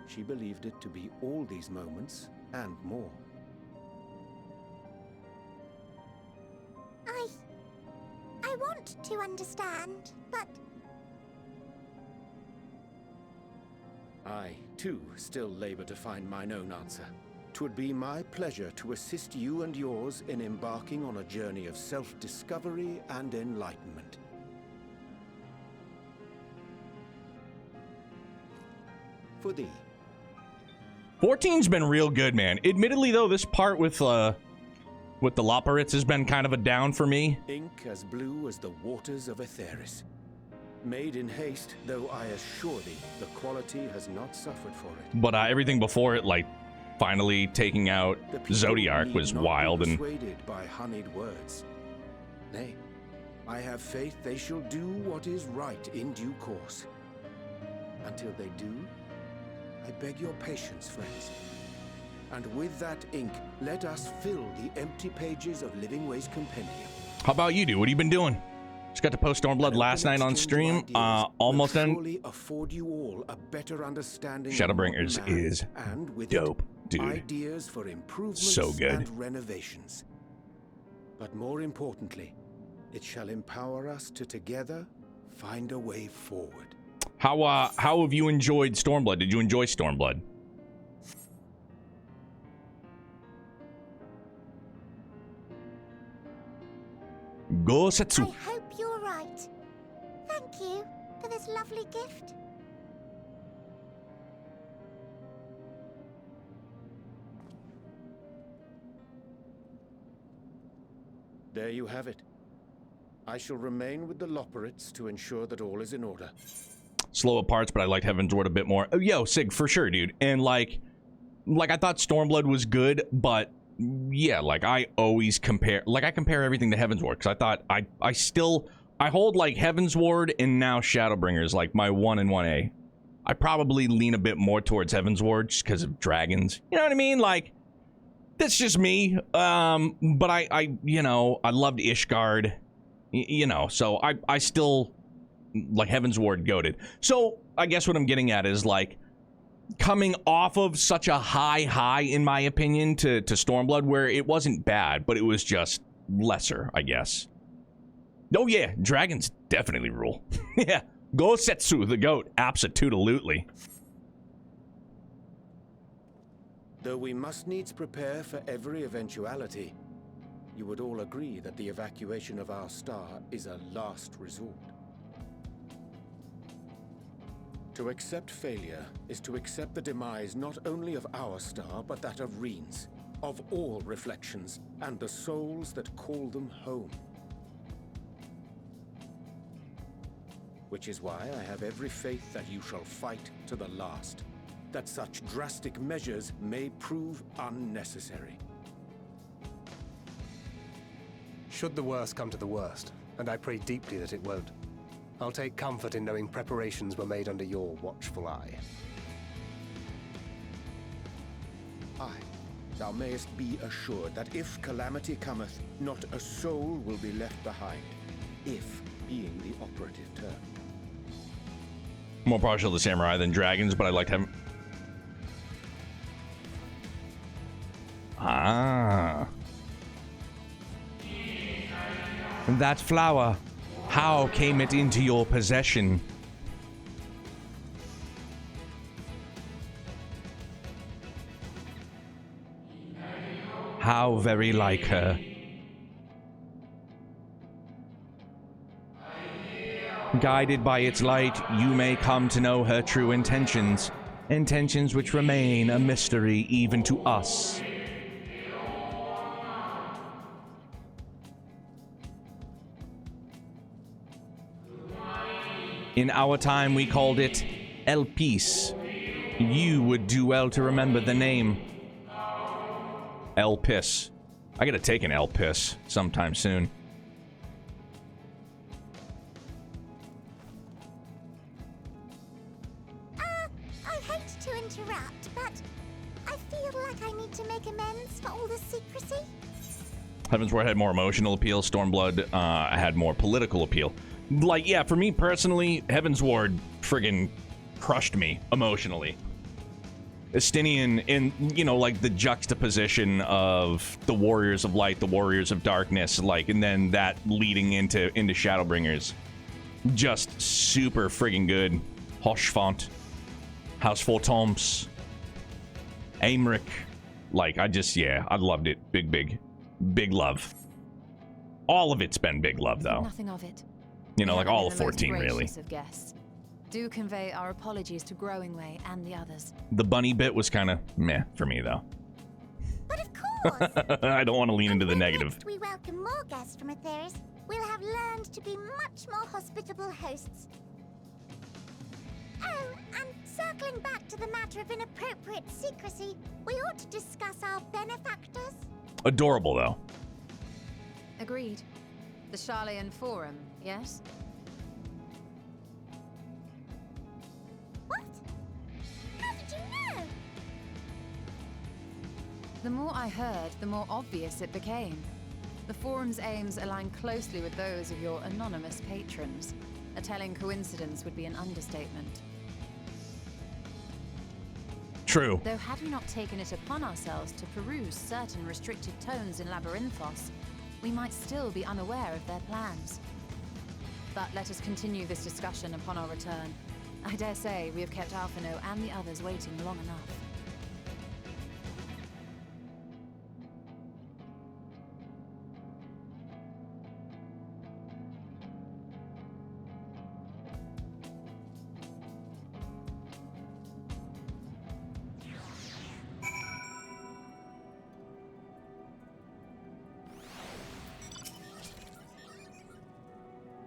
She believed it to be all these moments and more. I want to understand, but I, too, still labor to find mine own answer. 'Twould be my pleasure to assist you and yours in embarking on a journey of self-discovery and enlightenment. For thee. 14's been real good, man. Admittedly, though, this part with the Loporits has been kind of a down for me. Ink as blue as the waters of Aetheris. Made in haste, though I assure thee, the quality has not suffered for it. But everything before it, like finally taking out The people Zodiark, need was not wild. be And persuaded by honeyed words. Nay, I have faith they shall do what is right in due course. Until they do, I beg your patience, friends. And with that ink, let us fill the empty pages of Living Way's compendium. how about you, dude? What have you been doing? Just got to post Stormblood last night on stream. Almost done. Surely afford you all a better understanding. of Shadowbringers modern man, is and with dope, it, dude. ideas for improvements So good. and renovations. But more importantly, it shall empower us to together find a way forward. How have you enjoyed Stormblood? Did you enjoy Stormblood? Go Setsu. I hope you're right. Thank you for this lovely gift. There you have it. I shall remain with the Loporrits to ensure that all is in order. Slow at parts, but I liked Heavensward a bit more. Oh, yo, Sig, for sure, dude. And like I thought Stormblood was good, but yeah, like I always compare, like I compare everything to Heavensward because I thought I hold like Heavensward and now Shadowbringers like my 1 and 1A. I probably lean a bit more towards Heavensward just because of dragons. You know what I mean? Like that's just me. But I you know, I loved Ishgard. You know, so I still like Heavensward goated. So I guess what I'm getting at is like coming off of such a high in my opinion to Stormblood where it wasn't bad, but it was just lesser, I guess. Oh yeah, dragons definitely rule. Yeah, go Setsu the goat, absolutely. Though we must needs prepare for every eventuality, you would all agree that the evacuation of our star is a last resort. To accept failure is to accept the demise not only of our star, but that of Reen's, of all reflections, and the souls that call them home. Which is why I have every faith that you shall fight to the last, that such drastic measures may prove unnecessary. Should the worst come to the worst, and I pray deeply that it won't, I'll take comfort in knowing preparations were made under your watchful eye. Aye, thou mayest be assured that if calamity cometh, not a soul will be left behind, if being the operative term. More partial to samurai than dragons, but I liked him. Ah. That flower, how came it into your possession? How very like her. Guided by its light, you may come to know her true intentions, intentions which remain a mystery even to us. In our time, we called it El Peace. You would do well to remember the name. El Piss. I gotta take an El Piss sometime soon. I hate to interrupt, but I feel like I need to make amends for all the secrecy. Heavensward had more emotional appeal. Stormblood had more political appeal. Like, yeah, for me personally, Heavensward friggin' crushed me emotionally. Estinian in, you know, like the juxtaposition of the Warriors of Light, the Warriors of Darkness, like, and then that leading into Shadowbringers. Just super friggin' good. Hoshfont, House Fortoms, Aymeric. Like, I loved it. Big love. All of it's been big love, though. Nothing of it. You know, We like haven't all been of the most 14, really. gracious of guests. Do convey our apologies to Growingway and the others. The bunny bit was kind of meh for me, though. But of course. I don't want to lean into the when negative. next we welcome more guests from Aetheris, we'll have learned to be much more hospitable hosts. Oh, and circling back to the matter of inappropriate secrecy, we ought to discuss our benefactors. Adorable, though. Agreed. The Charleyan Forum, yes? What? How did you know? The more I heard, the more obvious it became. The Forum's aims align closely with those of your anonymous patrons. A telling coincidence would be an understatement. True. Though had we not taken it upon ourselves to peruse certain restricted tones in Labyrinthos, we might still be unaware of their plans. But let us continue this discussion upon our return. I dare say we have kept Alphino and the others waiting long enough.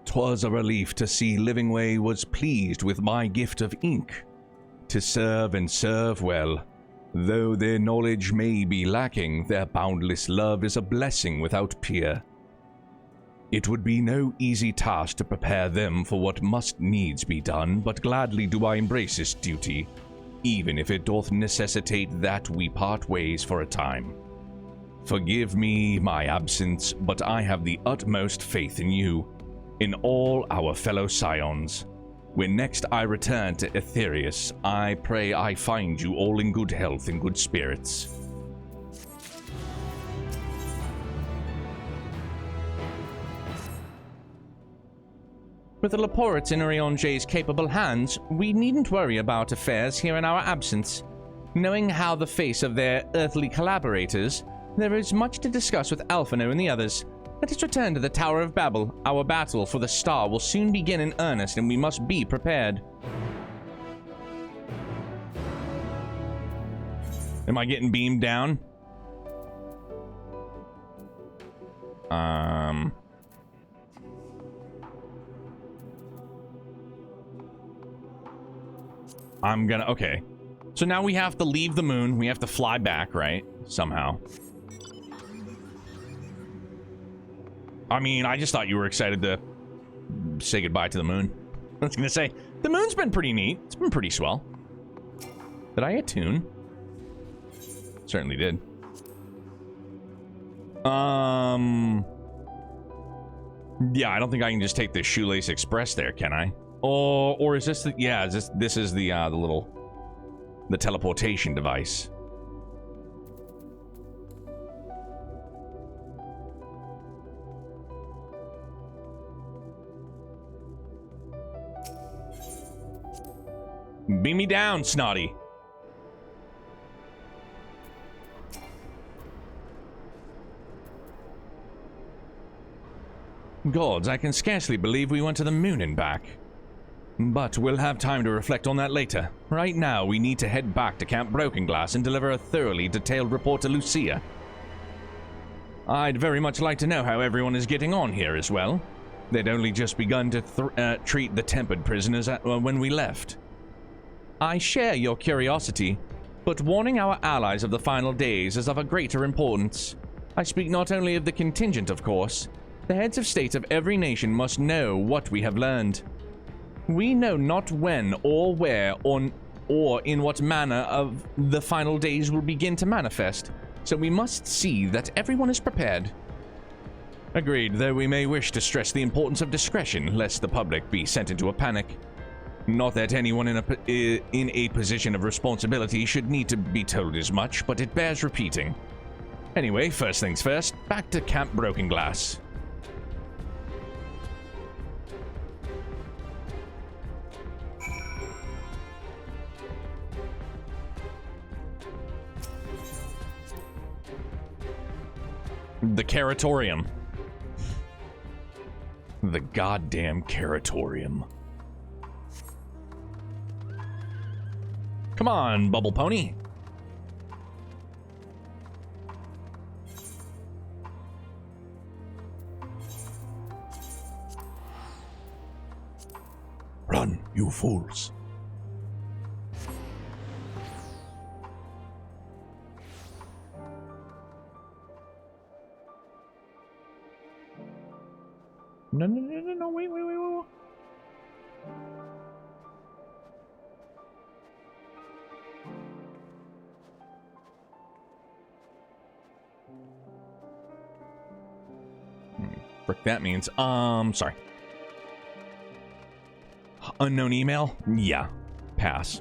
"'Twas a relief to see Livingway was pleased with my gift of ink. To serve and serve well. Though their knowledge may be lacking, their boundless love is a blessing without peer. It would be no easy task to prepare them for what must needs be done, but gladly do I embrace this duty, even if it doth necessitate that we part ways for a time. Forgive me my absence, but I have the utmost faith in you, in all our fellow scions. When next I return to Aetherius, I pray I find you all in good health and good spirits." With the Lepore itinerary on Jay's capable hands, we needn't worry about affairs here in our absence. Knowing how the face of their earthly collaborators, there is much to discuss with Alphino and the others. Let us return to the Tower of Babel. Our battle for the star will soon begin in earnest, and we must be prepared. Am I getting beamed down? I'm gonna... Okay. So now we have to leave the moon. We have to fly back, right? Somehow. I mean, I just thought you were excited to say goodbye to the moon. I was gonna say, the moon's been pretty neat. It's been pretty swell. Did I attune? Certainly did. Yeah, I don't think I can just take the Shoelace Express there, can I? Or is this the... Yeah, this is the little... The teleportation device. Beam me down, Snotty. Gods, I can scarcely believe we went to the moon and back. But we'll have time to reflect on that later. Right now, we need to head back to Camp Broken Glass and deliver a thoroughly detailed report to Lucia. I'd very much like to know how everyone is getting on here as well. They'd only just begun to treat the tempered prisoners when we left. I share your curiosity, but warning our allies of the final days is of a greater importance. I speak not only of the contingent, of course. The heads of state of every nation must know what we have learned. We know not when or where or in what manner of the final days will begin to manifest, so we must see that everyone is prepared. Agreed, though we may wish to stress the importance of discretion, lest the public be sent into a panic. Not that anyone in a position of responsibility should need to be told as much, but it bears repeating. Anyway, first things first, back to Camp Broken Glass. The Caratorium. The goddamn Caratorium. Come on, Bubble Pony. Run, you fools. No, wait. Frick that means. Sorry. Unknown email? Yeah. Pass.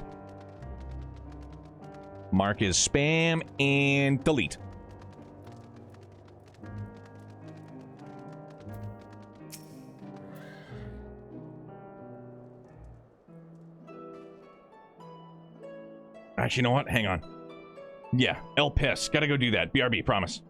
Mark is spam and delete. Actually, you know what? Hang on. Yeah, El Piss. Gotta go do that. BRB, promise.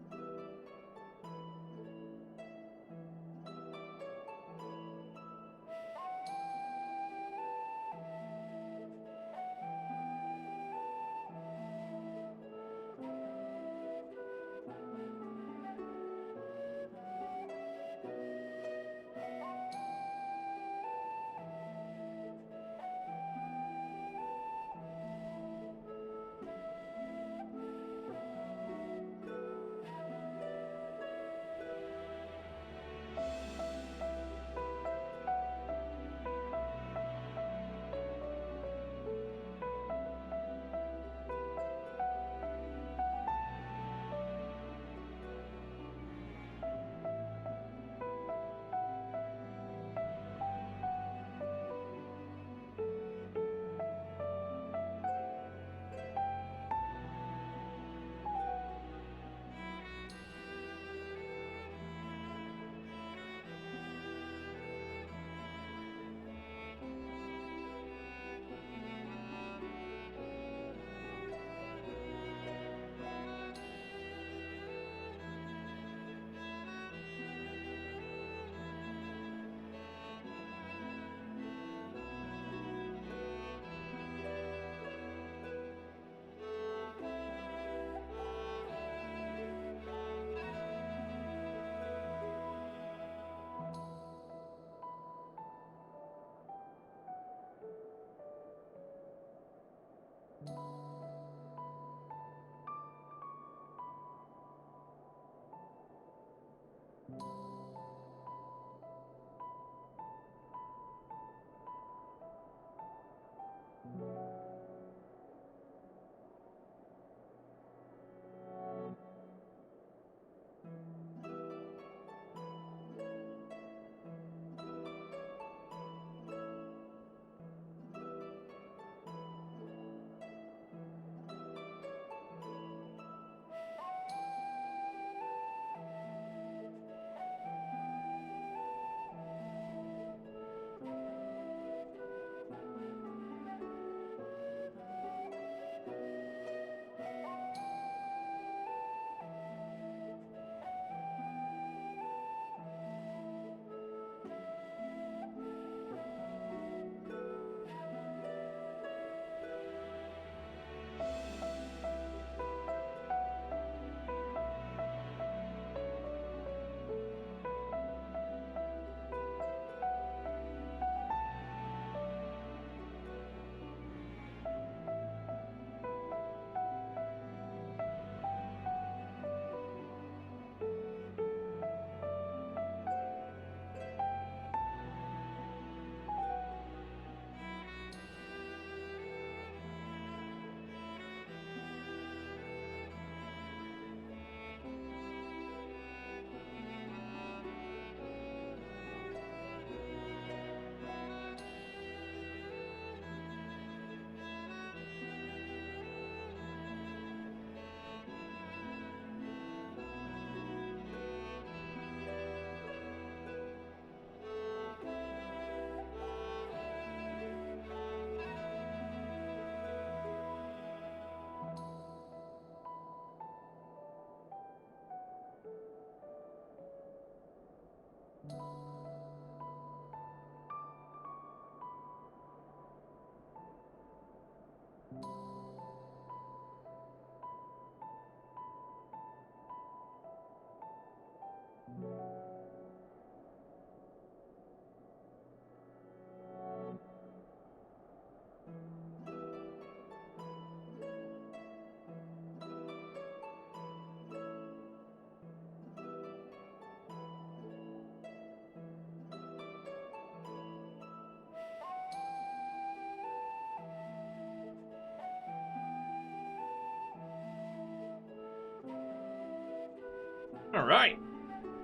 All right.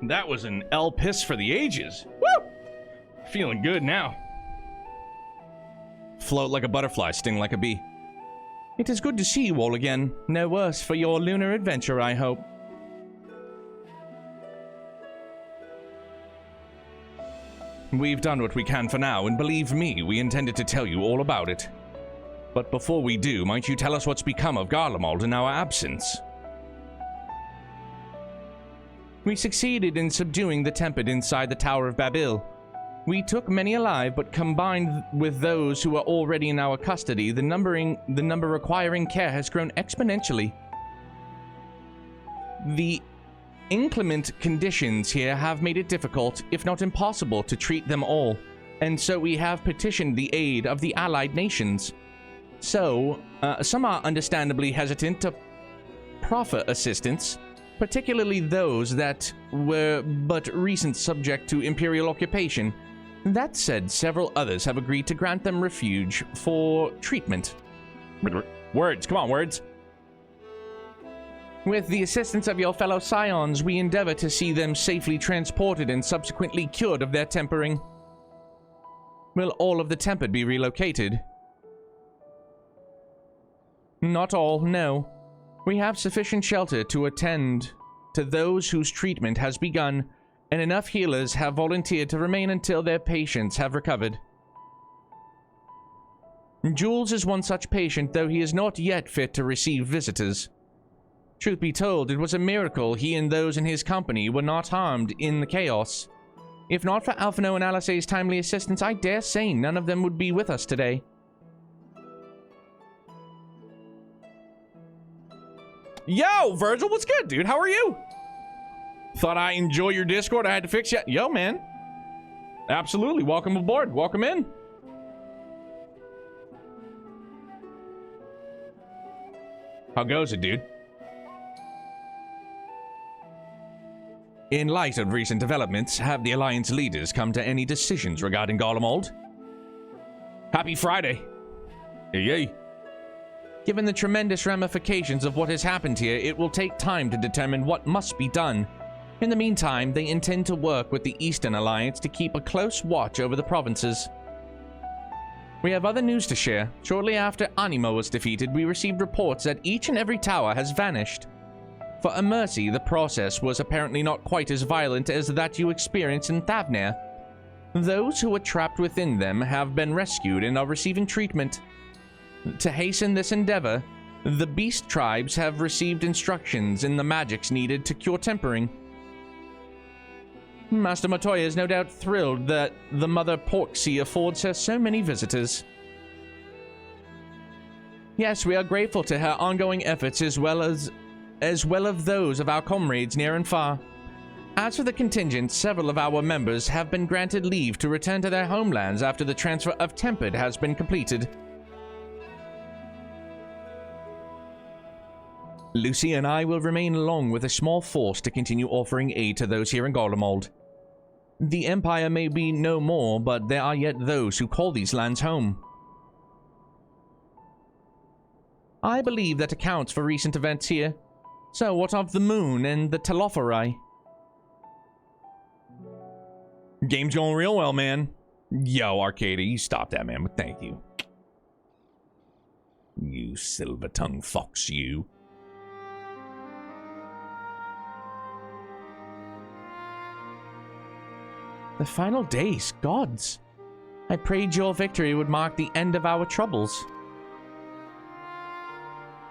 That was an El Piss for the ages. Woo! Feeling good now. Float like a butterfly, sting like a bee. It is good to see you all again. No worse for your lunar adventure, I hope. We've done what we can for now, and believe me, we intended to tell you all about it. But before we do, might you tell us what's become of Garlemald in our absence? We succeeded in subduing the Tempest inside the Tower of Babil. We took many alive, but combined with those who are already in our custody, the number requiring care has grown exponentially. The inclement conditions here have made it difficult, if not impossible, to treat them all, and so we have petitioned the aid of the allied nations. So, some are understandably hesitant to proffer assistance, particularly those that were but recent subject to imperial occupation. That said, several others have agreed to grant them refuge for treatment. Words, come on, words. With the assistance of your fellow scions, we endeavor to see them safely transported and subsequently cured of their tempering. Will all of the tempered be relocated? Not all, no. We have sufficient shelter to attend to those whose treatment has begun, and enough healers have volunteered to remain until their patients have recovered. Jules is one such patient, though he is not yet fit to receive visitors. Truth be told, it was a miracle he and those in his company were not harmed in the chaos. If not for Alphino and Alice's timely assistance, I dare say none of them would be with us today. Yo, Virgil, what's good, dude? How are you? Thought I enjoy your Discord. I had to fix you. Yo, man. Absolutely. Welcome aboard. Welcome in. How goes it, dude? In light of recent developments, have the Alliance leaders come to any decisions regarding Garlemald? Happy Friday. Yay. Given the tremendous ramifications of what has happened here, it will take time to determine what must be done. In the meantime, they intend to work with the Eastern Alliance to keep a close watch over the provinces. We have other news to share. Shortly after Animo was defeated, we received reports that each and every tower has vanished. For a mercy, the process was apparently not quite as violent as that you experienced in Thavnair. Those who were trapped within them have been rescued and are receiving treatment. To hasten this endeavor, the beast tribes have received instructions in the magics needed to cure tempering. Master Matoya is no doubt thrilled that the Mother Porksea affords her so many visitors. Yes, we are grateful to her ongoing efforts as well as those of our comrades near and far. As for the contingent, several of our members have been granted leave to return to their homelands after the transfer of Tempered has been completed. Lucy and I will remain along with a small force to continue offering aid to those here in Garlemald. The Empire may be no more, but there are yet those who call these lands home. I believe that accounts for recent events here. So what of the moon and the Telophori? Game's going real well, man. Yo, Arcadia, you stop that, man, but thank you. You silver-tongued fox, you. The final days, gods. I prayed your victory would mark the end of our troubles.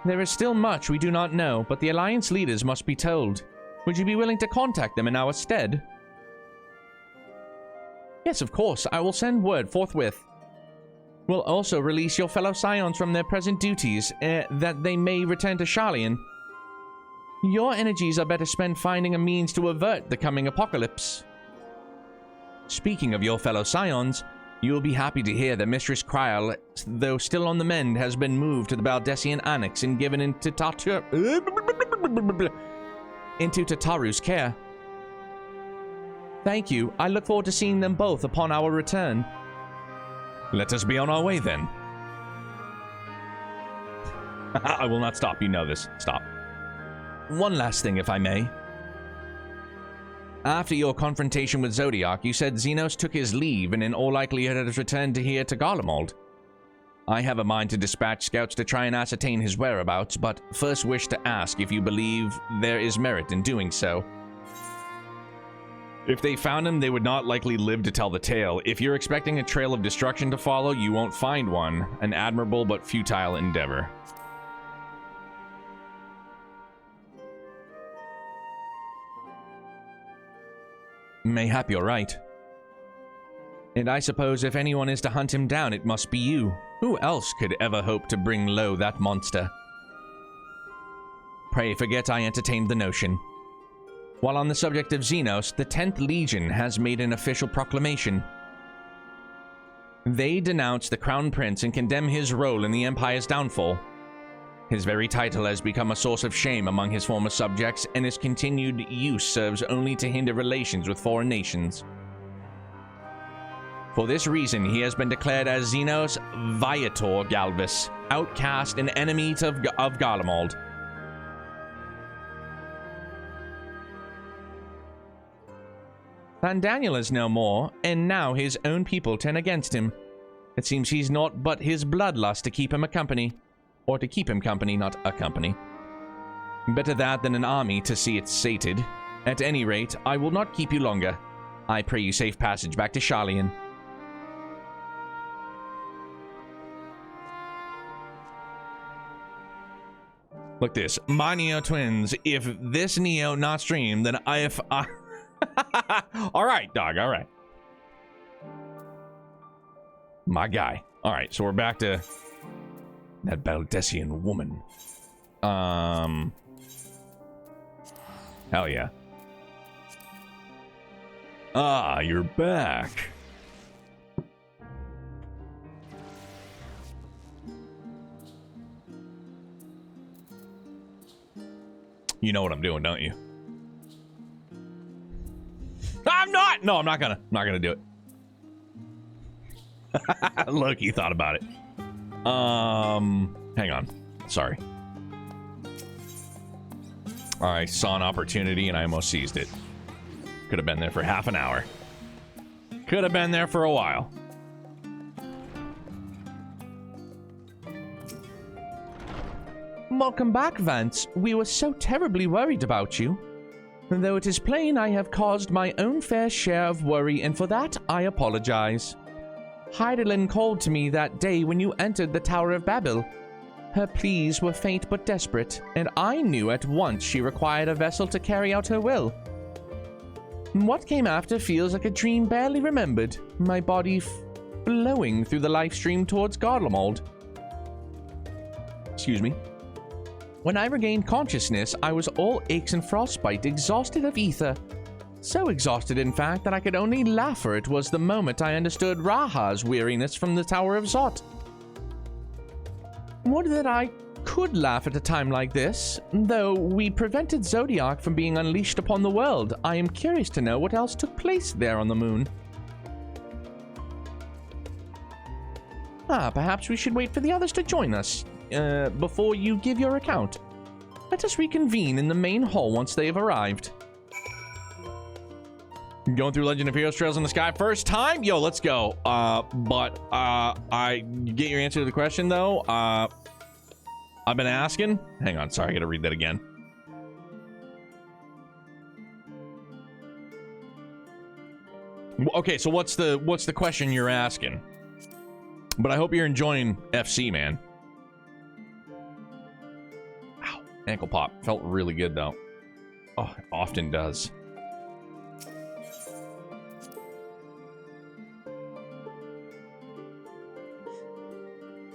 There is still much we do not know, but the Alliance leaders must be told. Would you be willing to contact them in our stead? Yes, of course. I will send word forthwith. We'll also release your fellow scions from their present duties, that they may return to Sharlayan. Your energies are better spent finding a means to avert the coming apocalypse. Speaking of your fellow scions, you will be happy to hear that Mistress Kryal, though still on the mend, has been moved to the Baldessian Annex and given into Tataru's care. Thank you. I look forward to seeing them both upon our return. Let us be on our way, then. I will not stop. You know this. Stop. One last thing, if I may. After your confrontation with Zodiac, you said Xenos took his leave and in all likelihood has returned here to Garlemald. I have a mind to dispatch scouts to try and ascertain his whereabouts, but first wish to ask if you believe there is merit in doing so. If they found him, they would not likely live to tell the tale. If you're expecting a trail of destruction to follow, you won't find one. An admirable but futile endeavor. Mayhap you're right. And I suppose if anyone is to hunt him down, it must be you. Who else could ever hope to bring low that monster? Pray forget I entertained the notion. While on the subject of Xenos, the 10th Legion has made an official proclamation. They denounce the Crown Prince and condemn his role in the Empire's downfall. His very title has become a source of shame among his former subjects, and his continued use serves only to hinder relations with foreign nations. For this reason, he has been declared as Xenos Viator Galvis, outcast and enemy of Garlemald. Daniel is no more, and now his own people turn against him. It seems he's naught but his bloodlust to keep him a company. Or to keep him company, not a company. Better that than an army to see it sated. At any rate, I will not keep you longer. I pray you safe passage back to Sharlayan. Look this, my Neo twins, if this Neo not stream, then Alright, dog, alright. My guy. Alright, so we're back to that Baldessian woman. Hell yeah. Ah, you're back. You know what I'm doing, don't you? I'm not! No, I'm not gonna do it. Look, you thought about it. Hang on. Sorry. I saw an opportunity and I almost seized it. Could have been there for half an hour. Could have been there for a while. Welcome back, Vance. We were so terribly worried about you. Though it is plain I have caused my own fair share of worry, and for that I apologize. Heidelin called to me that day when you entered the Tower of Babel. Her pleas were faint but desperate, and I knew at once she required a vessel to carry out her will. What came after feels like a dream barely remembered, my body flowing through the life stream towards Garlemald. Excuse me. When I regained consciousness, I was all aches and frostbite, exhausted of ether. So exhausted, in fact, that I could only laugh, for it was the moment I understood Raha's weariness from the Tower of Zot. Would that I could laugh at a time like this. Though we prevented Zodiac from being unleashed upon the world, I am curious to know what else took place there on the moon. Perhaps we should wait for the others to join us, before you give your account. Let us reconvene in the main hall once they have arrived. Going through Legend of Heroes Trails in the Sky first time? Yo, let's go. I get your answer to the question, though. I've been asking. Hang on, sorry, I gotta read that again. Okay, so what's the question you're asking? But I hope you're enjoying FC, man. Ow, ankle pop. Felt really good, though. Oh, it often does.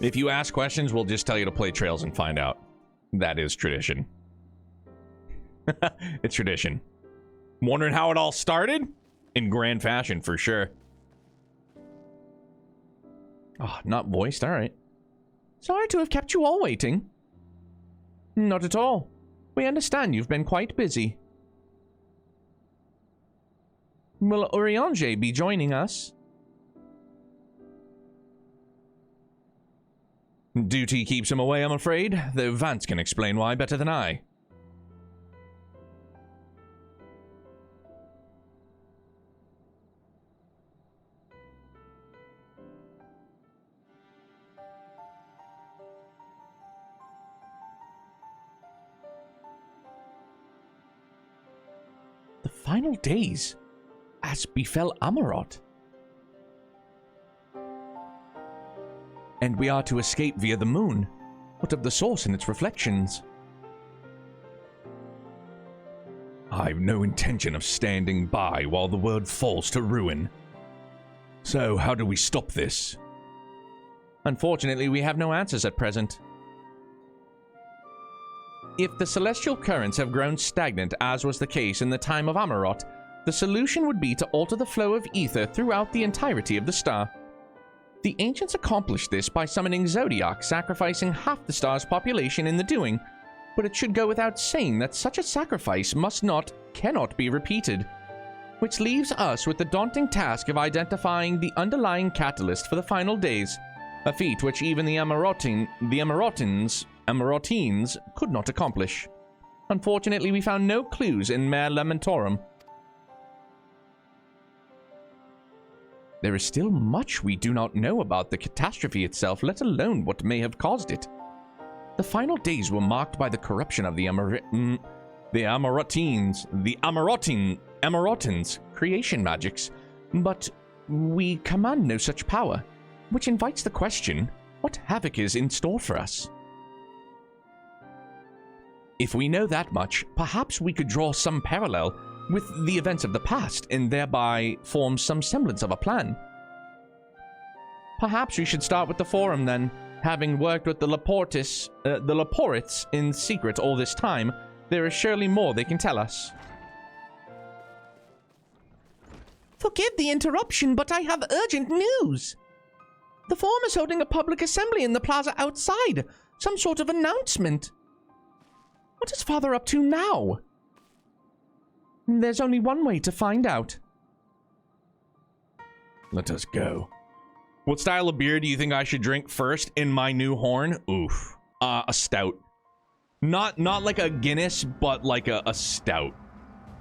If you ask questions, we'll just tell you to play Trails and find out. That is tradition. It's tradition. Wondering how it all started? In grand fashion, for sure. Oh, not voiced. All right. Sorry to have kept you all waiting. Not at all. We understand you've been quite busy. Will Urianger be joining us? Duty keeps him away, I'm afraid, though Vance can explain why better than I. The final days. as befell Amarot. And we are to escape via the moon. What of the source and its reflections? I've no intention of standing by while the world falls to ruin. So, how do we stop this? Unfortunately, we have no answers at present. If the celestial currents have grown stagnant, as was the case in the time of Amarot, the solution would be to alter the flow of ether throughout the entirety of the star. The ancients accomplished this by summoning Zodiac, sacrificing half the star's population in the doing, but it should go without saying that such a sacrifice cannot be repeated. Which leaves us with the daunting task of identifying the underlying catalyst for the final days, a feat which even the Amarotines could not accomplish. Unfortunately, we found no clues in Mare Lamentorum. There is still much we do not know about the catastrophe itself, let alone what may have caused it. The final days were marked by the corruption of the Amarotins' creation magics, but we command no such power, which invites the question, what havoc is in store for us? If we know that much, perhaps we could draw some parallel with the events of the past and thereby form some semblance of a plan. Perhaps we should start with the Forum then. Having worked with the Laportes in secret all this time, there is surely more they can tell us. Forgive the interruption, but I have urgent news. The Forum is holding a public assembly in the plaza outside. Some sort of announcement. What is Father up to now? There's only one way to find out. Let us go. What style of beer do you think I should drink first in my new horn? Oof. A stout. Not like a Guinness, but like a stout.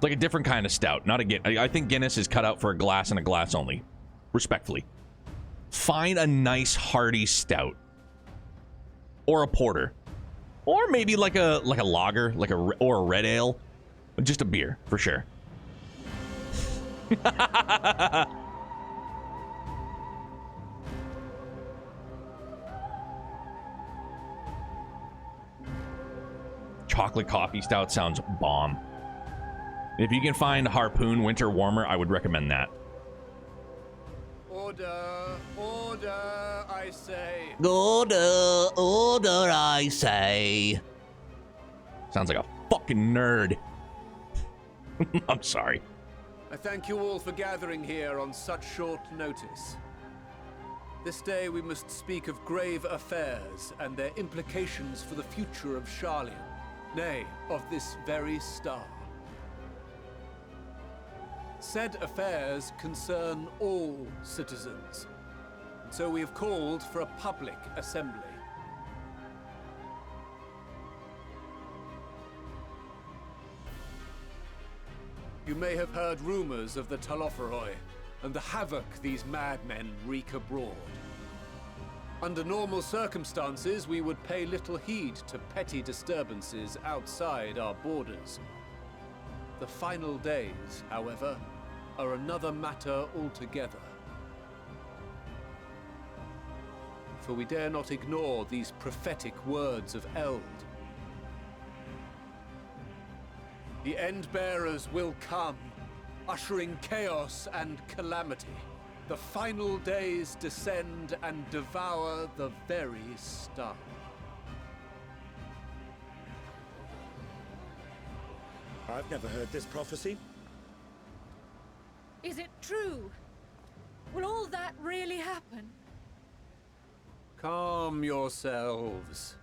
Like a different kind of stout. Not a Guinness. I think Guinness is cut out for a glass and a glass only. Respectfully. Find a nice hearty stout. Or a porter. Or maybe like a lager, or a red ale. Just a beer, for sure. Chocolate coffee stout sounds bomb. If you can find Harpoon Winter Warmer, I would recommend that. Order, order, I say. Order, I say. Sounds like a fucking nerd. I'm sorry. I thank you all for gathering here on such short notice. This day we must speak of grave affairs and their implications for the future of Charlian, nay, of this very star. Said affairs concern all citizens, and so we have called for a public assembly. You may have heard rumors of the Telophoroi and the havoc these madmen wreak abroad. Under normal circumstances, we would pay little heed to petty disturbances outside our borders. The final days, however, are another matter altogether. For we dare not ignore these prophetic words of Eld. The Endbearers will come, ushering chaos and calamity. The final days descend and devour the very star. I've never heard this prophecy. Is it true? Will all that really happen? Calm yourselves.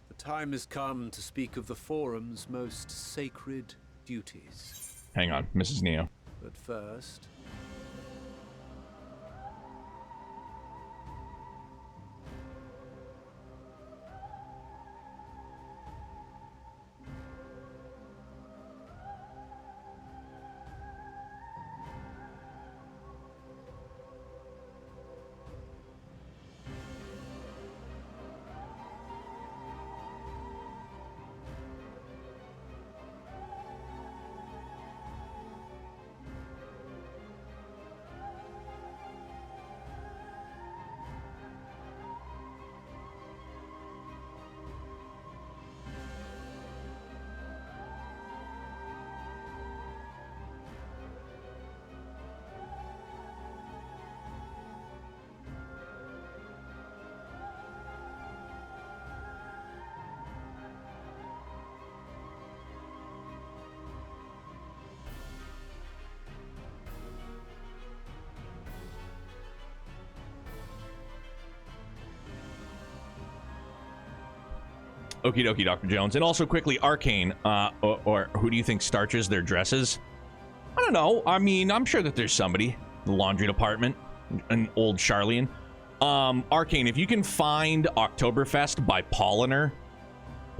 The time has come to speak of the Forum's most sacred duties. Hang on, Mrs. Neo. But first... Okie dokie, Dr. Jones. And also quickly, Arcane, or who do you think starches their dresses? I don't know. I mean, I'm sure that there's somebody. The laundry department. An old Charlian. Arcane, if you can find Oktoberfest by Polliner.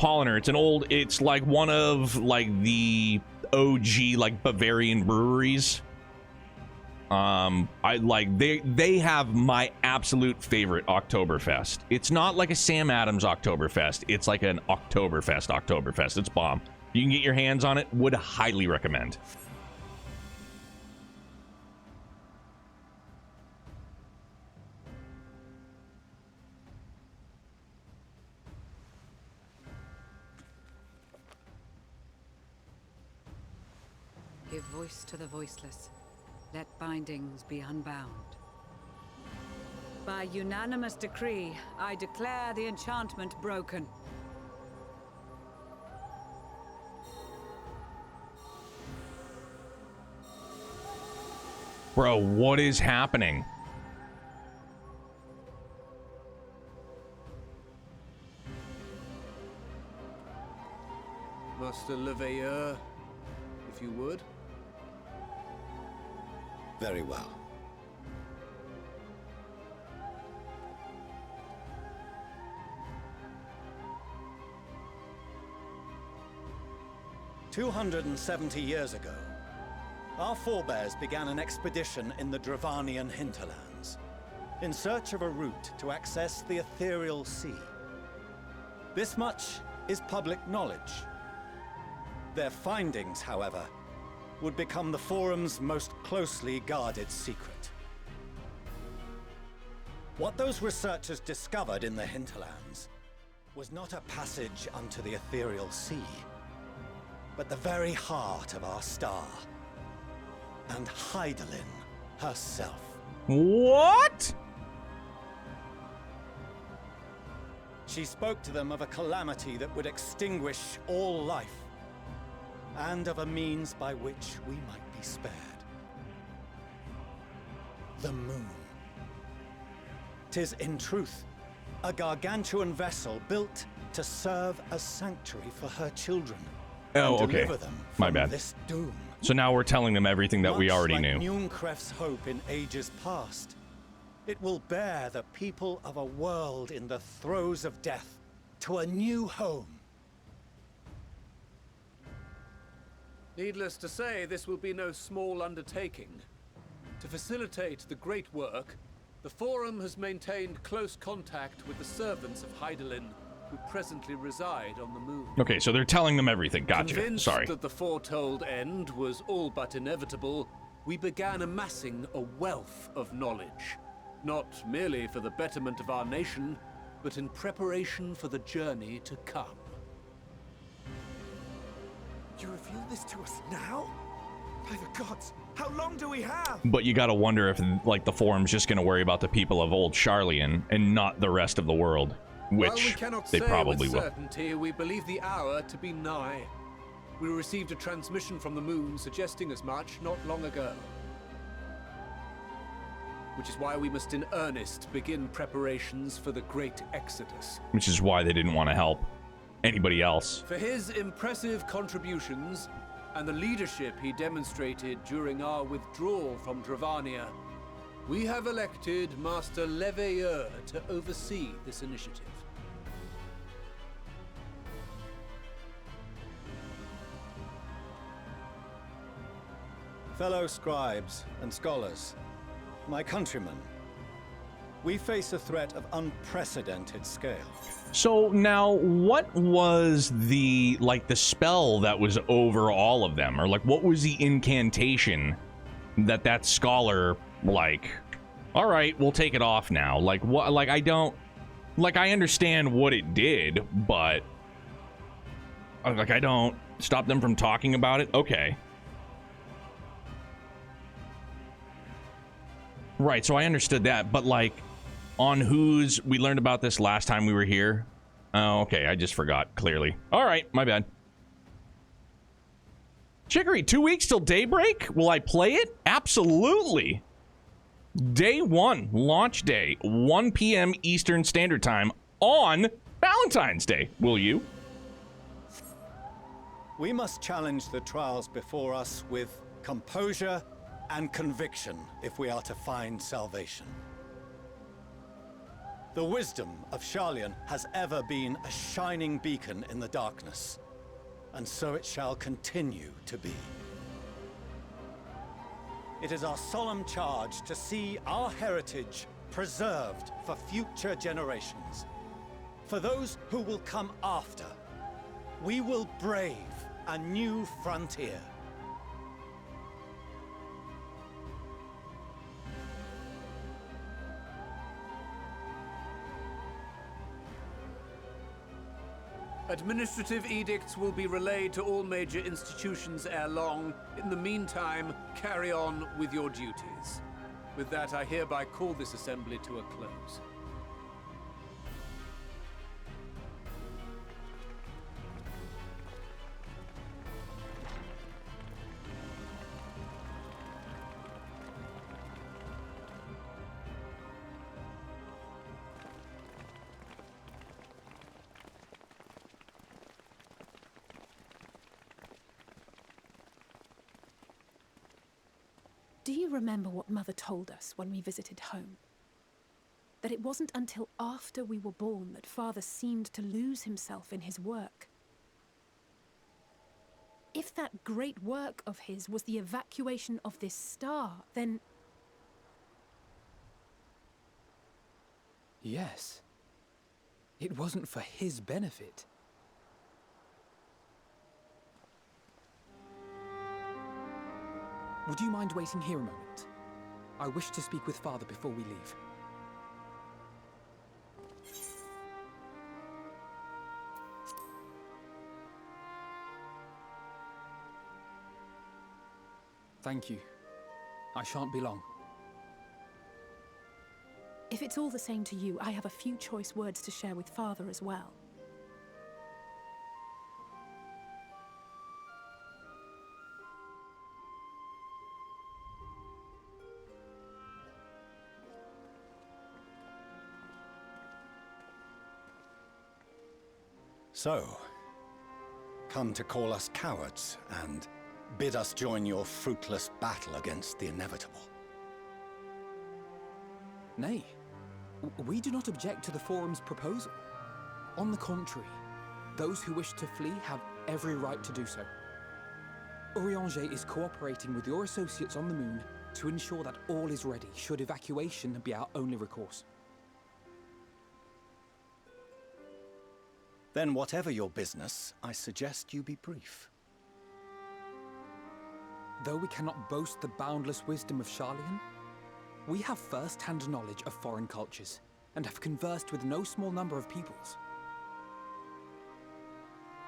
It's like one of like the OG like Bavarian breweries. They have my absolute favorite Oktoberfest. It's not like a Sam Adams Oktoberfest. It's like an Oktoberfest. It's bomb. You can get your hands on it. Would highly recommend. Give voice to the voiceless. Let bindings be unbound. By unanimous decree, I declare the enchantment broken. Bro, what is happening? Master Leveilleur, if you would. Very well. "270 years ago, our forebears began an expedition in the Dravanian hinterlands, in search of a route to access the ethereal sea. This much is public knowledge. Their findings, however, would become the Forum's most closely guarded secret. What those researchers discovered in the hinterlands was not a passage unto the ethereal sea, but the very heart of our star, and Hydaelyn herself." What? She spoke to them of a calamity that would extinguish all life, and of a means by which we might be spared. The moon. 'Tis in truth a gargantuan vessel built to serve as sanctuary for her children. Oh, and okay. deliver them My from bad. This doom. So now we're telling them everything that we Much already like knew. Nunkref's hope in ages past, it will bear the people of a world in the throes of death to a new home. Needless to say, this will be no small undertaking. To facilitate the great work, the Forum has maintained close contact with the servants of Hydaelyn, who presently reside on the moon. Okay, so they're telling them everything. Gotcha. Convinced Sorry. that the foretold end was all but inevitable, we began amassing a wealth of knowledge, not merely for the betterment of our nation, but in preparation for the journey to come. You reveal this to us now? By the gods, how long do we have? But you gotta wonder if, like, the Forum's just gonna worry about the people of Old Charlian and not the rest of the world. While we Which cannot they say probably with will. certainty, we believe the hour to be nigh. We received a transmission from the moon suggesting as much not long ago. Which is why we must in earnest begin preparations for the great exodus. Which is why they didn't want to help anybody else. For his impressive contributions and the leadership he demonstrated during our withdrawal from Dravania, we have elected Master Leveilleur to oversee this initiative. Fellow scribes and scholars, my countrymen, we face a threat of unprecedented scale. So now, what was the spell that was over all of them? Or like, what was the incantation that scholar, like, all right, we'll take it off now? Like, what, like, I understand what it did, but like, I don't stop them from talking about it. Okay. Right, so I understood that, but like, on whose, we learned about this last time we were here. Oh, okay, I just forgot, clearly. All right, my bad. Chicory, 2 weeks till daybreak? Will I play it? Absolutely. Day 1, launch day, 1 p.m. Eastern Standard Time on Valentine's Day. Will you? We must challenge the trials before us with composure and conviction if we are to find salvation. The wisdom of Sharlayan has ever been a shining beacon in the darkness, and so it shall continue to be. It is our solemn charge to see our heritage preserved for future generations. For those who will come after, we will brave a new frontier. Administrative edicts will be relayed to all major institutions ere long. In the meantime, carry on with your duties. With that, I hereby call this assembly to a close. Do you remember what Mother told us when we visited home? That it wasn't until after we were born that Father seemed to lose himself in his work. If that great work of his was the evacuation of this star, then... Yes. It wasn't for his benefit. Would you mind waiting here a moment? I wish to speak with Father before we leave. Thank you. I shan't be long. If it's all the same to you, I have a few choice words to share with Father as well. So, come to call us cowards and bid us join your fruitless battle against the inevitable. Nay, we do not object to the Forum's proposal. On the contrary, those who wish to flee have every right to do so. Urianger is cooperating with your associates on the moon to ensure that all is ready should evacuation be our only recourse. Then whatever your business, I suggest you be brief. Though we cannot boast the boundless wisdom of Sharlayan, we have first-hand knowledge of foreign cultures and have conversed with no small number of peoples.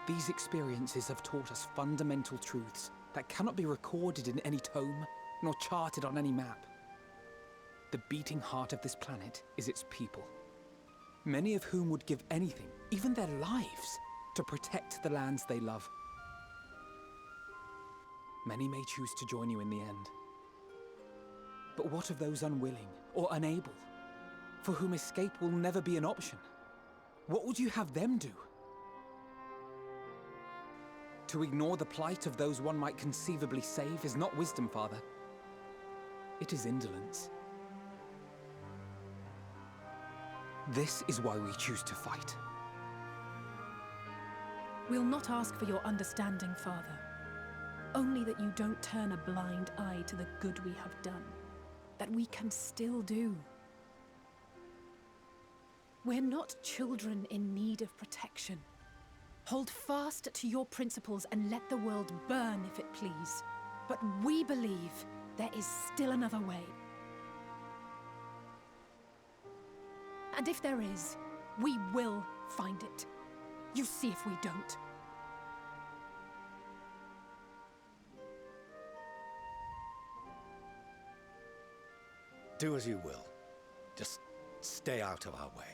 These experiences have taught us fundamental truths that cannot be recorded in any tome nor charted on any map. The beating heart of this planet is its people, many of whom would give anything, even their lives, to protect the lands they love. Many may choose to join you in the end. But what of those unwilling or unable, for whom escape will never be an option? What would you have them do? To ignore the plight of those one might conceivably save is not wisdom, Father. It is indolence. This is why we choose to fight. We'll not ask for your understanding, Father. Only that you don't turn a blind eye to the good we have done. That we can still do. We're not children in need of protection. Hold fast to your principles and let the world burn if it please. But we believe there is still another way. And if there is, we will find it. You see if we don't. Do as you will. Just stay out of our way.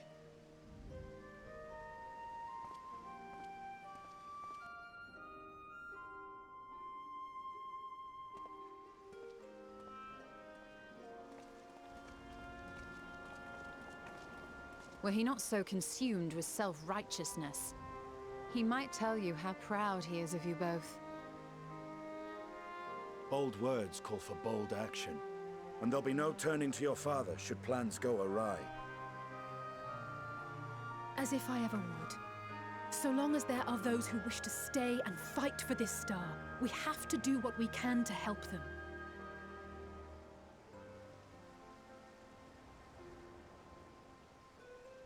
Were he not so consumed with self-righteousness, He might tell you how proud he is of you both. Bold words call for bold action, and there'll be no turning to your father should plans go awry. As if I ever would. So long as there are those who wish to stay and fight for this star, we have to do what we can to help them.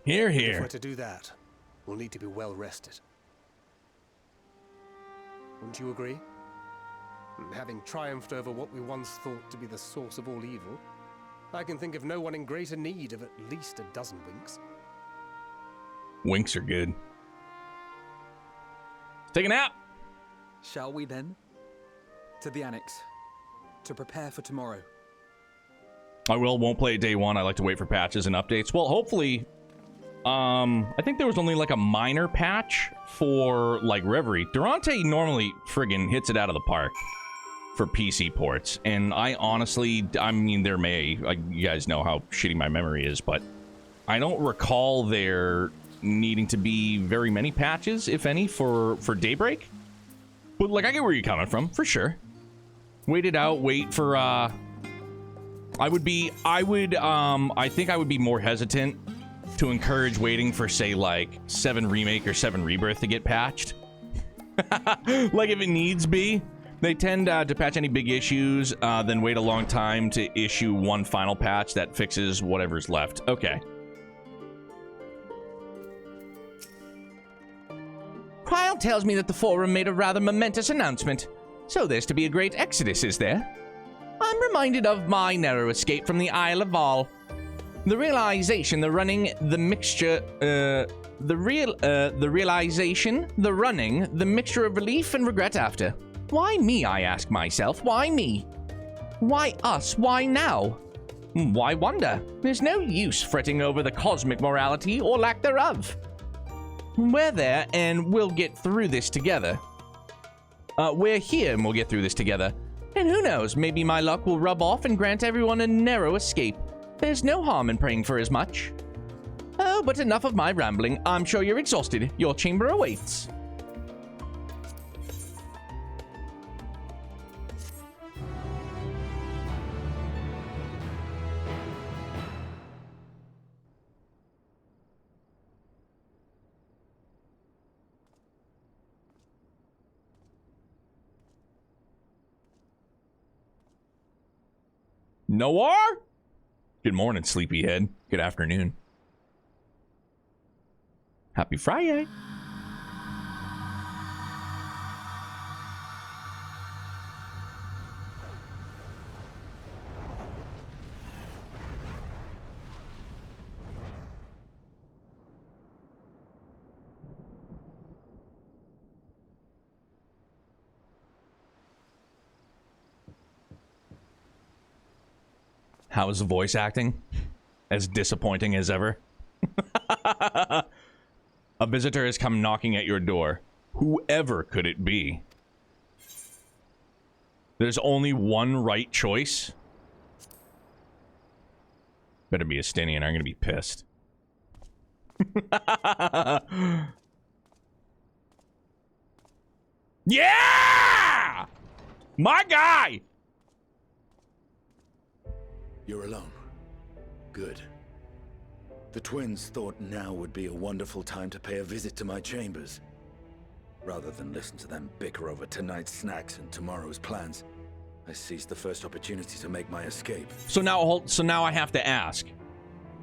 Here, If here. we're to do that, we'll need to be well rested. Wouldn't you agree? And having triumphed over what we once thought to be the source of all evil, I can think of no one in greater need of at least a dozen winks. Winks are good. Take a nap. Shall we then? To the Annex. To prepare for tomorrow. I won't play it day one. I like to wait for patches and updates. Well, hopefully, I think there was only like a minor patch for like Reverie. Durante normally friggin' hits it out of the park for PC ports. And I honestly, I mean, there may, like, you guys know how shitty my memory is, but I don't recall there needing to be very many patches, if any, for Daybreak. But like, I get where you're coming from, for sure. Wait it out, wait for, I think I would be more hesitant to encourage waiting for, say, like, 7 Remake or 7 Rebirth to get patched. Like, if it needs be. They tend to patch any big issues, then wait a long time to issue one final patch that fixes whatever's left. Okay. Kyle tells me that the Forum made a rather momentous announcement. So there's to be a great exodus, is there? I'm reminded of my narrow escape from the Isle of Val. The realization, the running, the mixture, the mixture of relief and regret after. Why me, I ask myself, why me? Why us, why now? Why wonder? There's no use fretting over the cosmic morality or lack thereof. We're there, and we'll get through this together. We're here, and we'll get through this together. And who knows, maybe my luck will rub off and grant everyone a narrow escape. There's no harm in praying for as much. Oh, but enough of my rambling. I'm sure you're exhausted. Your chamber awaits. Noir? Good morning, sleepyhead. Good afternoon. Happy Friday. How is the voice acting? As disappointing as ever? A visitor has come knocking at your door. Whoever could it be? There's only one right choice. Better be a Stinian, I'm gonna be pissed. Yeah! My guy! You're alone. Good. The twins thought now would be a wonderful time to pay a visit to my chambers. Rather than listen to them bicker over tonight's snacks and tomorrow's plans, I seized the first opportunity to make my escape. So now I have to ask.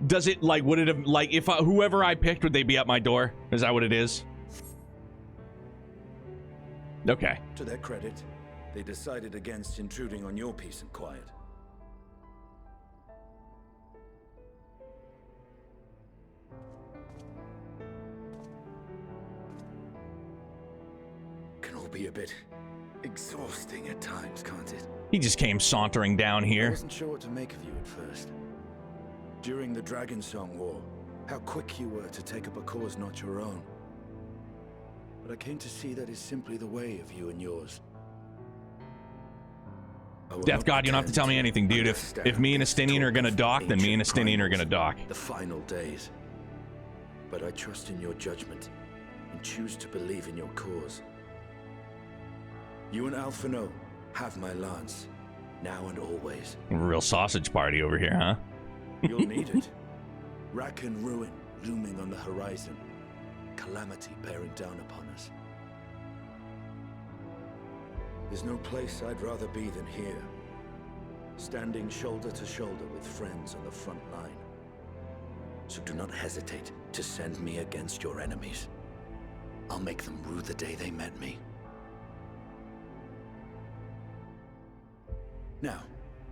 Does it, like, would it have, like, if whoever I picked, would they be at my door? Is that what it is? Okay. To their credit, they decided against intruding on your peace and quiet. Can all be a bit exhausting at times, can't it? He just came sauntering down I here. wasn't sure what to make of you at first. During the Dragon Song War, how quick you were to take up a cause not your own. But I came to see that is simply the way of you and yours. Death God, you don't have to tell me anything, dude. If me and Estinian are gonna dock, then me and Estinian are gonna dock. The final days. But I trust in your judgment, and choose to believe in your cause. You and Alphino have my lance, now and always. Real sausage party over here, huh? You'll need it. Rack and ruin looming on the horizon. Calamity bearing down upon us. There's no place I'd rather be than here. Standing shoulder to shoulder with friends on the front line. So do not hesitate to send me against your enemies. I'll make them rue the day they met me. Now,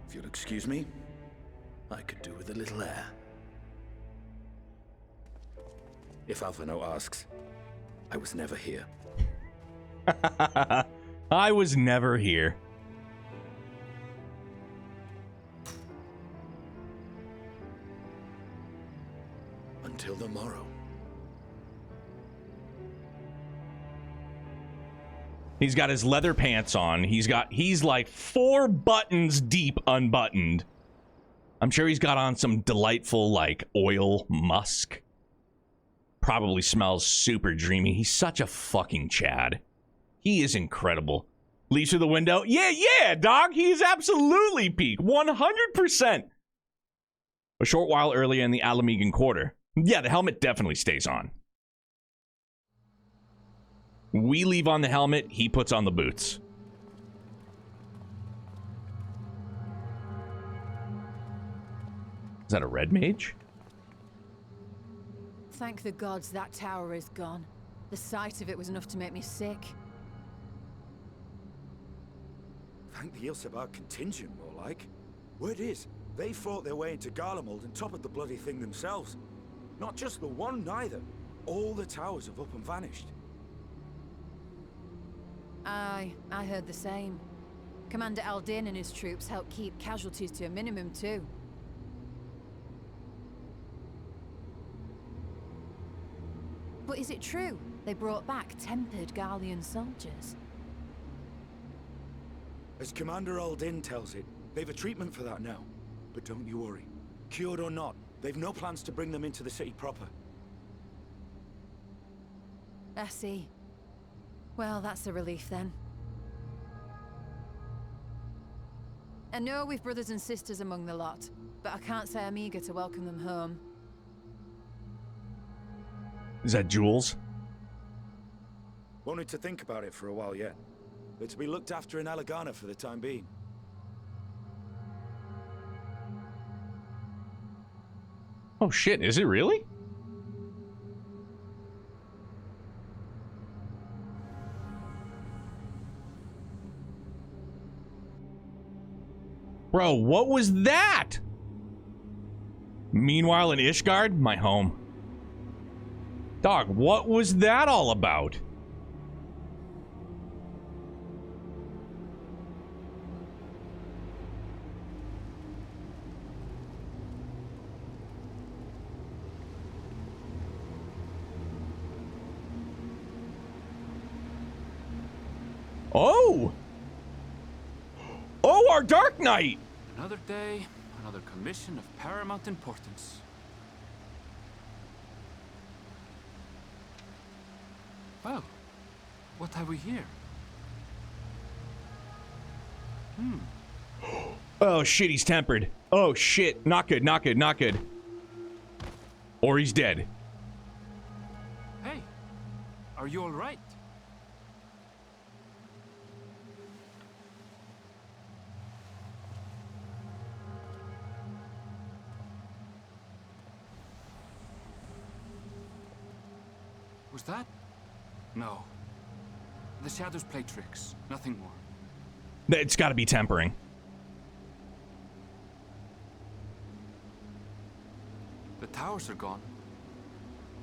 if you'll excuse me, I could do with a little air. If Alphino asks, I was never here. I was never here. Until the morrow. He's got his leather pants on. He's like 4 buttons deep unbuttoned. I'm sure he's got on some delightful like oil musk. Probably smells super dreamy. He's such a fucking Chad. He is incredible. Leaps through the window. Yeah, dog. He is absolutely peak. 100%. A short while earlier in the Alamegan Quarter. Yeah, the helmet definitely stays on. We leave on the helmet. He puts on the boots. Is that a red mage? Thank the gods that tower is gone. The sight of it was enough to make me sick. Thank the Ilsebar contingent, more like. Word is, they fought their way into Garlemald and toppled the bloody thing themselves. Not just the one, neither. All the towers have up and vanished. Aye, I heard the same. Commander Aldin and his troops helped keep casualties to a minimum, too. But is it true they brought back tempered Garlean soldiers? As Commander Aldin tells it, they've a treatment for that now. But don't you worry. Cured or not, they've no plans to bring them into the city proper. I see. Well, that's a relief then. I know we've brothers and sisters among the lot, but I can't say I'm eager to welcome them home. Is that Jules? Won't need to think about it for a while yet. They're to be looked after in Alagana for the time being. Oh shit, is it really? Bro, what was that? Meanwhile in Ishgard, my home. Dog, what was that all about? Oh! Oh, our Dark Knight! Another day, another commission of paramount importance. Well, what have we here? Oh shit, he's tempered. Oh shit, not good, not good, not good. Or he's dead. Hey, are you all right? Was that? No. The shadows play tricks, nothing more. It's gotta be tempering. The towers are gone,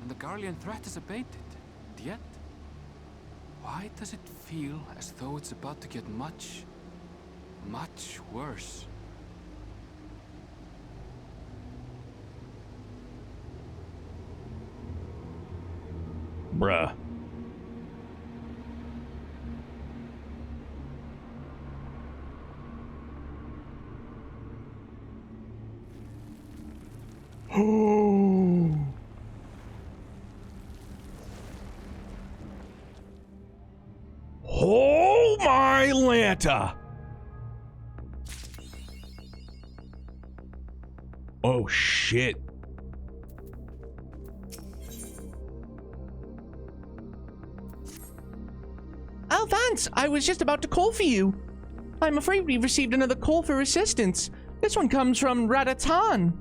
and the Garlean threat is abated. Yet, why does it feel as though it's about to get much, much worse? Bruh. my Lanta! Oh, shit. Oh, Vance, I was just about to call for you. I'm afraid we've received another call for assistance. This one comes from Radatan.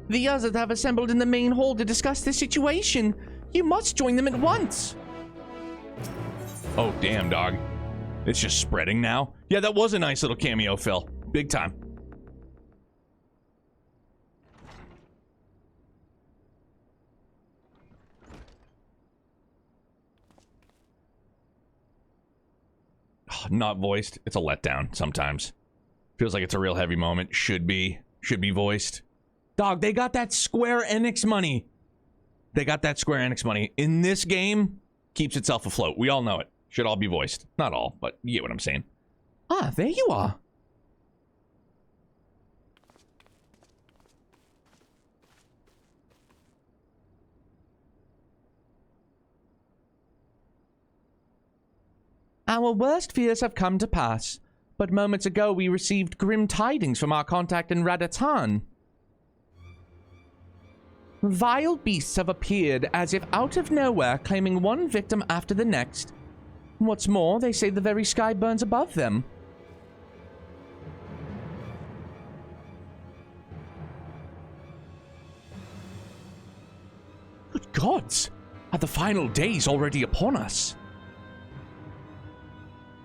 The others have assembled in the main hall to discuss the situation. You must join them at once. Oh, damn, dog. It's just spreading now. Yeah, that was a nice little cameo, Phil. Big time. Oh, not voiced. It's a letdown sometimes. Feels like it's a real heavy moment. Should be voiced. Dog, they got that Square Enix money. They got that Square Enix money. In this game, keeps itself afloat. We all know it. Should all be voiced. Not all, but you get what I'm saying. Ah, there you are. Our worst fears have come to pass, but moments ago we received grim tidings from our contact in Radatan. Vile beasts have appeared as if out of nowhere, claiming one victim after the next. What's more, they say the very sky burns above them. Good gods! Are the final days already upon us?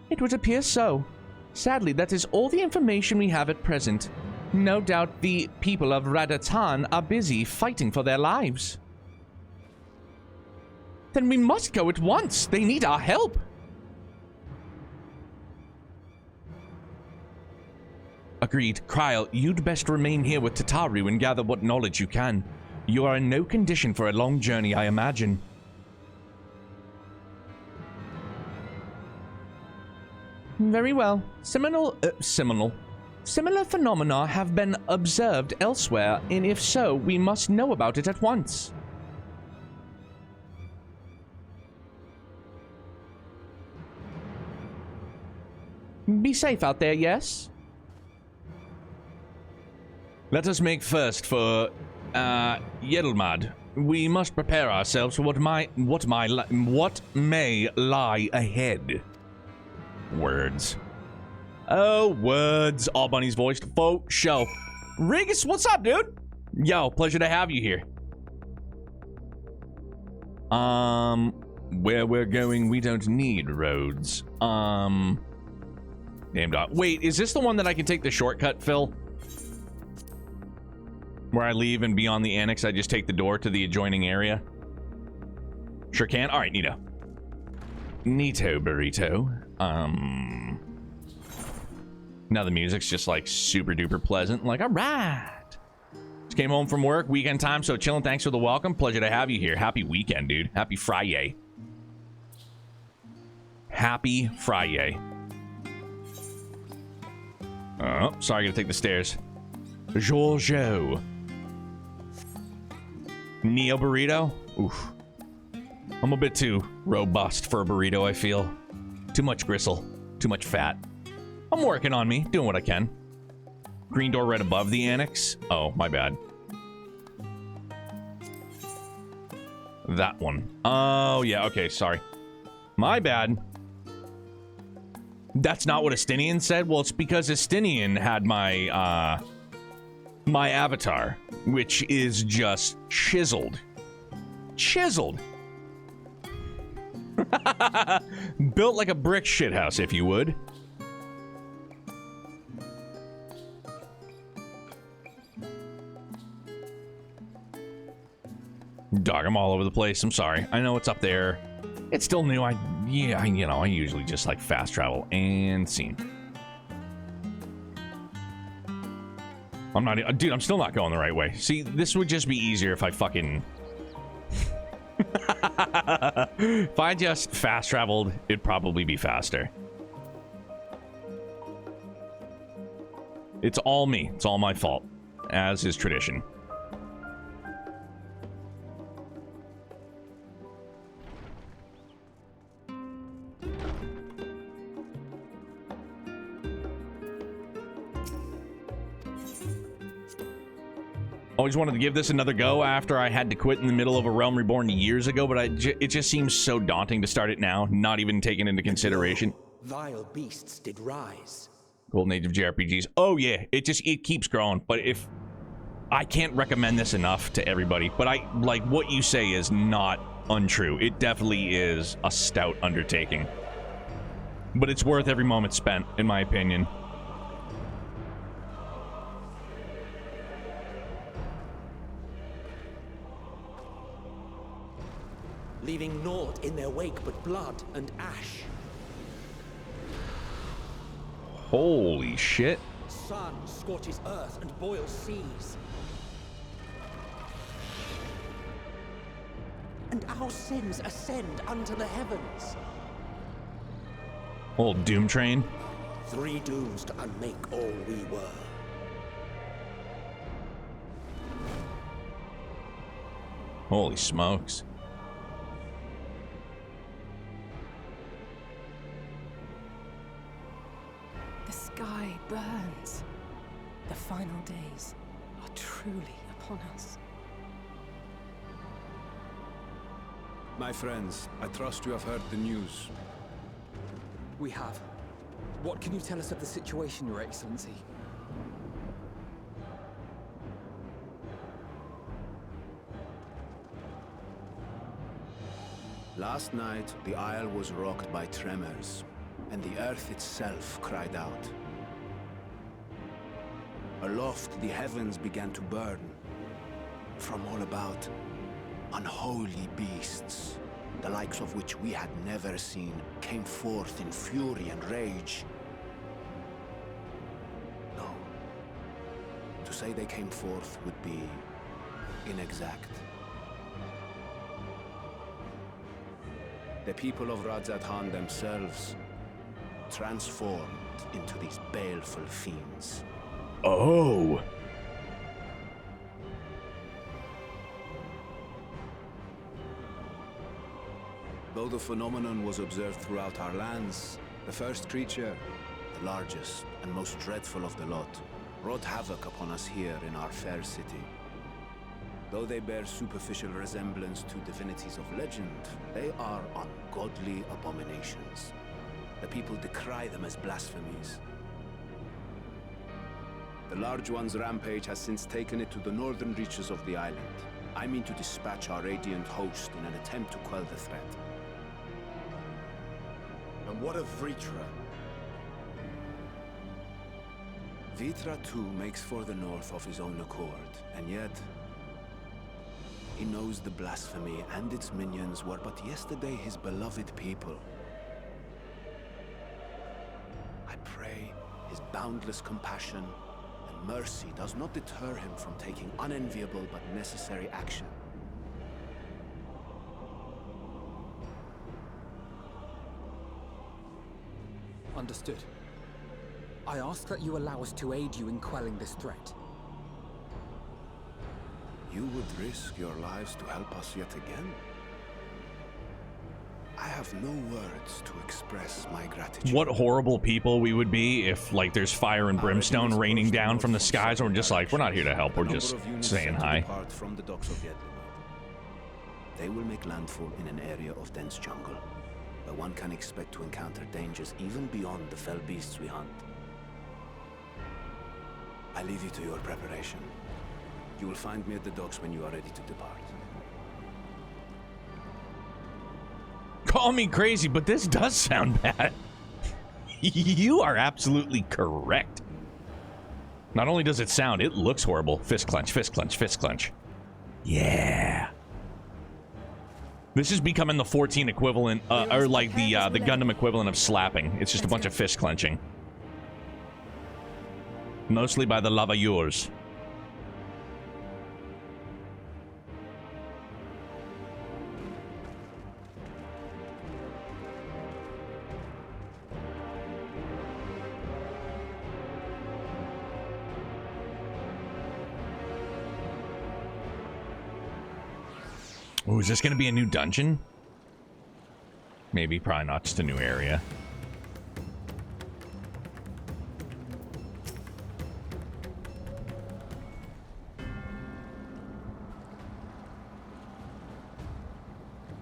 It would appear so. Sadly, that is all the information we have at present. No doubt the people of Radatan are busy fighting for their lives. Then we must go at once. They need our help. Agreed. Kryl, you'd best remain here with Tataru and gather what knowledge you can. You are in no condition for a long journey, I imagine. Very well. Similar phenomena have been observed elsewhere, and if so, we must know about it at once. Be safe out there, yes? Let us make first for, Yedlmad. We must prepare ourselves for what may lie ahead. Words. Oh, words. All Bunny's voiced. Faux show. Regis, what's up, dude? Yo, pleasure to have you here. Where we're going, we don't need roads. Damn dog. Wait, is this the one that I can take the shortcut, Phil? Where I leave and beyond the annex, I just take the door to the adjoining area? Sure can. All right, neato. Neato, burrito. Now the music's just like super duper pleasant. Like, all right. Just came home from work, weekend time, so chilling. Thanks for the welcome. Pleasure to have you here. Happy weekend, dude. Happy Friday. Happy Friday. Oh, sorry, I gotta take the stairs. Giorgio. Neo burrito? Oof. I'm a bit too robust for a burrito, I feel. Too much gristle. Too much fat. I'm working on me. Doing what I can. Green door right above the annex. Oh, my bad. That one. Oh, yeah. Okay, sorry. My bad. That's not what Estinian said? Well, it's because Estinian had my, my avatar, which is just chiseled. Chiseled. Built like a brick shithouse, if you would. Dog, I'm all over the place. I'm sorry. I know it's up there. It's still new. I usually just like fast travel and scene. I'm not, dude, I'm still not going the right way. See, this would just be easier if I fucking... If I just fast traveled, it'd probably be faster. It's all me. It's all my fault, as is tradition. Always wanted to give this another go after I had to quit in the middle of a Realm Reborn years ago, but it just seems so daunting to start it now, not even taken into consideration. Vile beasts did rise. Golden Age of JRPGs. Oh yeah, it keeps growing. But if I can't recommend this enough to everybody, but I like what you say is not untrue. It definitely is a stout undertaking, but it's worth every moment spent, in my opinion. Leaving naught in their wake but blood and ash. Holy shit. Sun scorches earth and boils seas. And our sins ascend unto the heavens. Old Doom Train. 3 dooms to unmake all we were. Holy smokes. The sky burns. The final days are truly upon us. My friends, I trust you have heard the news. We have. What can you tell us of the situation, Your Excellency? Last night, the Isle was rocked by tremors, and the earth itself cried out. Aloft, the heavens began to burn. From all about, unholy beasts, the likes of which we had never seen, came forth in fury and rage. No. To say they came forth would be inexact. The people of Radzat-Han themselves transformed into these baleful fiends. Oh. Though the phenomenon was observed throughout our lands, the first creature, the largest and most dreadful of the lot, wrought havoc upon us here in our fair city. Though they bear superficial resemblance to divinities of legend, they are ungodly abominations. The people decry them as blasphemies. The Large One's rampage has since taken it to the northern reaches of the island. I mean to dispatch our radiant host in an attempt to quell the threat. And what of Vritra? Vritra too makes for the north of his own accord, and yet he knows the blasphemy and its minions were but yesterday his beloved people. I pray his boundless compassion and mercy does not deter him from taking unenviable but necessary action. Understood. I ask that you allow us to aid you in quelling this threat. You would risk your lives to help us yet again? I have no words to express my gratitude. What horrible people we would be if, like, there's fire and brimstone raining down from the skies, and we're just like, we're not here to help, we're just saying hi. From the docks of Yedlibud. They will make landfall in an area of dense jungle, where one can expect to encounter dangers even beyond the fell beasts we hunt. I leave you to your preparation. You will find me at the docks when you are ready to depart. Call me crazy, but this does sound bad. You are absolutely correct. Not only does it sound, it looks horrible. Fist clench, fist clench, fist clench. Yeah. This is becoming the 14 equivalent, or like the Gundam equivalent of slapping. It's just a bunch of fist clenching. Mostly by the Lavayurs. Oh, is this going to be a new dungeon? Maybe, probably not, just a new area.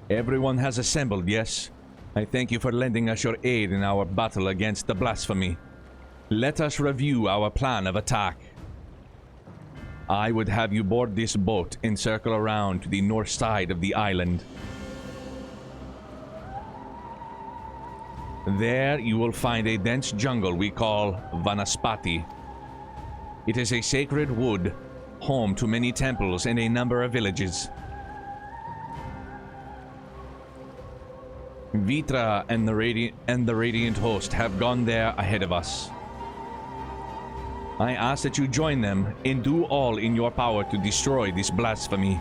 Everyone has assembled, yes? I thank you for lending us your aid in our battle against the blasphemy. Let us review our plan of attack. I would have you board this boat and circle around to the north side of the island. There you will find a dense jungle we call Vanaspati. It is a sacred wood, home to many temples and a number of villages. Vitra and the Radiant Host have gone there ahead of us. I ask that you join them and do all in your power to destroy this blasphemy.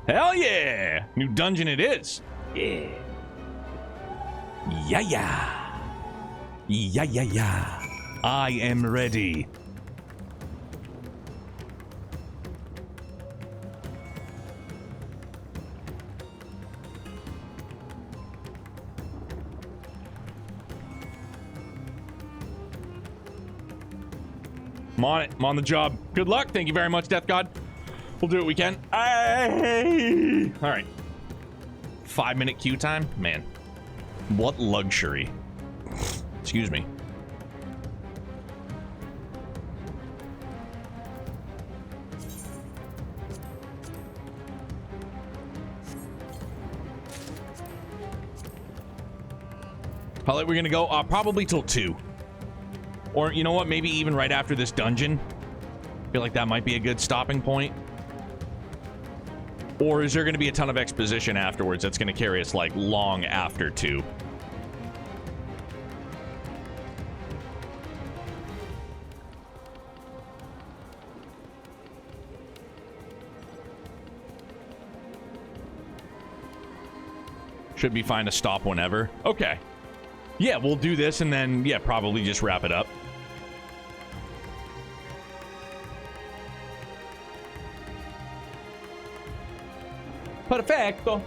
Hell yeah! New dungeon it is. Yeah. Yeah, yeah. Yeah, yeah, yeah. I am ready. I'm on it. I'm on the job. Good luck. Thank you very much, Death God. We'll do what we can. Aye. All right. 5-minute queue time? Man. What luxury. Excuse me. How late we're gonna go? Probably till 2. Or, you know what? Maybe even right after this dungeon. I feel like that might be a good stopping point. Or is there going to be a ton of exposition afterwards that's going to carry us, like, long after 2? Should be fine to stop whenever. Okay. Yeah, we'll do this and then, yeah, probably just wrap it up. Perfecto.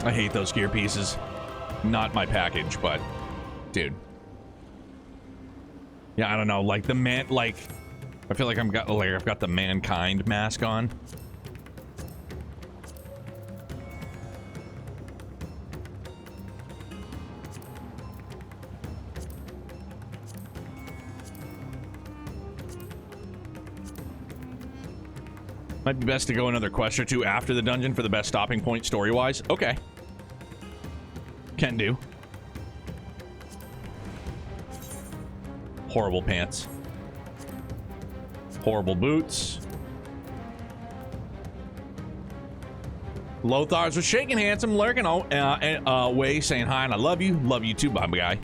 I hate those gear pieces. Not my package, but dude. Yeah, I don't know. Like the man, like I feel like I've got the mankind mask on. Might be best to go another quest or two after the dungeon for the best stopping point story-wise. Okay. Can do. Horrible pants. Horrible boots. Lothar's was shaking handsome, lurking away, saying hi and I love you. Love you too, my guy.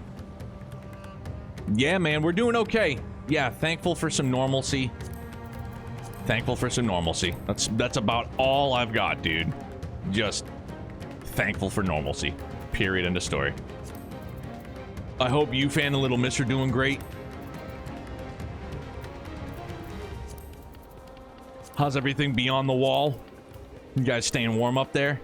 Yeah, man, we're doing okay. Yeah, thankful for some normalcy. Thankful for some normalcy. That's about all I've got, dude. Just thankful for normalcy. Period. End of story. I hope you, Fan and Little Miss, are doing great. How's everything beyond the wall? You guys staying warm up there?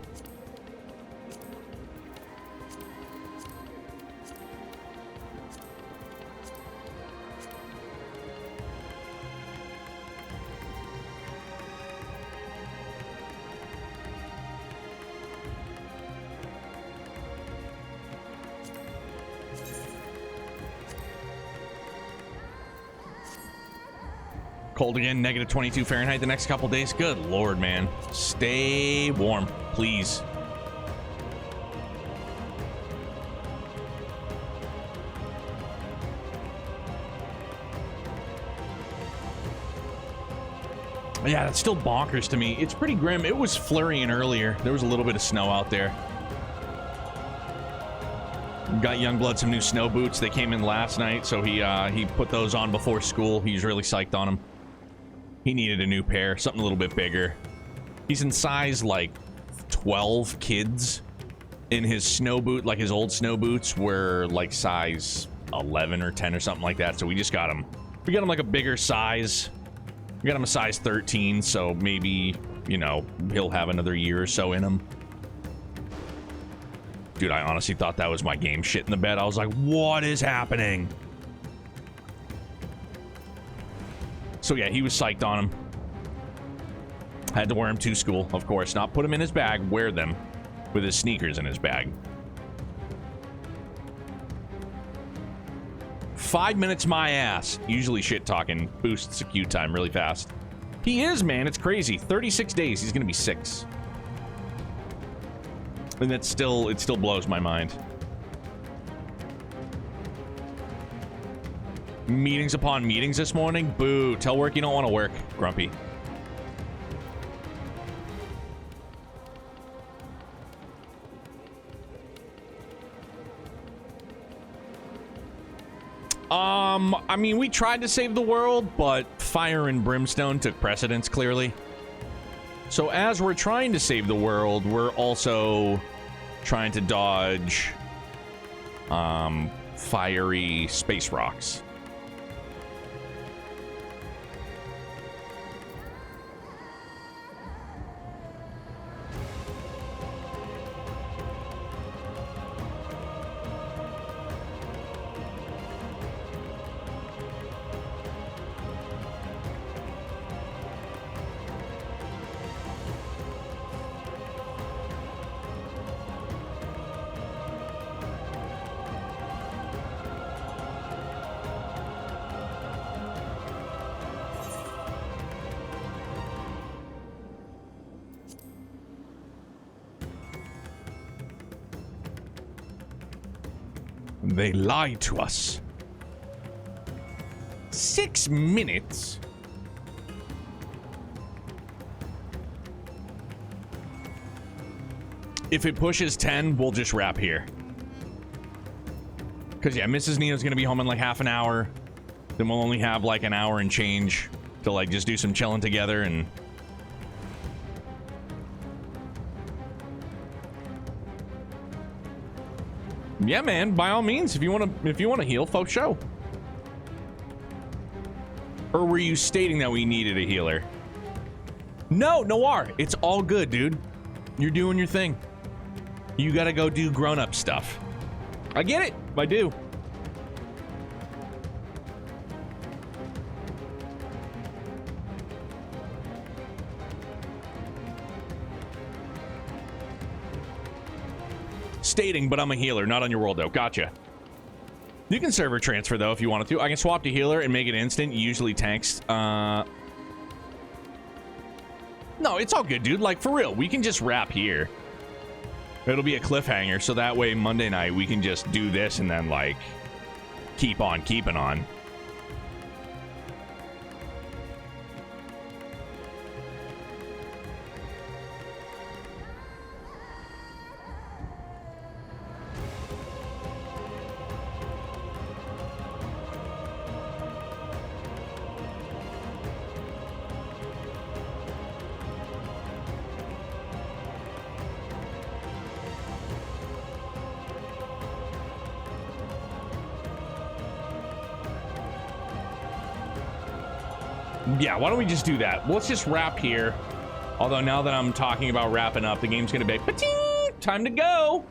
Cold again, negative 22 Fahrenheit the next couple days. Good lord, man. Stay warm, please. Yeah, that's still bonkers to me. It's pretty grim. It was flurrying earlier. There was a little bit of snow out there. Got Youngblood some new snow boots. They came in last night, so he put those on before school. He's really psyched on them. He needed a new pair, something a little bit bigger. He's in size like 12 kids. In his snow boot, like his old snow boots were like size 11 or 10 or something like that. So we just got him. We got him like a bigger size. We got him a size 13, so maybe, you know, he'll have another year or so in him. Dude, I honestly thought that was my game shit in the bed. I was like, what is happening? So yeah, he was psyched on him. Had to wear him to school, of course. Not put him in his bag, wear them with his sneakers in his bag. 5 minutes my ass. Usually shit talking boosts the queue time really fast. He is, man. It's crazy. 36 days. He's gonna be 6. And it still blows my mind. Meetings upon meetings this morning. Boo. Tell work you don't want to work, Grumpy. I mean, we tried to save the world, but fire and brimstone took precedence, clearly. So as we're trying to save the world, we're also trying to dodge fiery space rocks. They lied to us. 6 minutes? If it pushes 10, we'll just wrap here. Because, yeah, Mrs. Nina's going to be home in like half an hour. Then we'll only have like an hour and change to like just do some chilling together and... Yeah, man, by all means, if you want to heal, folks, show. Or were you stating that we needed a healer? No, Noir, it's all good, dude. You're doing your thing. You gotta go do grown-up stuff. I get it, I do. Stating, but I'm a healer, not on your world though. Gotcha. You can server transfer though if you wanted to. I can swap to healer and make it instant. Usually tanks. No, it's all good, dude. Like, for real, we can just wrap here. It'll be a cliffhanger, so that way Monday night we can just do this and then, like, keep on keeping on. Yeah, why don't we just do that? Let's just wrap here. Although now that I'm talking about wrapping up, the game's gonna be pa-ting! Time to go.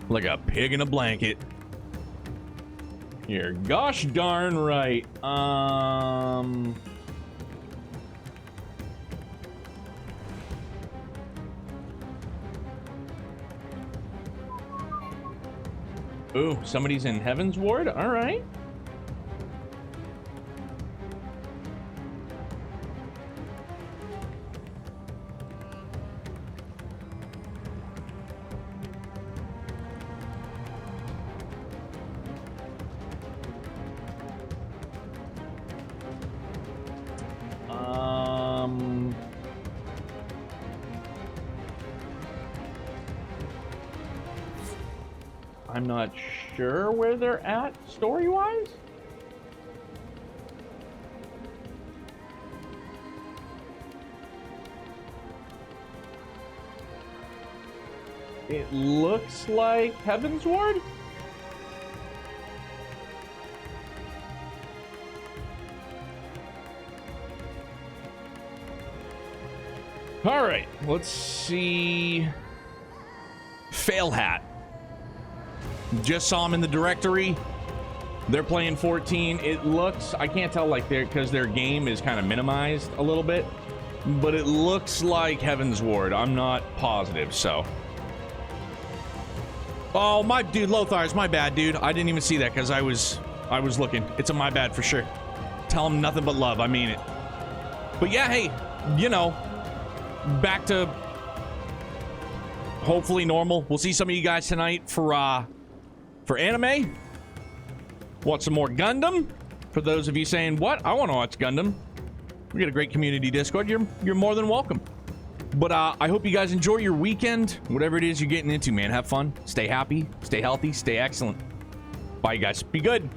Like a pig in a blanket. You're gosh darn right. Ooh, somebody's in Heaven's Ward? All right. I'm not sure where they're at story-wise. It looks like Heaven's Ward. All right, let's see. Fail Hat. Just saw him in the directory. They're playing 14. It looks, I can't tell, like, because their game is kind of minimized a little bit, but it looks like Heaven's Ward. I'm not positive, so. Oh, my dude, Lothar's my bad, dude. I didn't even see that because I was looking. It's a my bad for sure. Tell him nothing but love. I mean it. But yeah, hey, you know, back to hopefully normal. We'll see some of you guys tonight for anime. Want some more Gundam? For those of you saying, what? I want to watch Gundam. We got a great community Discord. You're more than welcome. But I hope you guys enjoy your weekend. Whatever it is you're getting into, man. Have fun. Stay happy. Stay healthy. Stay excellent. Bye, you guys. Be good.